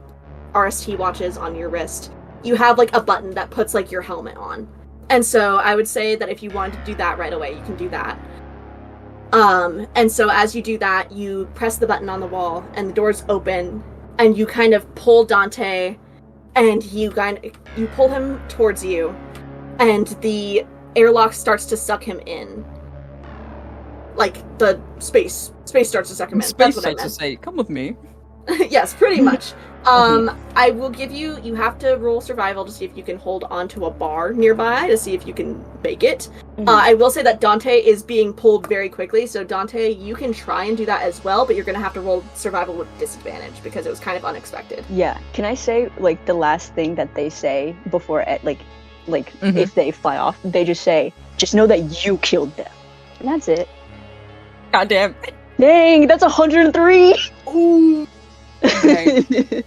RST watches on your wrist, you have like a button that puts like your helmet on. And so I would say that if you wanted to do that right away, you can do that. And so as you do that, you press the button on the wall and the doors open and you kind of pull Dante and you pull him towards you and the airlock starts to suck him in. Like the space starts to suck him in. Space starts to say, "Come with me." Yes, pretty much. I will give you have to roll survival to see if you can hold onto a bar nearby to see if you can make it. I will say that Dante is being pulled very quickly, so Dante, you can try and do that as well, but you're going to have to roll survival with disadvantage because it was kind of unexpected. Yeah. Can I say, like, the last thing that they say before, if they fly off, they just say, "Just know that you killed them." And that's it. Goddamn. Dang, that's 103! Ooh. Okay.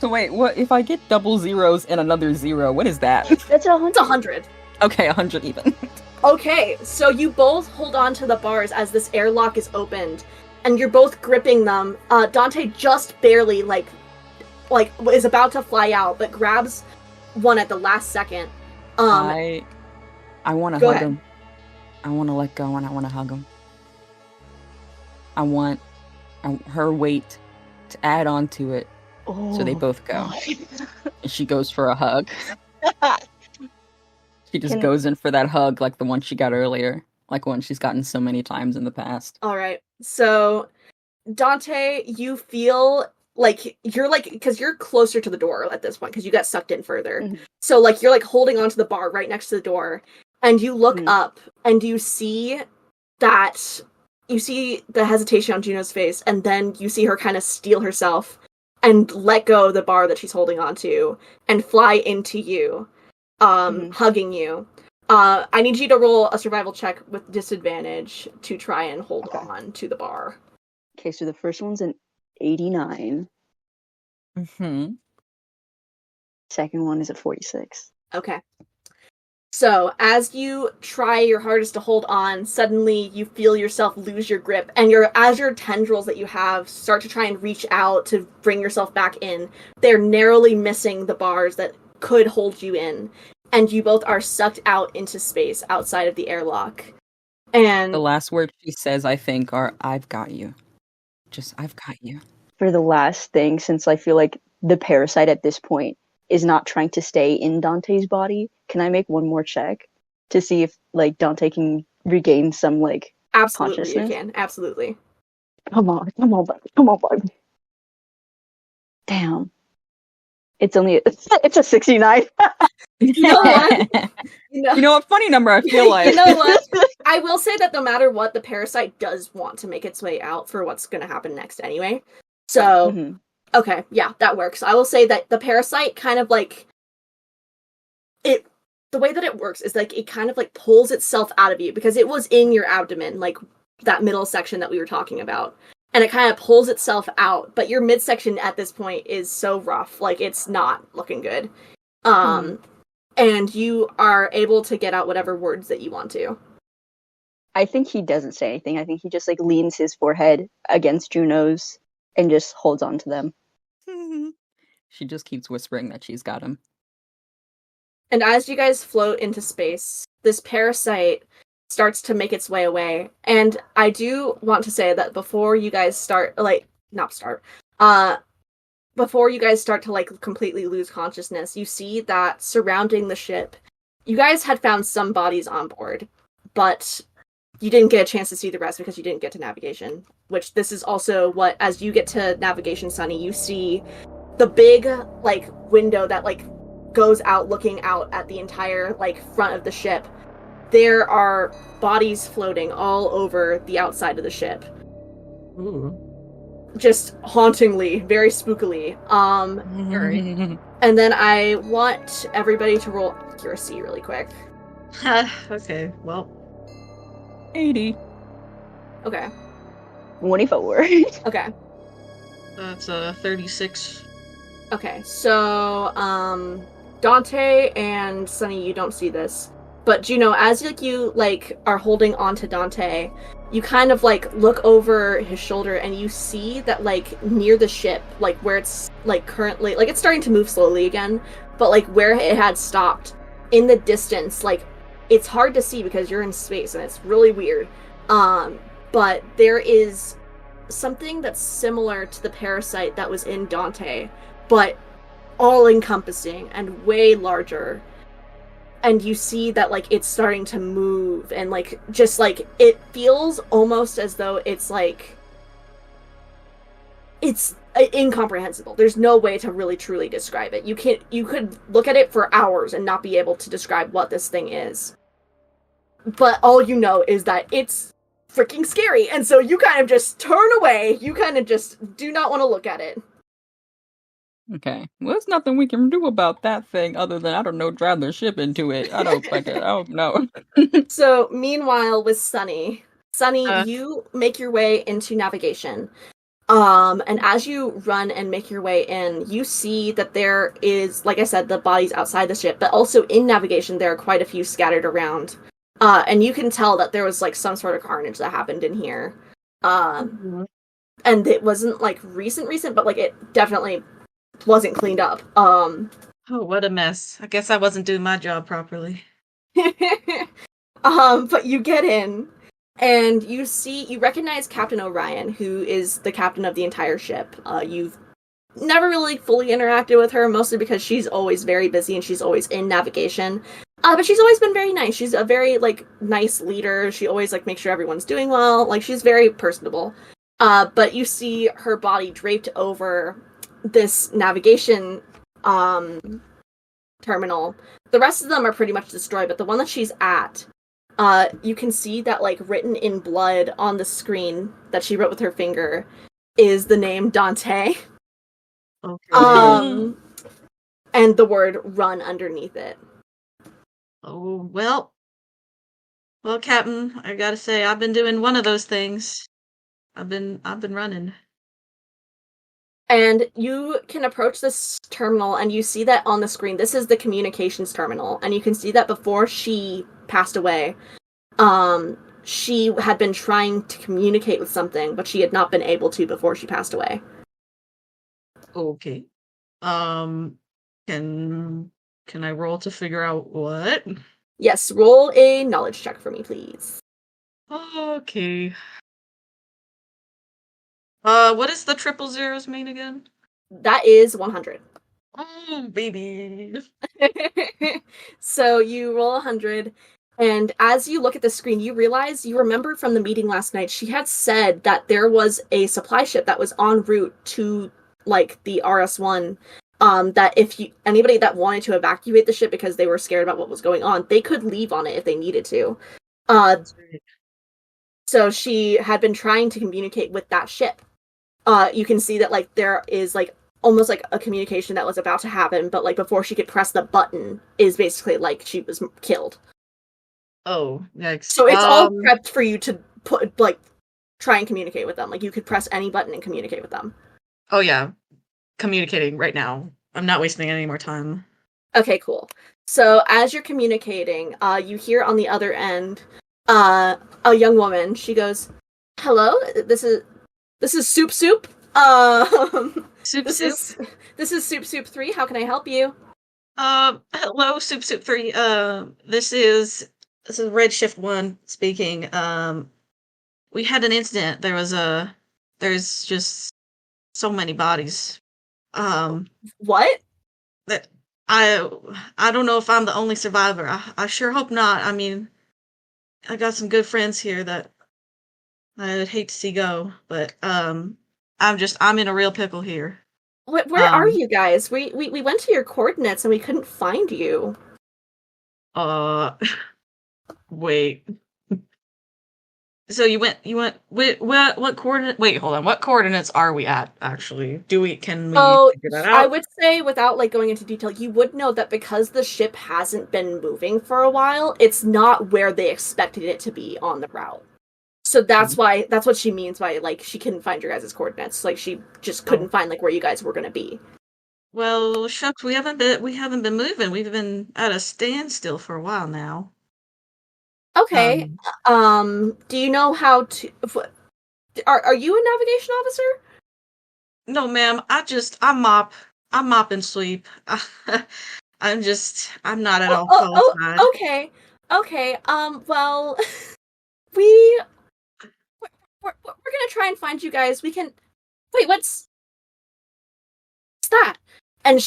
So wait, what if I get double zeros and another 0? What is that? That's 100. It's 100. Okay, 100 even. Okay, so you both hold on to the bars as this airlock is opened, and you're both gripping them. Dante just barely, like is about to fly out, but grabs one at the last second. I want to Go hug ahead. him. I want to let go and I want to hug him. I want her weight to add on to it, so they both go. And she goes for a hug. She just goes in for that hug like the one she got earlier, like one she's gotten so many times in the past. All right, so Dante, you feel like you're like, because you're closer to the door at this point because you got sucked in further. So like you're like holding onto the bar right next to the door, and you look up and you see that. You see the hesitation on Juno's face, and then you see her kind of steel herself and let go of the bar that she's holding onto and fly into you, hugging you. I need you to roll a survival check with disadvantage to try and hold on to the bar. Okay, so the first one's an 89. Second one is a 46. Okay. So, as you try your hardest to hold on, suddenly you feel yourself lose your grip, and as your tendrils that you have start to try and reach out to bring yourself back in, they're narrowly missing the bars that could hold you in, and you both are sucked out into space outside of the airlock. And the last word she says, I think, are, "I've got you." Just, "I've got you." For the last thing, since I feel like the parasite at this point is not trying to stay in Dante's body, can I make one more check to see if like Dante can regain some like absolutely, consciousness? you can. Absolutely. Come on, baby. Damn. It's a 69. You know what? You know what? Funny number, I feel like. You know what? I will say that no matter what, the parasite does want to make its way out for what's going to happen next anyway. So, okay, yeah, that works. I will say that the parasite kind of like the way that it works is like it kind of like pulls itself out of you because it was in your abdomen, like that middle section that we were talking about. And it kind of pulls itself out, but your midsection at this point is so rough, like it's not looking good. And you are able to get out whatever words that you want to. I think he doesn't say anything. I think he just like leans his forehead against Juno's and just holds on to them. She just keeps whispering that she's got him. And as you guys float into space, this parasite starts to make its way away. And I do want to say that before you guys start, before you guys start to like completely lose consciousness, you see that surrounding the ship, you guys had found some bodies on board, but you didn't get a chance to see the rest because you didn't get to navigation, which this is also what, as you get to navigation, Sunny, you see the big like window that like goes out looking out at the entire like front of the ship. There are bodies floating all over the outside of the ship. Ooh. Just hauntingly, very spookily. And then I want everybody to roll accuracy really quick. Okay, well. 80. Okay. 24. Okay. That's 36. Okay, so Dante and Sunny, you don't see this, but Juno, as you are holding on to Dante, you kind of look over his shoulder and you see that near the ship, where it's currently it's starting to move slowly again, but where it had stopped in the distance, it's hard to see because you're in space and it's really weird. But there is something that's similar to the parasite that was in Dante, but all-encompassing and way larger. And you see that it's starting to move and it feels almost as though it's it's incomprehensible. There's no way to really truly describe it. You could look at it for hours and not be able to describe what this thing is. But all you know is that it's freaking scary, and so you kind of just turn away. You kind of just do not want to look at it. Okay. Well, there's nothing we can do about that thing other than, I don't know, drive the ship into it. I don't know. So, meanwhile, with Sunny, you make your way into navigation. And as you run and make your way in, you see that there is, like I said, the bodies outside the ship, but also in navigation, there are quite a few scattered around. And you can tell that there was, some sort of carnage that happened in here. And it wasn't, recent, but, it definitely wasn't cleaned up. Oh, what a mess. I guess I wasn't doing my job properly. But you get in, and you recognize Captain Orion, who is the captain of the entire ship. You've never really fully interacted with her, mostly because she's always very busy and she's always in navigation. But she's always been very nice. She's a very, nice leader. She always, makes sure everyone's doing well. She's very personable. But you see her body draped over this navigation terminal. The rest of them are pretty much destroyed, but the one that she's at, you can see that written in blood on the screen that she wrote with her finger is the name Dante. Okay. And the word run underneath it. Oh, well, Captain, I gotta say, I've been doing one of those things. I've been running. And you can approach this terminal, and you see that on the screen, this is the communications terminal, and you can see that before she passed away, she had been trying to communicate with something, but she had not been able to before she passed away. Okay. Can I roll to figure out what? Yes, roll a knowledge check for me, please. Okay. What does the triple zeros mean again? That is 100. Oh, baby. So you roll 100, and as you look at the screen, you remember from the meeting last night, she had said that there was a supply ship that was en route to, the RS-1, that if anybody that wanted to evacuate the ship because they were scared about what was going on, they could leave on it if they needed to. That's right. So she had been trying to communicate with that ship. You can see that, there is, almost a communication that was about to happen, but, before she could press the button is basically, she was killed. Oh, yikes. So it's all prepped for you to put, try and communicate with them. You could press any button and communicate with them. Oh, yeah. Communicating right now. I'm not wasting any more time. Okay, cool. So as you're communicating, you hear on the other end, a young woman. She goes, "Hello, this is Soup Soup. This is Soup Soup 3. How can I help you?" Hello, Soup Soup 3. This is Redshift 1 speaking. We had an incident. There's just so many bodies. What? That I don't know if I'm the only survivor. I sure hope not. I mean, I got some good friends here that I'd hate to see go, but I'm in a real pickle here. Where are you guys? We went to your coordinates and we couldn't find you. Wait. So you went, what coordinate? Wait, hold on. What coordinates are we at, actually? Can we figure that out? I would say, without going into detail, you would know that because the ship hasn't been moving for a while, it's not where they expected it to be on the route. So that's what she means by, like, she couldn't find your guys' coordinates. Like, she just couldn't find, like, where you guys were gonna be. Well, shucks, we haven't been moving. We've been at a standstill for a while now. Okay. Do you know how to... Are you a navigation officer? No, ma'am. I mop and sweep. I'm not at all qualified. Okay. Okay. Well, we're gonna try and find you guys. We can... Wait, what's that? And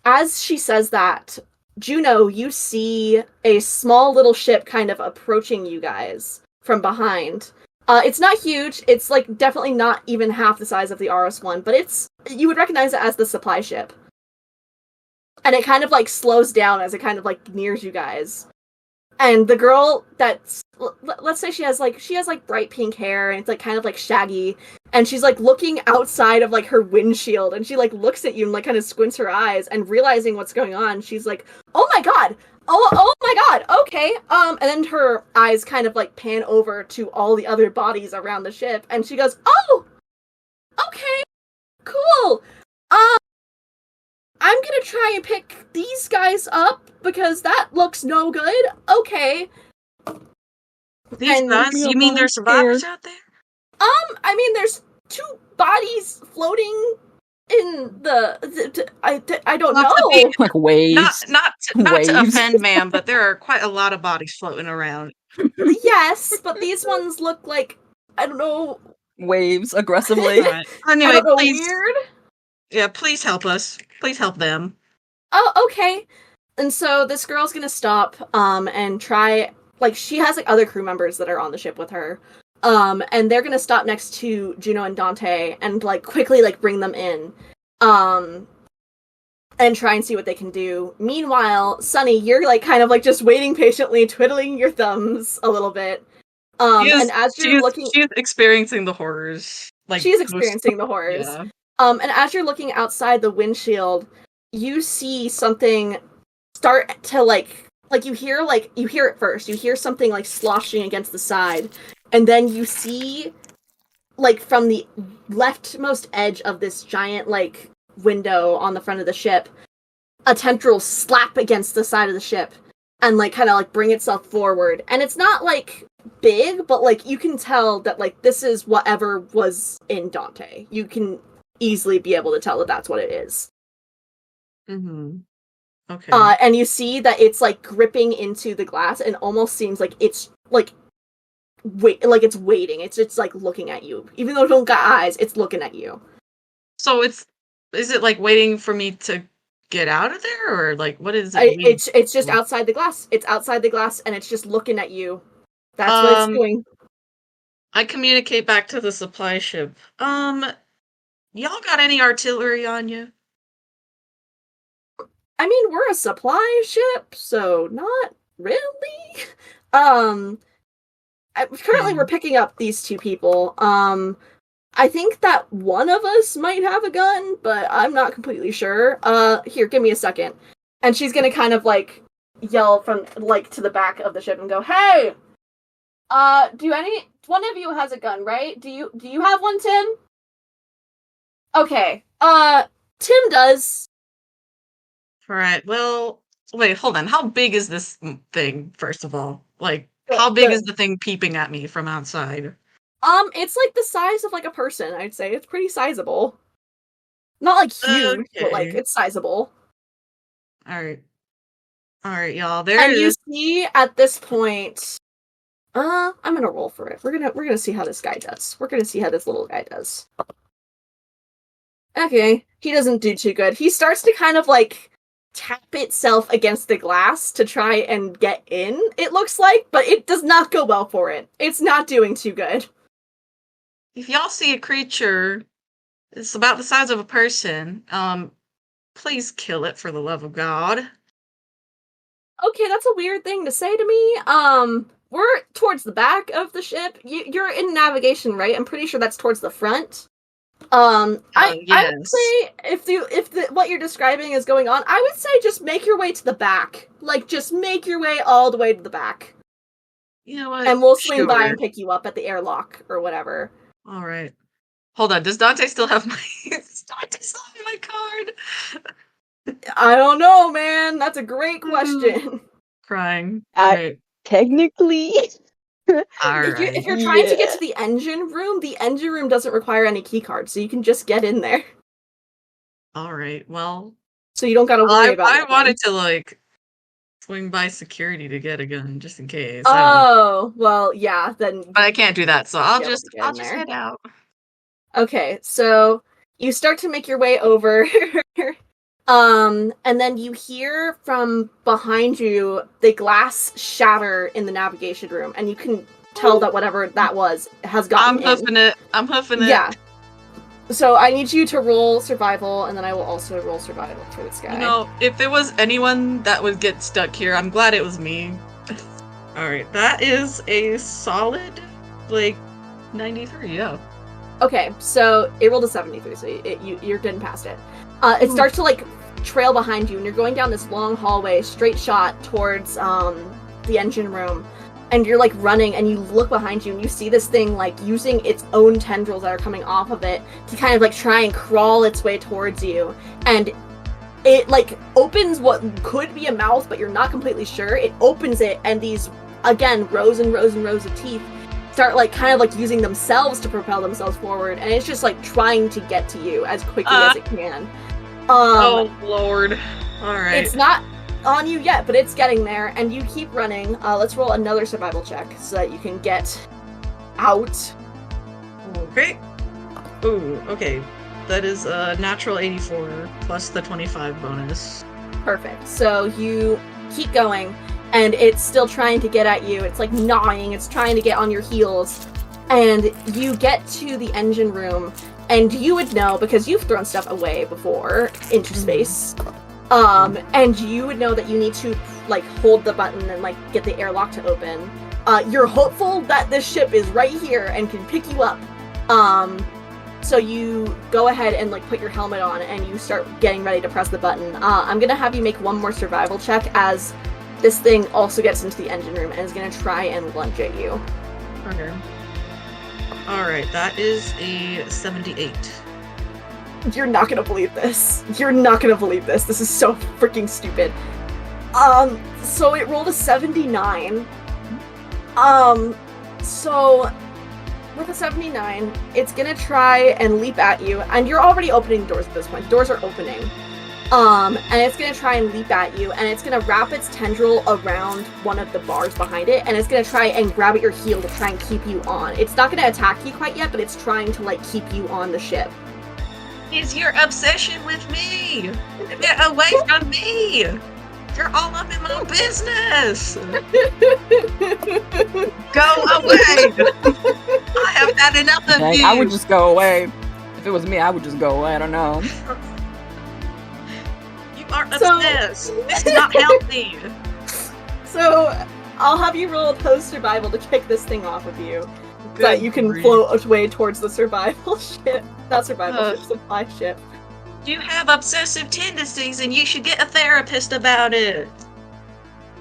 as she says that, Juno, you see a small little ship kind of approaching you guys from behind. It's not huge. It's, like, definitely not even half the size of the RS-1, but you would recognize it as the supply ship. And it kind of, like, slows down as it kind of, like, nears you guys. And the girl let's say she has bright pink hair, and it's, like, kind of, like, shaggy, and she's, like, looking outside of, like, her windshield, and she, like, looks at you and, like, kind of squints her eyes, and realizing what's going on, she's like, oh my god! Oh my god, okay. And then her eyes kind of, like, pan over to all the other bodies around the ship, and she goes, oh! Okay, cool. I'm gonna try and pick these guys up, because that looks no good. Okay. These guys? You mean there's survivors out there? I mean, there's 2 bodies floating in I don't know. Like waves. Not to offend, ma'am, but there are quite a lot of bodies floating around. Yes, but these ones look like, I don't know. Waves aggressively. Right. Anyway, please. Weird. Yeah, please help us. Please help them. Oh, okay. And so this girl's gonna stop, and try, like, she has, like, other crew members that are on the ship with her. And they're gonna stop next to Juno and Dante and, like, quickly, like, bring them in. And try and see what they can do. Meanwhile, Sunny, you're, like, kind of, like, just waiting patiently, twiddling your thumbs a little bit. And as you're looking... She's experiencing the horrors. Like, she's experiencing the horrors. Yeah. And as you're looking outside the windshield, you see something start to, like you hear it first. You hear something, like, sloshing against the side. And then you see, like, from the leftmost edge of this giant, like, window on the front of the ship, a tendril slap against the side of the ship and, like, kind of, like, bring itself forward. And it's not, like, big, but, like, you can tell that, like, this is whatever was in Dante. You can easily be able to tell that that's what it is. Mm-hmm. Okay. And you see that it's, like, gripping into the glass and almost seems like it's, like, it's waiting. It's like, looking at you. Even though it don't got eyes, it's looking at you. So is it, like, waiting for me to get out of there? Or, like, what is it? It's just outside the glass. It's outside the glass, and it's just looking at you. That's what it's doing. I communicate back to the supply ship. Y'all got any artillery on you? I mean, we're a supply ship, so not really. Currently we're picking up these 2 people. I think that one of us might have a gun, but I'm not completely sure. Here, give me a second. And she's gonna kind of, like, yell from, like, to the back of the ship and go, hey! One of you has a gun, right? Do you have one, Tim? Okay. Tim does. Alright, well, wait, hold on. How big is this thing, first of all? Like, how big is the thing peeping at me from outside? It's, like, the size of, like, a person, I'd say. It's pretty sizable. Not, like, huge, but, like, it's sizable. Alright, y'all, and you see, at this point... I'm gonna roll for it. We're gonna see how this guy does. We're gonna see how this little guy does. Okay, he doesn't do too good. He starts to kind of, like, tap itself against the glass to try and get in, it looks like, but it does not go well for it. It's not doing too good. If y'all see a creature that's about the size of a person, please kill it for the love of God. Okay, that's a weird thing to say to me. We're towards the back of the ship. You're in navigation, right? I'm pretty sure that's towards the front. Yes. I would say if what you're describing is going on, I would say just make your way to the back. Like, just make your way all the way to the back. You know what? And we'll swing by Sure. and pick you up at the airlock or whatever. All right. Hold on. Does Dante still have my? Does Dante still have my card? I don't know, man. That's a great question. Crying. All right. Technically. All If right. you're trying to get Yeah. to the engine room doesn't require any key cards, so you can just get in there. All right. Well, So you don't gotta worry about I nothing. wanted to like swing by security to get a gun just in case. I don't know. Oh, well, yeah, then But I can't do that, so I'll be able just to get in there. head out. Okay, so you start to make your way over. And then you hear from behind you the glass shatter in the navigation room, and you can tell that whatever that was has gotten I'm hoofing it. I'm hoofing it. Yeah. So I need you to roll survival, and then I will also roll survival for this guy. You know, if there was anyone that would get stuck here, I'm glad it was me. Alright, that is a solid, like, 93, yeah. Okay, so it rolled a 73, so you're getting past it. It starts to, like, trail behind you, and you're going down this long hallway, straight shot towards the engine room, and you're, like, running, and you look behind you, and you see this thing, like, using its own tendrils that are coming off of it to kind of, like, try and crawl its way towards you, and it, like, opens what could be a mouth, but you're not completely sure. It opens it, and these, again, rows and rows and rows of teeth start, like, kind of, like, using themselves to propel themselves forward, and it's just, like, trying to get to you as quickly as it can. Oh, Lord. Alright. It's not on you yet, but it's getting there, and you keep running. Let's roll another survival check so that you can get out. Okay. Ooh, okay. That is a natural 84 plus the 25 bonus. Perfect. So you keep going, and it's still trying to get at you. It's like gnawing, it's trying to get on your heels. And you get to the engine room, and you would know, because you've thrown stuff away before into space. And you would know that you need to, like, hold the button and, like, get the airlock to open. You're hopeful that this ship is right here and can pick you up. So you go ahead and, like, put your helmet on, and you start getting ready to press the button. I'm gonna have you make one more survival check as this thing also gets into the engine room and is gonna try and lunge at you. Okay. Alright, that is a 78. You're not gonna believe this. You're not gonna believe this. This is so freaking stupid. So it rolled a 79. So with a 79, it's gonna try and leap at you, and you're already opening doors at this point. Doors are opening. And it's gonna try and leap at you, and it's gonna wrap its tendril around one of the bars behind it, and it's gonna try and grab at your heel to try and keep you on. It's not gonna attack you quite yet, but it's trying to, like, keep you on the ship. Is your obsession with me? Get away from me! You're all up in my business! Go away! I have had enough of Dang, you! I would just go away. If it was me, I would just go away. I don't know. You are obsessed! This is not healthy! So, I'll have you roll opposed survival to kick this thing off of you. So that you can grief. float away towards the survival ship. Not survival ship, supply ship. You have obsessive tendencies and you should get a therapist about it!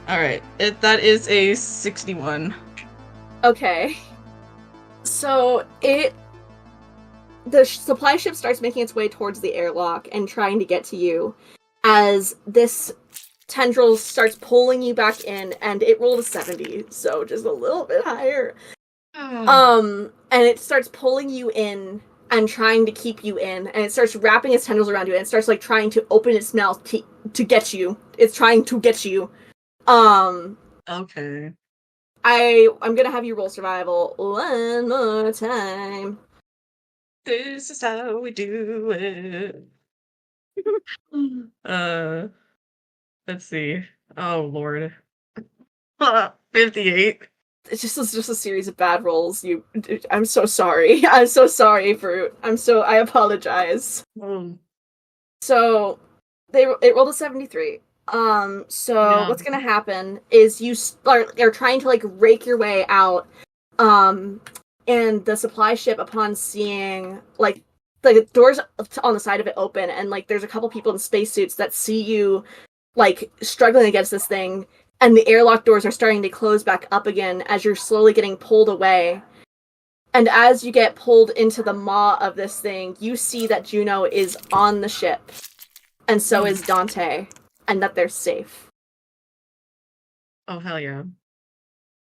Alright, that is a 61. Okay. So, the supply ship starts making its way towards the airlock and trying to get to you as this tendril starts pulling you back in, and it rolled a 70, so just a little bit higher. And it starts pulling you in and trying to keep you in, and it starts wrapping its tendrils around you, and it starts, like, trying to open its mouth to get you. It's trying to get you. Okay. I'm gonna have you roll survival one more time. This is how we do it. Let's see. Oh, Lord. 58. It's just a series of bad rolls. I'm so sorry. I'm so sorry for. I apologize. So, it rolled a 73. So what's gonna happen is you're trying to, like, rake your way out, and the supply ship, upon seeing, like, the doors on the side of it open, and, like, there's a couple people in spacesuits that see you, like, struggling against this thing. and the airlock doors are starting to close back up again as you're slowly getting pulled away. And as you get pulled into the maw of this thing, you see that Juno is on the ship, and so is Dante, and that they're safe. Oh, hell yeah.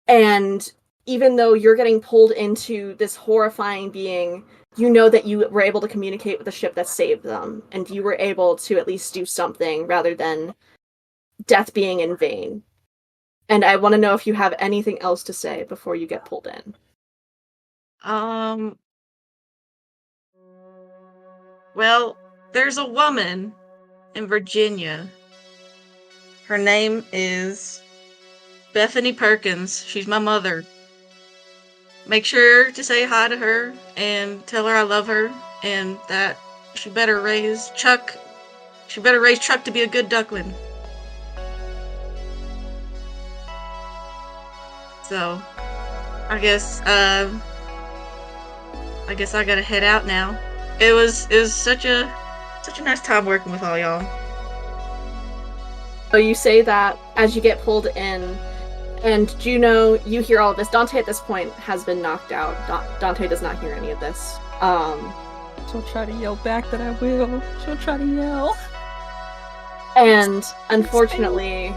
And even though you're getting pulled into this horrifying being, you know that you were able to communicate with the ship that saved them, and you were able to at least do something rather than death being in vain. And I want to know if you have anything else to say before you get pulled in. Well, there's a woman in Virginia. Her name is Bethany Perkins. She's my mother. Make sure to say hi to her and tell her I love her and that she better raise Chuck. She better raise Chuck to be a good duckling. So, I guess I gotta head out now. It was such a nice time working with all y'all. So you say that as you get pulled in, and Juno, you hear all of this. Dante at this point has been knocked out. Dante does not hear any of this. She'll try to yell back that I will. She'll try to yell. And unfortunately,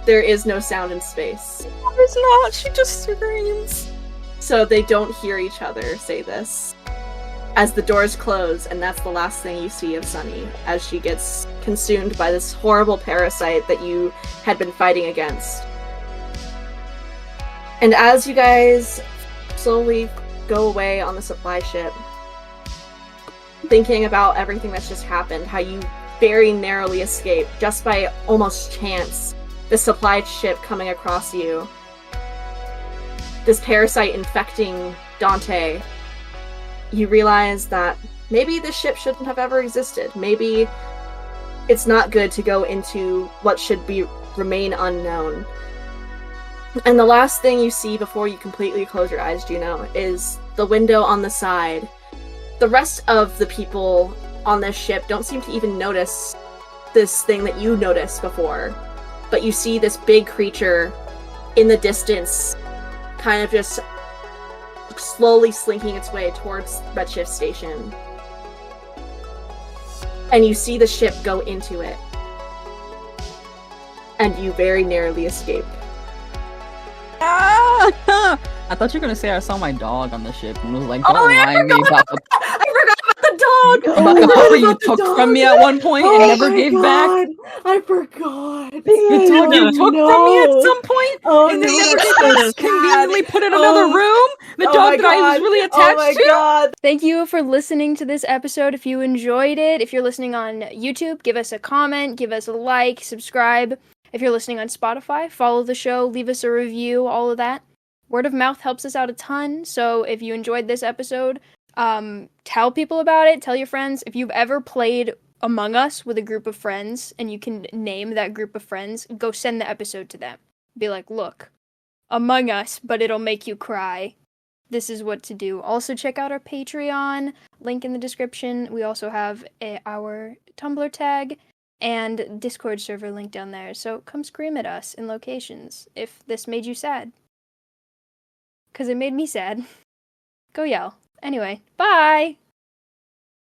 there is no sound in space. There's not. She just screams. So they don't hear each other say this. As the doors close, and that's the last thing you see of Sunny, as she gets consumed by this horrible parasite that you had been fighting against. And as you guys slowly go away on the supply ship, thinking about everything that's just happened, how you very narrowly escaped, just by almost chance, the supply ship coming across you, this parasite infecting Dante, you realize that maybe this ship shouldn't have ever existed. Maybe it's not good to go into what should remain unknown. And the last thing you see before you completely close your eyes, Juno, is the window on the side. The rest of the people on this ship don't seem to even notice this thing that you noticed before. But you see this big creature in the distance, kind of just slowly slinking its way towards Redshift Station. And you see the ship go into it. And you very narrowly escape. Ah! I thought you were gonna say I saw my dog on the ship and was like, don't remind me about the I forgot about the dog! about the puppy you took from me at one point and never gave back. I forgot! The dog you took from me at some point and then never gave back. Conveniently put in another room. The dog that I was really attached to. God! Thank you for listening to this episode. If you enjoyed it, if you're listening on YouTube, give us a comment, give us a like, subscribe. If you're listening on Spotify, follow the show, leave us a review, all of that. Word of mouth helps us out a ton, so if you enjoyed this episode, tell people about it, tell your friends. If you've ever played Among Us with a group of friends, and you can name that group of friends, go send the episode to them. Be like, look, Among Us, but it'll make you cry. This is what to do. Also, check out our Patreon, link in the description. We also have our Tumblr tag, and Discord server link down there, so come scream at us in locations if this made you sad. 'Cause it made me sad. Go yell. Anyway, bye!